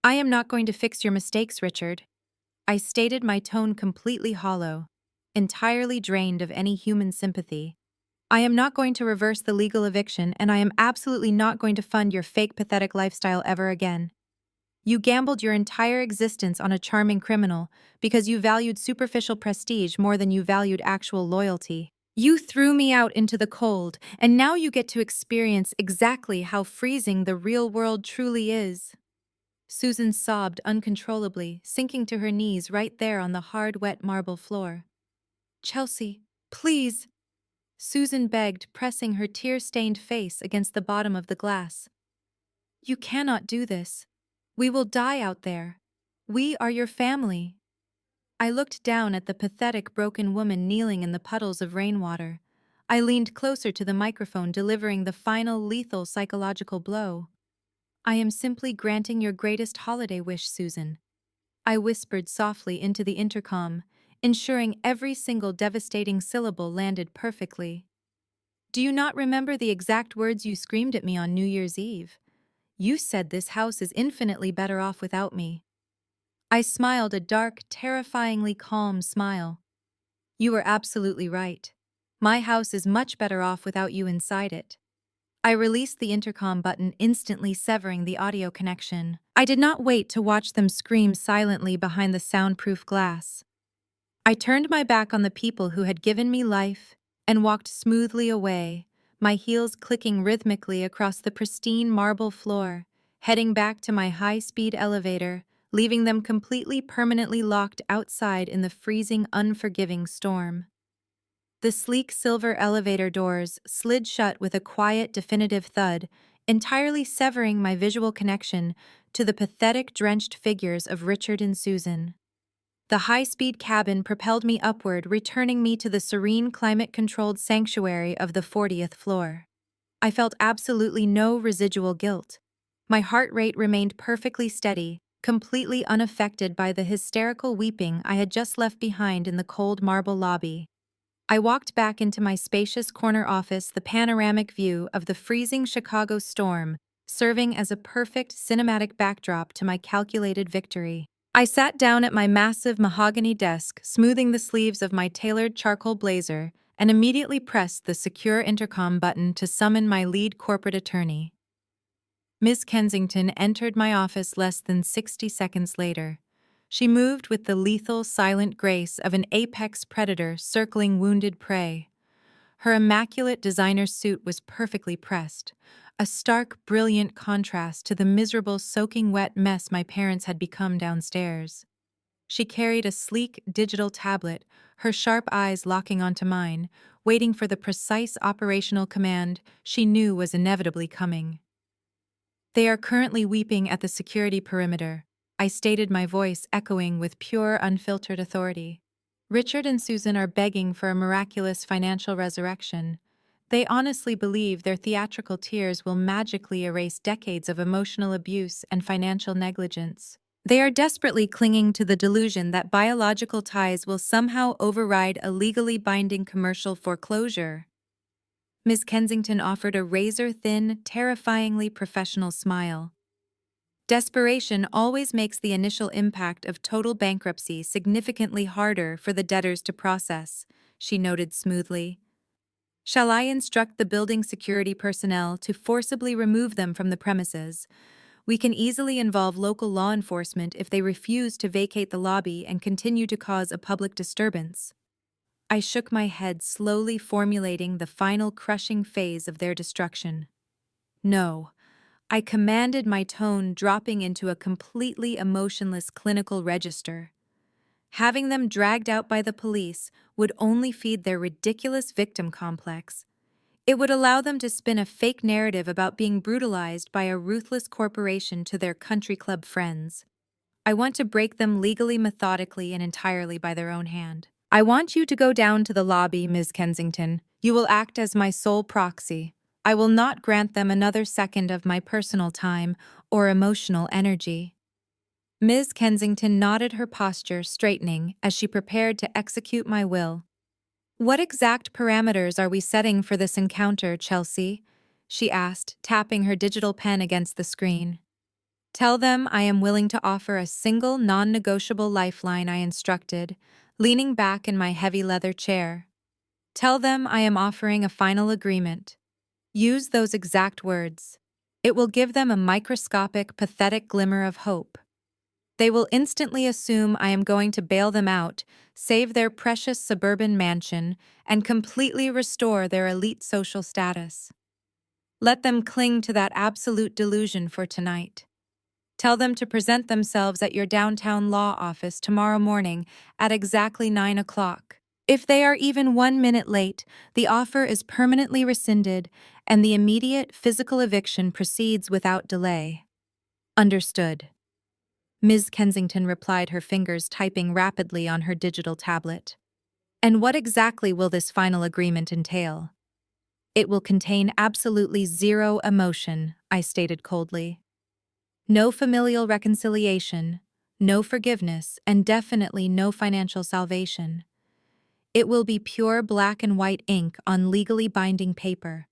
"I am not going to fix your mistakes, Richard." I stated, my tone completely hollow, entirely drained of any human sympathy. "I am not going to reverse the legal eviction, and I am absolutely not going to fund your fake, pathetic lifestyle ever again. You gambled your entire existence on a charming criminal because you valued superficial prestige more than you valued actual loyalty. You threw me out into the cold, and now you get to experience exactly how freezing the real world truly is." Susan sobbed uncontrollably, sinking to her knees right there on the hard, wet marble floor. "Chelsea, please," Susan begged, pressing her tear-stained face against the bottom of the glass. "You cannot do this. We will die out there. We are your family." I looked down at the pathetic, broken woman kneeling in the puddles of rainwater. I leaned closer to the microphone, delivering the final lethal psychological blow. "I am simply granting your greatest holiday wish, Susan," I whispered softly into the intercom, ensuring every single devastating syllable landed perfectly. "Do you not remember the exact words you screamed at me on New Year's Eve? You said this house is infinitely better off without me." I smiled, a dark, terrifyingly calm smile. "You were absolutely right. My house is much better off without you inside it." I released the intercom button, instantly severing the audio connection. I did not wait to watch them scream silently behind the soundproof glass. I turned my back on the people who had given me life and walked smoothly away, my heels clicking rhythmically across the pristine marble floor, heading back to my high-speed elevator, leaving them completely permanently locked outside in the freezing, unforgiving storm. The sleek silver elevator doors slid shut with a quiet, definitive thud, entirely severing my visual connection to the pathetic, drenched figures of Richard and Susan. The high-speed cabin propelled me upward, returning me to the serene, climate-controlled sanctuary of the 40th floor. I felt absolutely no residual guilt. My heart rate remained perfectly steady, completely unaffected by the hysterical weeping I had just left behind in the cold marble lobby. I walked back into my spacious corner office, the panoramic view of the freezing Chicago storm serving as a perfect cinematic backdrop to my calculated victory. I sat down at my massive mahogany desk, smoothing the sleeves of my tailored charcoal blazer, and immediately pressed the secure intercom button to summon my lead corporate attorney. Miss Kensington entered my office less than 60 seconds later. She moved with the lethal, silent grace of an apex predator circling wounded prey. Her immaculate designer suit was perfectly pressed, a stark, brilliant contrast to the miserable, soaking wet mess my parents had become downstairs. She carried a sleek, digital tablet, her sharp eyes locking onto mine, waiting for the precise operational command she knew was inevitably coming. "They are currently weeping at the security perimeter," I stated, my voice echoing with pure, unfiltered authority. "Richard and Susan are begging for a miraculous financial resurrection. They honestly believe their theatrical tears will magically erase decades of emotional abuse and financial negligence. They are desperately clinging to the delusion that biological ties will somehow override a legally binding commercial foreclosure." Miss Kensington offered a razor-thin, terrifyingly professional smile. "Desperation always makes the initial impact of total bankruptcy significantly harder for the debtors to process," she noted smoothly. "Shall I instruct the building security personnel to forcibly remove them from the premises? We can easily involve local law enforcement if they refuse to vacate the lobby and continue to cause a public disturbance." I shook my head, slowly formulating the final crushing phase of their destruction. "No," I commanded, my tone dropping into a completely emotionless clinical register. Having them dragged out by the police would only feed their ridiculous victim complex. It would allow them to spin a fake narrative about being brutalized by a ruthless corporation to their country club friends. I want to break them legally, methodically, and entirely by their own hand. I want you to go down to the lobby, Ms. Kensington. You will act as my sole proxy. I will not grant them another second of my personal time or emotional energy." Ms. Kensington nodded, her posture straightening as she prepared to execute my will. "What exact parameters are we setting for this encounter, Chelsea?" she asked, tapping her digital pen against the screen. "Tell them I am willing to offer a single non-negotiable lifeline," I instructed, leaning back in my heavy leather chair. "Tell them I am offering a final agreement." Use those exact words. It will give them a microscopic, pathetic glimmer of hope. They will instantly assume I am going to bail them out, save their precious suburban mansion, and completely restore their elite social status. Let them cling to that absolute delusion for tonight. Tell them to present themselves at your downtown law office tomorrow morning at exactly 9 o'clock. If they are even 1 minute late, the offer is permanently rescinded and the immediate physical eviction proceeds without delay. Understood. Ms. Kensington replied, her fingers typing rapidly on her digital tablet. "And what exactly will this final agreement entail?" "It will contain absolutely zero emotion," I stated coldly. "No familial reconciliation, no forgiveness, and definitely no financial salvation. It will be pure black and white ink on legally binding paper.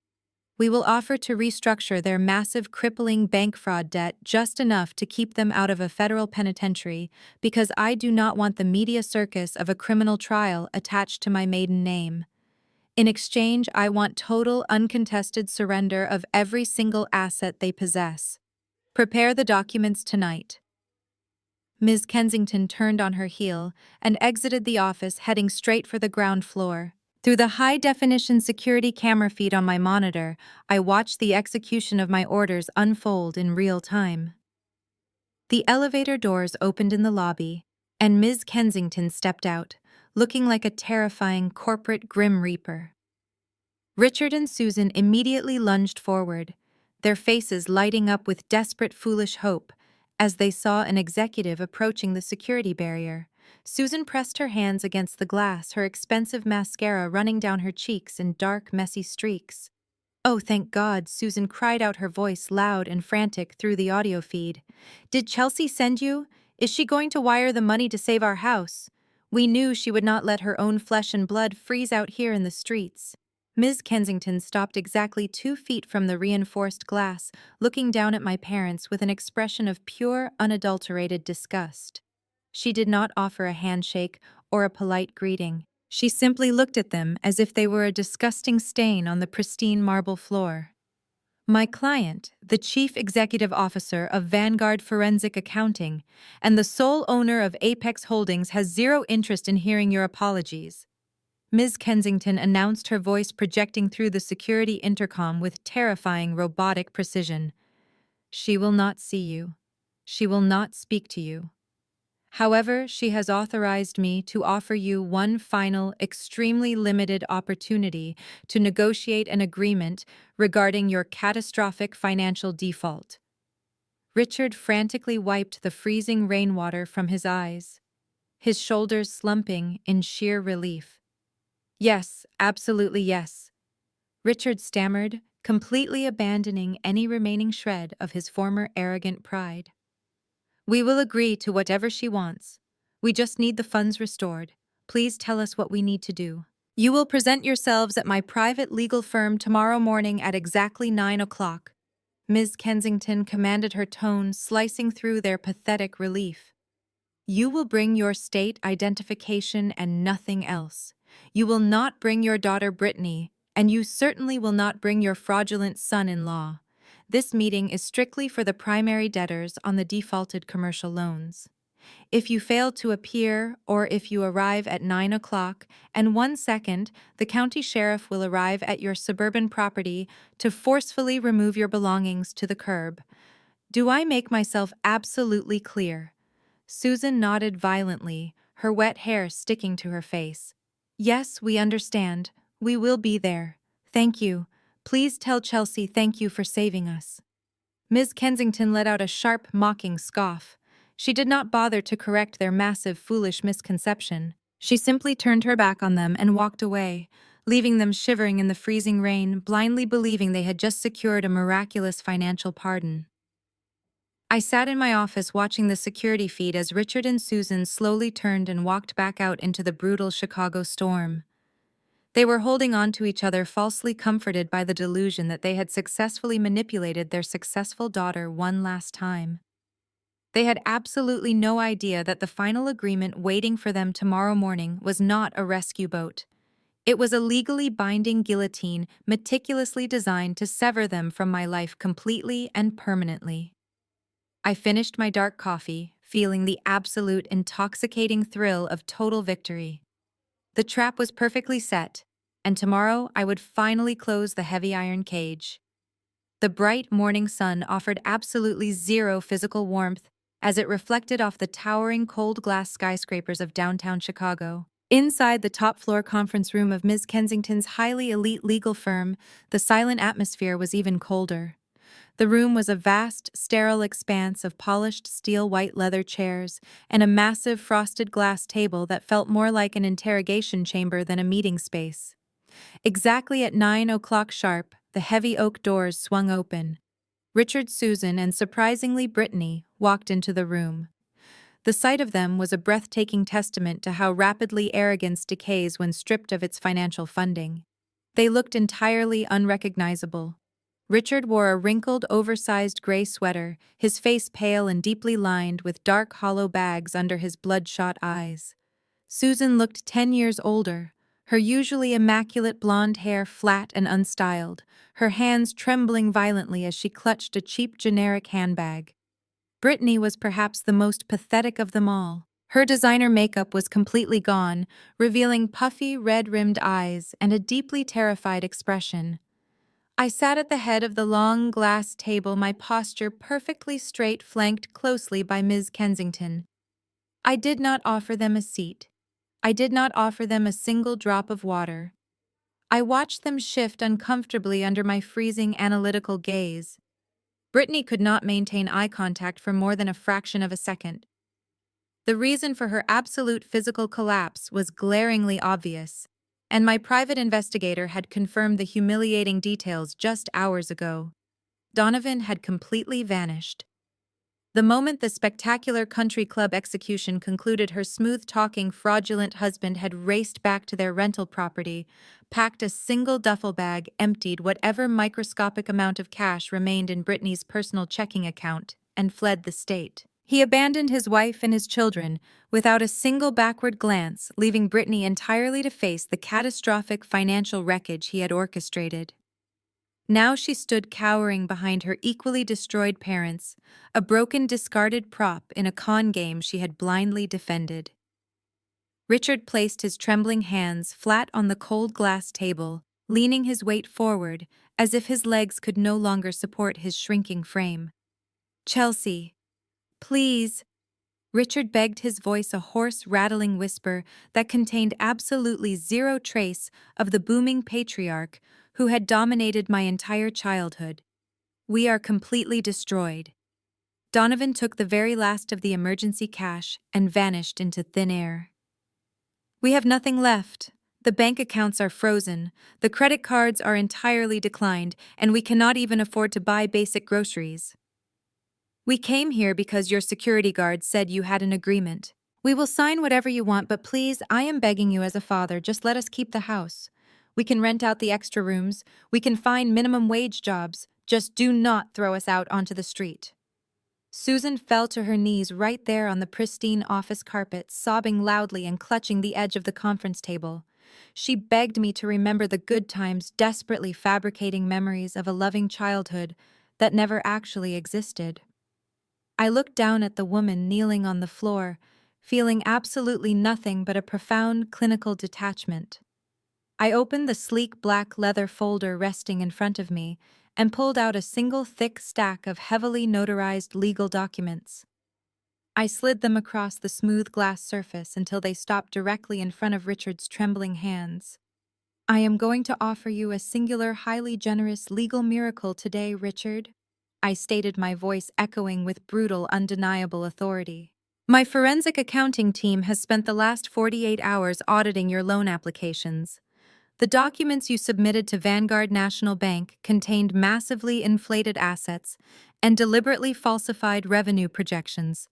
We will offer to restructure their massive, crippling bank fraud debt just enough to keep them out of a federal penitentiary because I do not want the media circus of a criminal trial attached to my maiden name. In exchange, I want total, uncontested surrender of every single asset they possess. Prepare the documents tonight." Ms. Kensington turned on her heel and exited the office, heading straight for the ground floor. Through the high-definition security camera feed on my monitor, I watched the execution of my orders unfold in real time. The elevator doors opened in the lobby, and Ms. Kensington stepped out, looking like a terrifying corporate Grim Reaper. Richard and Susan immediately lunged forward, their faces lighting up with desperate, foolish hope as they saw an executive approaching the security barrier. Susan pressed her hands against the glass, her expensive mascara running down her cheeks in dark, messy streaks. "Oh, thank God," Susan cried out, her voice loud and frantic through the audio feed. "Did Chelsea send you? Is she going to wire the money to save our house? We knew she would not let her own flesh and blood freeze out here in the streets." Ms. Kensington stopped exactly 2 feet from the reinforced glass, looking down at my parents with an expression of pure, unadulterated disgust. She did not offer a handshake or a polite greeting. She simply looked at them as if they were a disgusting stain on the pristine marble floor. "My client, the Chief Executive Officer of Vanguard Forensic Accounting and the sole owner of Apex Holdings, has zero interest in hearing your apologies," Ms. Kensington announced, her voice projecting through the security intercom with terrifying robotic precision. "She will not see you. She will not speak to you. However, she has authorized me to offer you one final, extremely limited opportunity to negotiate an agreement regarding your catastrophic financial default." Richard frantically wiped the freezing rainwater from his eyes, his shoulders slumping in sheer relief. "Yes, absolutely yes," Richard stammered, completely abandoning any remaining shred of his former arrogant pride. "We will agree to whatever she wants. We just need the funds restored. Please tell us what we need to do." "You will present yourselves at my private legal firm tomorrow morning at exactly 9 o'clock. Ms. Kensington commanded, her tone slicing through their pathetic relief. "You will bring your state identification and nothing else. You will not bring your daughter Brittany, and you certainly will not bring your fraudulent son-in-law. This meeting is strictly for the primary debtors on the defaulted commercial loans. If you fail to appear, or if you arrive at 9 o'clock and 1 second, the county sheriff will arrive at your suburban property to forcefully remove your belongings to the curb. Do I make myself absolutely clear?" Susan nodded violently, her wet hair sticking to her face. "Yes, we understand. We will be there. Thank you. Please tell Chelsea thank you for saving us." Ms. Kensington let out a sharp, mocking scoff. She did not bother to correct their massive, foolish misconception. She simply turned her back on them and walked away, leaving them shivering in the freezing rain, blindly believing they had just secured a miraculous financial pardon. I sat in my office watching the security feed as Richard and Susan slowly turned and walked back out into the brutal Chicago storm. They were holding on to each other, falsely comforted by the delusion that they had successfully manipulated their successful daughter one last time. They had absolutely no idea that the final agreement waiting for them tomorrow morning was not a rescue boat. It was a legally binding guillotine meticulously designed to sever them from my life completely and permanently. I finished my dark coffee, feeling the absolute intoxicating thrill of total victory. The trap was perfectly set, and tomorrow I would finally close the heavy iron cage. The bright morning sun offered absolutely zero physical warmth as it reflected off the towering cold glass skyscrapers of downtown Chicago. Inside the top-floor conference room of Ms. Kensington's highly elite legal firm, the silent atmosphere was even colder. The room was a vast, sterile expanse of polished steel white leather chairs and a massive frosted glass table that felt more like an interrogation chamber than a meeting space. Exactly at 9 o'clock sharp, the heavy oak doors swung open. Richard, Susan, and surprisingly Brittany walked into the room. The sight of them was a breathtaking testament to how rapidly arrogance decays when stripped of its financial funding. They looked entirely unrecognizable. Richard wore a wrinkled, oversized gray sweater, his face pale and deeply lined with dark, hollow bags under his bloodshot eyes. Susan looked 10 years older, her usually immaculate blonde hair flat and unstyled, her hands trembling violently as she clutched a cheap generic handbag. Brittany was perhaps the most pathetic of them all. Her designer makeup was completely gone, revealing puffy, red-rimmed eyes and a deeply terrified expression. I sat at the head of the long glass table, my posture perfectly straight, flanked closely by Ms. Kensington. I did not offer them a seat. I did not offer them a single drop of water. I watched them shift uncomfortably under my freezing analytical gaze. Brittany could not maintain eye contact for more than a fraction of a second. The reason for her absolute physical collapse was glaringly obvious, and my private investigator had confirmed the humiliating details just hours ago. Donovan had completely vanished. The moment the spectacular country club execution concluded, her smooth-talking, fraudulent husband had raced back to their rental property, packed a single duffel bag, emptied whatever microscopic amount of cash remained in Brittany's personal checking account, and fled the state. He abandoned his wife and his children without a single backward glance, leaving Brittany entirely to face the catastrophic financial wreckage he had orchestrated. Now she stood cowering behind her equally destroyed parents, a broken, discarded prop in a con game she had blindly defended. Richard placed his trembling hands flat on the cold glass table, leaning his weight forward, as if his legs could no longer support his shrinking frame. "Chelsea, please," Richard begged, his voice a hoarse, rattling whisper that contained absolutely zero trace of the booming patriarch who had dominated my entire childhood. "We are completely destroyed." Donovan took the very last of the emergency cash and vanished into thin air. "We have nothing left. The bank accounts are frozen, the credit cards are entirely declined, and we cannot even afford to buy basic groceries. We came here because your security guard said you had an agreement. We will sign whatever you want, but please, I am begging you as a father, just let us keep the house. We can rent out the extra rooms, we can find minimum wage jobs, just do not throw us out onto the street." Susan fell to her knees right there on the pristine office carpet, sobbing loudly and clutching the edge of the conference table. She begged me to remember the good times, desperately fabricating memories of a loving childhood that never actually existed. I looked down at the woman kneeling on the floor, feeling absolutely nothing but a profound clinical detachment. I opened the sleek black leather folder resting in front of me and pulled out a single thick stack of heavily notarized legal documents. I slid them across the smooth glass surface until they stopped directly in front of Richard's trembling hands. "I am going to offer you a singular, highly generous legal miracle today, Richard," I stated, my voice echoing with brutal, undeniable authority. "My forensic accounting team has spent the last 48 hours auditing your loan applications. The documents you submitted to Vanguard National Bank contained massively inflated assets and deliberately falsified revenue projections.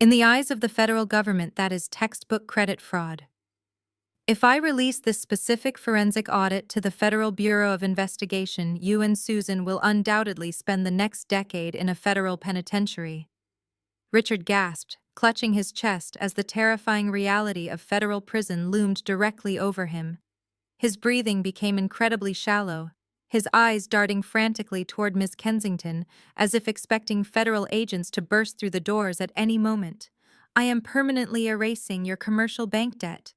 In the eyes of the federal government, that is textbook credit fraud. If I release this specific forensic audit to the Federal Bureau of Investigation, you and Susan will undoubtedly spend the next decade in a federal penitentiary. Richard gasped, clutching his chest as the terrifying reality of federal prison loomed directly over him. His breathing became incredibly shallow, his eyes darting frantically toward Miss Kensington, as if expecting federal agents to burst through the doors at any moment. "I am permanently erasing your commercial bank debt."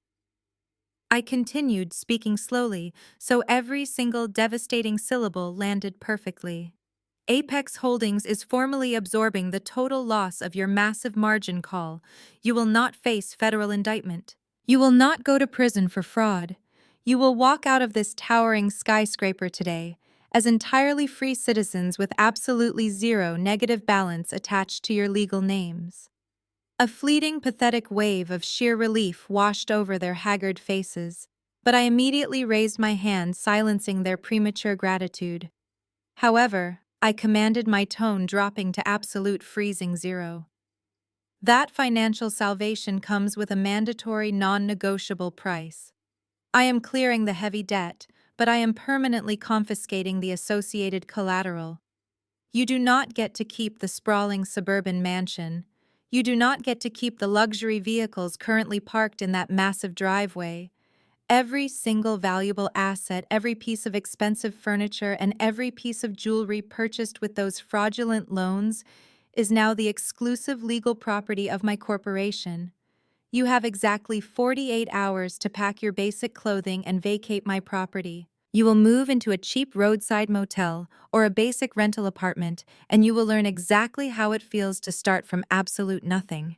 I continued, speaking slowly, so every single devastating syllable landed perfectly. "Apex Holdings is formally absorbing the total loss of your massive margin call. You will not face federal indictment. You will not go to prison for fraud. You will walk out of this towering skyscraper today as entirely free citizens with absolutely zero negative balance attached to your legal names." A fleeting, pathetic wave of sheer relief washed over their haggard faces, but I immediately raised my hand, silencing their premature gratitude. However, I commanded, my tone dropping to absolute freezing zero. "That financial salvation comes with a mandatory, non-negotiable price. I am clearing the heavy debt, but I am permanently confiscating the associated collateral. You do not get to keep the sprawling suburban mansion. You do not get to keep the luxury vehicles currently parked in that massive driveway. Every single valuable asset, every piece of expensive furniture, and every piece of jewelry purchased with those fraudulent loans is now the exclusive legal property of my corporation. You have exactly 48 hours to pack your basic clothing and vacate my property. You will move into a cheap roadside motel or a basic rental apartment, and you will learn exactly how it feels to start from absolute nothing."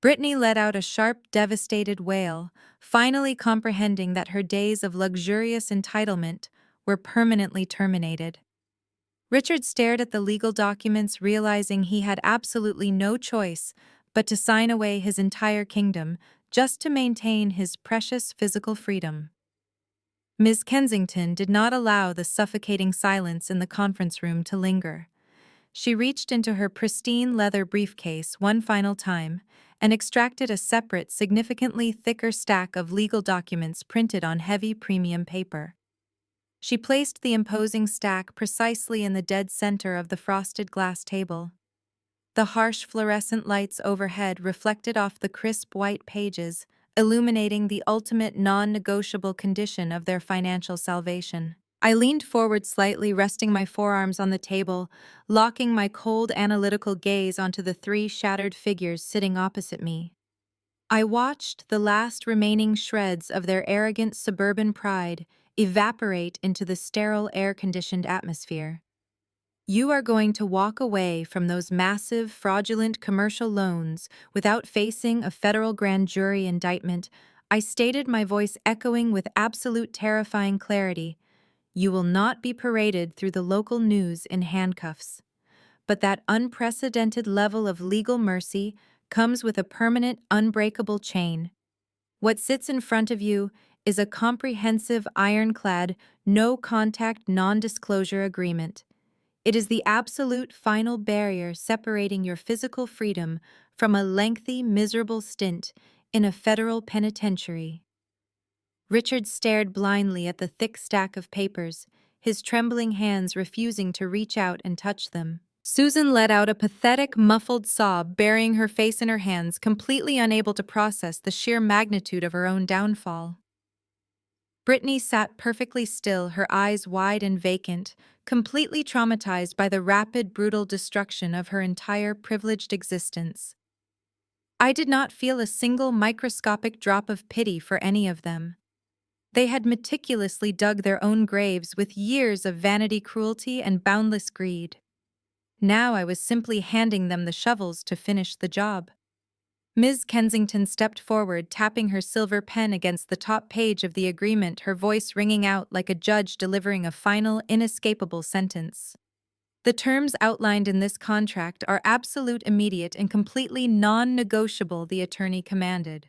Brittany let out a sharp, devastated wail, finally comprehending that her days of luxurious entitlement were permanently terminated. Richard stared at the legal documents, realizing he had absolutely no choice but to sign away his entire kingdom just to maintain his precious physical freedom. Ms. Kensington did not allow the suffocating silence in the conference room to linger. She reached into her pristine leather briefcase one final time and extracted a separate, significantly thicker stack of legal documents printed on heavy premium paper. She placed the imposing stack precisely in the dead center of the frosted glass table. The harsh fluorescent lights overhead reflected off the crisp white pages, illuminating the ultimate non-negotiable condition of their financial salvation. I leaned forward slightly, resting my forearms on the table, locking my cold, analytical gaze onto the three shattered figures sitting opposite me. I watched the last remaining shreds of their arrogant suburban pride evaporate into the sterile, air-conditioned atmosphere. "You are going to walk away from those massive, fraudulent commercial loans without facing a federal grand jury indictment," I stated, my voice echoing with absolute terrifying clarity. "You will not be paraded through the local news in handcuffs. But that unprecedented level of legal mercy comes with a permanent, unbreakable chain. What sits in front of you is a comprehensive, ironclad, no-contact, non-disclosure agreement. It is the absolute final barrier separating your physical freedom from a lengthy, miserable stint in a federal penitentiary." Richard stared blindly at the thick stack of papers, his trembling hands refusing to reach out and touch them. Susan let out a pathetic, muffled sob, burying her face in her hands, completely unable to process the sheer magnitude of her own downfall. Brittany sat perfectly still, her eyes wide and vacant, completely traumatized by the rapid, brutal destruction of her entire privileged existence. I did not feel a single microscopic drop of pity for any of them. They had meticulously dug their own graves with years of vanity, cruelty, and boundless greed. Now I was simply handing them the shovels to finish the job. Ms. Kensington stepped forward, tapping her silver pen against the top page of the agreement, her voice ringing out like a judge delivering a final, inescapable sentence. "The terms outlined in this contract are absolute, immediate, and completely non-negotiable," the attorney commanded.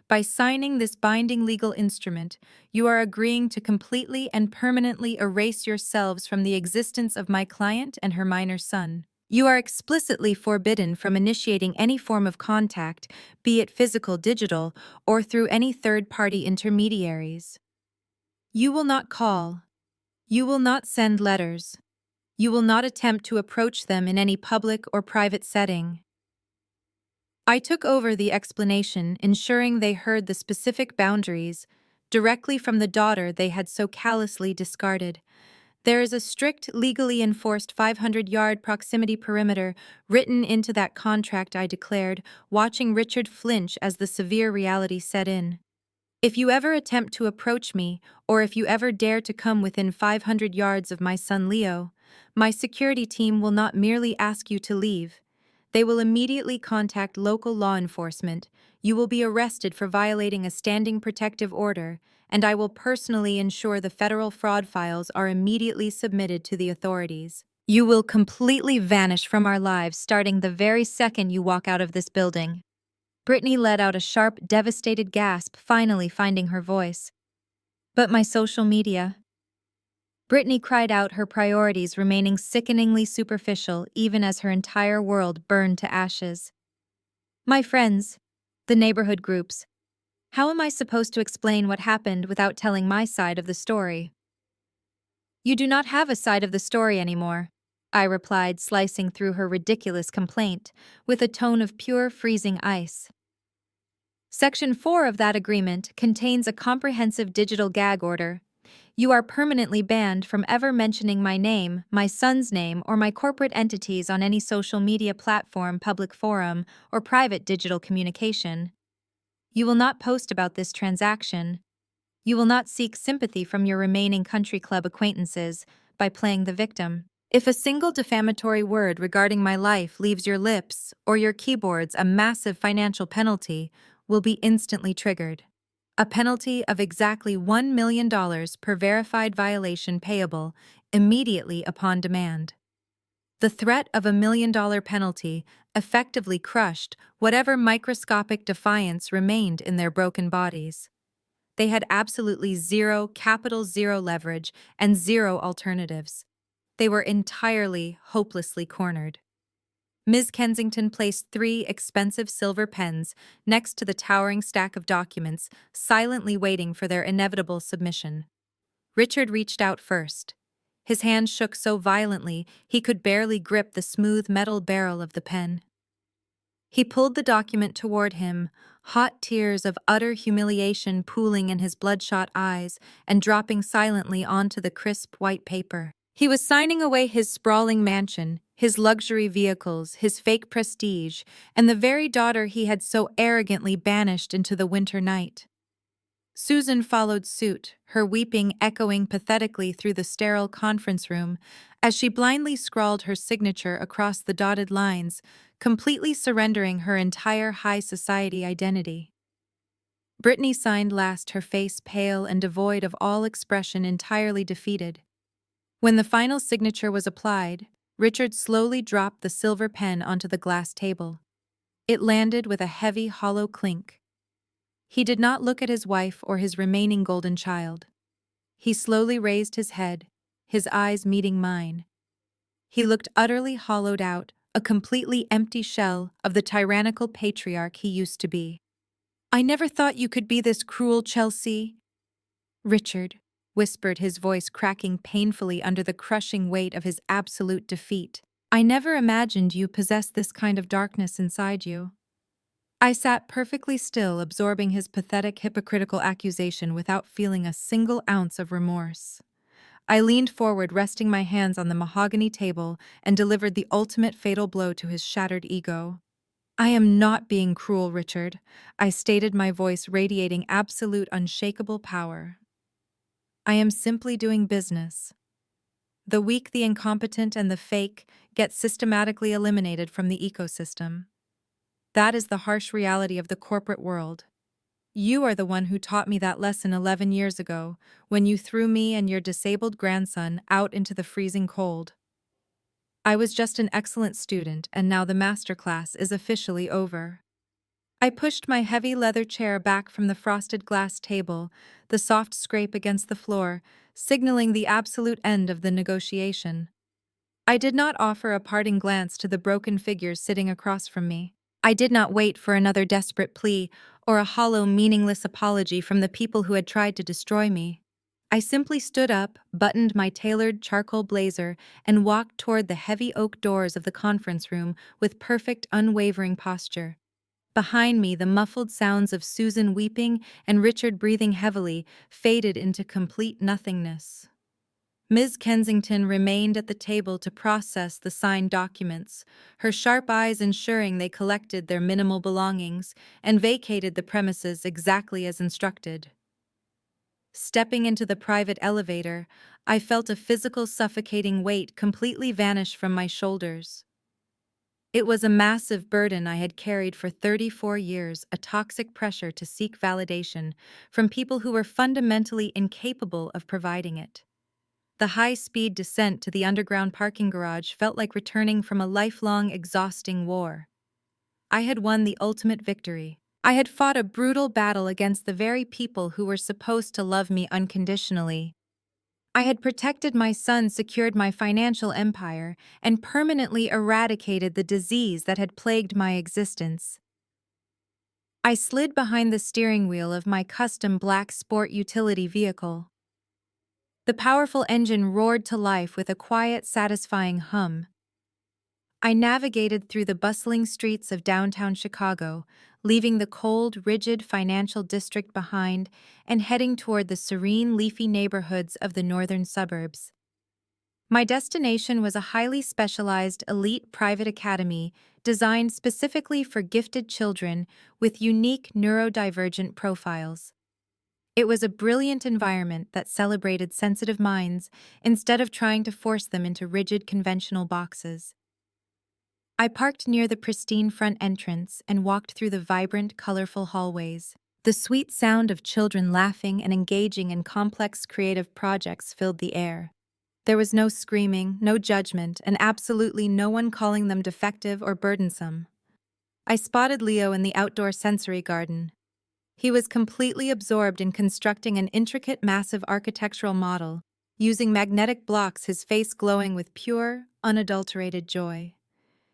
By signing this binding legal instrument, you are agreeing to completely and permanently erase yourselves from the existence of my client and her minor son. You are explicitly forbidden from initiating any form of contact, be it physical, digital, or through any third-party intermediaries. You will not call. You will not send letters. You will not attempt to approach them in any public or private setting. I took over the explanation, ensuring they heard the specific boundaries directly from the daughter they had so callously discarded. There is a strict, legally enforced 500-yard proximity perimeter written into that contract, I declared, watching Richard flinch as the severe reality set in. If you ever attempt to approach me, or if you ever dare to come within 500 yards of my son Leo, my security team will not merely ask you to leave. They will immediately contact local law enforcement. You will be arrested for violating a standing protective order, and I will personally ensure the federal fraud files are immediately submitted to the authorities. You will completely vanish from our lives starting the very second you walk out of this building. Brittany let out a sharp, devastated gasp, finally finding her voice. But my social media. Brittany cried out, her priorities remaining sickeningly superficial even as her entire world burned to ashes. My friends, the neighborhood groups. How am I supposed to explain what happened without telling my side of the story? You do not have a side of the story anymore, I replied, slicing through her ridiculous complaint with a tone of pure freezing ice. Section 4 of that agreement contains a comprehensive digital gag order. You are permanently banned from ever mentioning my name, my son's name, or my corporate entities on any social media platform, public forum, or private digital communication. You will not post about this transaction. You will not seek sympathy from your remaining country club acquaintances by playing the victim. If a single defamatory word regarding my life leaves your lips or your keyboards, a massive financial penalty will be instantly triggered. A penalty of exactly $1 million per verified violation payable immediately upon demand. The threat of $1 million penalty effectively crushed whatever microscopic defiance remained in their broken bodies. They had absolutely zero, capital zero leverage and zero alternatives. They were entirely, hopelessly cornered. Ms. Kensington placed 3 expensive silver pens next to the towering stack of documents, silently waiting for their inevitable submission. Richard reached out first. His hand shook so violently he could barely grip the smooth metal barrel of the pen. He pulled the document toward him, hot tears of utter humiliation pooling in his bloodshot eyes and dropping silently onto the crisp white paper. He was signing away his sprawling mansion, his luxury vehicles, his fake prestige, and the very daughter he had so arrogantly banished into the winter night. Susan followed suit, her weeping echoing pathetically through the sterile conference room as she blindly scrawled her signature across the dotted lines, completely surrendering her entire high society identity. Brittany signed last, her face pale and devoid of all expression, entirely defeated. When the final signature was applied, Richard slowly dropped the silver pen onto the glass table. It landed with a heavy, hollow clink. He did not look at his wife or his remaining golden child. He slowly raised his head, his eyes meeting mine. He looked utterly hollowed out, a completely empty shell of the tyrannical patriarch he used to be. "I never thought you could be this cruel, Chelsea." Richard whispered, his voice cracking painfully under the crushing weight of his absolute defeat. "I never imagined you possessed this kind of darkness inside you." I sat perfectly still, absorbing his pathetic, hypocritical accusation without feeling a single ounce of remorse. I leaned forward, resting my hands on the mahogany table, and delivered the ultimate fatal blow to his shattered ego. "I am not being cruel, Richard," I stated, my voice radiating absolute, unshakable power. "I am simply doing business. The weak, the incompetent, and the fake get systematically eliminated from the ecosystem. That is the harsh reality of the corporate world. You are the one who taught me that lesson 11 years ago, when you threw me and your disabled grandson out into the freezing cold. I was just an excellent student, and now the master class is officially over." I pushed my heavy leather chair back from the frosted glass table, the soft scrape against the floor, signaling the absolute end of the negotiation. I did not offer a parting glance to the broken figures sitting across from me. I did not wait for another desperate plea or a hollow, meaningless apology from the people who had tried to destroy me. I simply stood up, buttoned my tailored charcoal blazer, and walked toward the heavy oak doors of the conference room with perfect, unwavering posture. Behind me, the muffled sounds of Susan weeping and Richard breathing heavily faded into complete nothingness. Ms. Kensington remained at the table to process the signed documents, her sharp eyes ensuring they collected their minimal belongings and vacated the premises exactly as instructed. Stepping into the private elevator, I felt a physical suffocating weight completely vanish from my shoulders. It was a massive burden I had carried for 34 years, a toxic pressure to seek validation from people who were fundamentally incapable of providing it. The high-speed descent to the underground parking garage felt like returning from a lifelong, exhausting war. I had won the ultimate victory. I had fought a brutal battle against the very people who were supposed to love me unconditionally. I had protected my son, secured my financial empire, and permanently eradicated the disease that had plagued my existence. I slid behind the steering wheel of my custom black sport utility vehicle. The powerful engine roared to life with a quiet, satisfying hum. I navigated through the bustling streets of downtown Chicago, leaving the cold, rigid financial district behind and heading toward the serene, leafy neighborhoods of the northern suburbs. My destination was a highly specialized, elite private academy designed specifically for gifted children with unique neurodivergent profiles. It was a brilliant environment that celebrated sensitive minds instead of trying to force them into rigid conventional boxes. I parked near the pristine front entrance and walked through the vibrant, colorful hallways. The sweet sound of children laughing and engaging in complex creative projects filled the air. There was no screaming, no judgment, and absolutely no one calling them defective or burdensome. I spotted Leo in the outdoor sensory garden. He was completely absorbed in constructing an intricate, massive architectural model, using magnetic blocks, his face glowing with pure, unadulterated joy.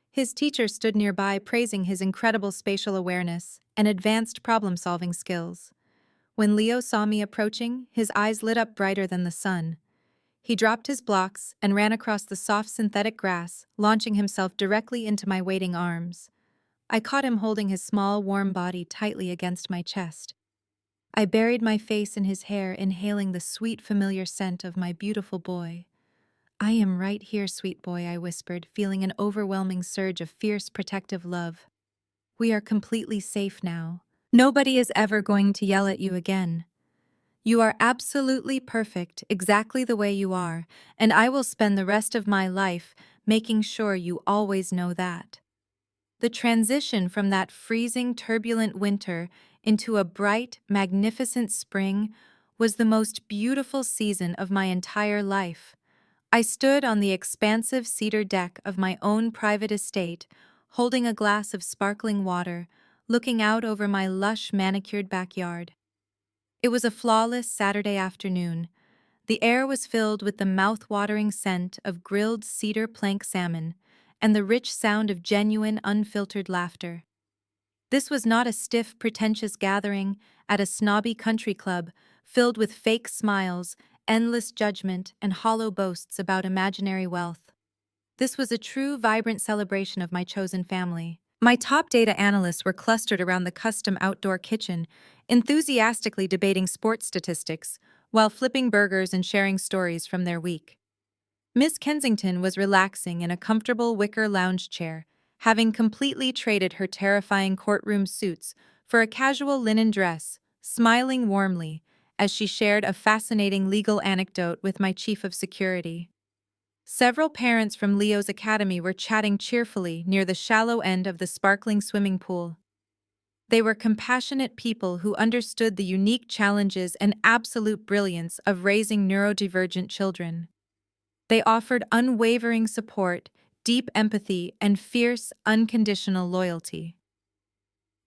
His teacher stood nearby, praising his incredible spatial awareness and advanced problem-solving skills. When Leo saw me approaching, his eyes lit up brighter than the sun. He dropped his blocks and ran across the soft synthetic grass, launching himself directly into my waiting arms. I caught him holding his small, warm body tightly against my chest. I buried my face in his hair, inhaling the sweet, familiar scent of my beautiful boy. "I am right here, sweet boy," I whispered, feeling an overwhelming surge of fierce, protective love. "We are completely safe now. Nobody is ever going to yell at you again. You are absolutely perfect, exactly the way you are, and I will spend the rest of my life making sure you always know that." The transition from that freezing, turbulent winter into a bright, magnificent spring was the most beautiful season of my entire life. I stood on the expansive cedar deck of my own private estate, holding a glass of sparkling water, looking out over my lush, manicured backyard. It was a flawless Saturday afternoon. The air was filled with the mouth-watering scent of grilled cedar plank salmon and the rich sound of genuine, unfiltered laughter. This was not a stiff, pretentious gathering at a snobby country club filled with fake smiles, endless judgment, and hollow boasts about imaginary wealth. This was a true, vibrant celebration of my chosen family. My top data analysts were clustered around the custom outdoor kitchen, enthusiastically debating sports statistics while flipping burgers and sharing stories from their week. Miss Kensington was relaxing in a comfortable wicker lounge chair, having completely traded her terrifying courtroom suits for a casual linen dress, smiling warmly as she shared a fascinating legal anecdote with my chief of security. Several parents from Leo's academy were chatting cheerfully near the shallow end of the sparkling swimming pool. They were compassionate people who understood the unique challenges and absolute brilliance of raising neurodivergent children. They offered unwavering support, deep empathy, and fierce, unconditional loyalty.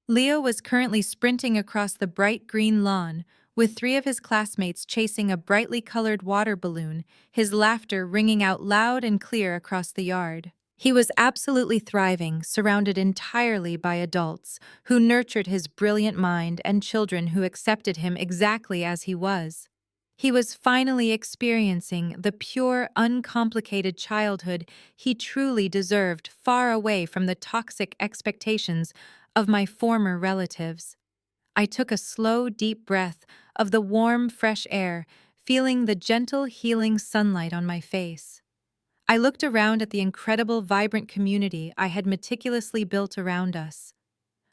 Leo was currently sprinting across the bright green lawn, with three of his classmates chasing a brightly colored water balloon, his laughter ringing out loud and clear across the yard. He was absolutely thriving, surrounded entirely by adults who nurtured his brilliant mind and children who accepted him exactly as he was. He was finally experiencing the pure, uncomplicated childhood he truly deserved, far away from the toxic expectations of my former relatives. I took a slow, deep breath of the warm, fresh air, feeling the gentle, healing sunlight on my face. I looked around at the incredible, vibrant community I had meticulously built around us.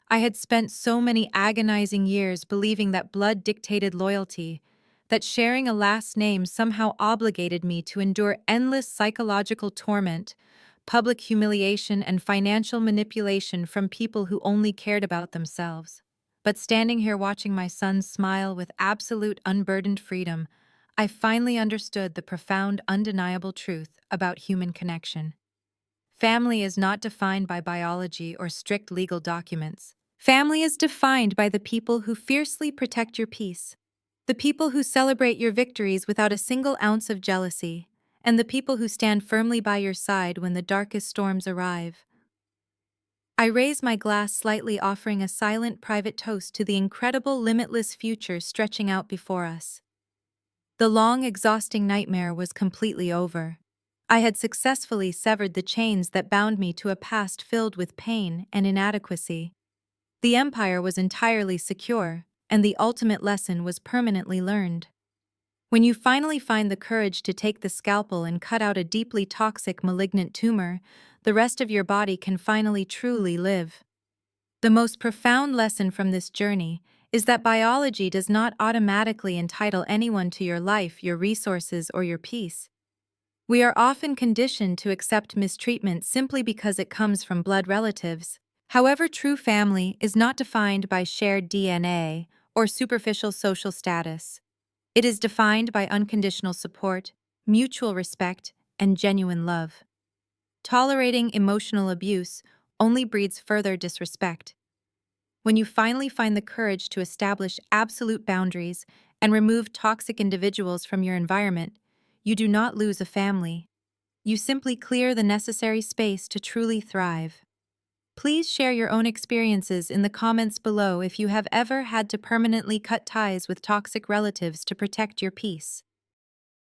I had spent so many agonizing years believing that blood dictated loyalty, that sharing a last name somehow obligated me to endure endless psychological torment, public humiliation, and financial manipulation from people who only cared about themselves. But standing here watching my son smile with absolute unburdened freedom, I finally understood the profound, undeniable truth about human connection. Family is not defined by biology or strict legal documents. Family is defined by the people who fiercely protect your peace, the people who celebrate your victories without a single ounce of jealousy, and the people who stand firmly by your side when the darkest storms arrive. I raise my glass slightly, offering a silent, private toast to the incredible, limitless future stretching out before us. The long, exhausting nightmare was completely over. I had successfully severed the chains that bound me to a past filled with pain and inadequacy. The empire was entirely secure, and the ultimate lesson was permanently learned. When you finally find the courage to take the scalpel and cut out a deeply toxic, malignant tumor, the rest of your body can finally truly live. The most profound lesson from this journey is that biology does not automatically entitle anyone to your life, your resources, or your peace. We are often conditioned to accept mistreatment simply because it comes from blood relatives. However, true family is not defined by shared DNA or superficial social status. It is defined by unconditional support, mutual respect, and genuine love. Tolerating emotional abuse only breeds further disrespect. When you finally find the courage to establish absolute boundaries and remove toxic individuals from your environment, you do not lose a family. You simply clear the necessary space to truly thrive. Please share your own experiences in the comments below if you have ever had to permanently cut ties with toxic relatives to protect your peace.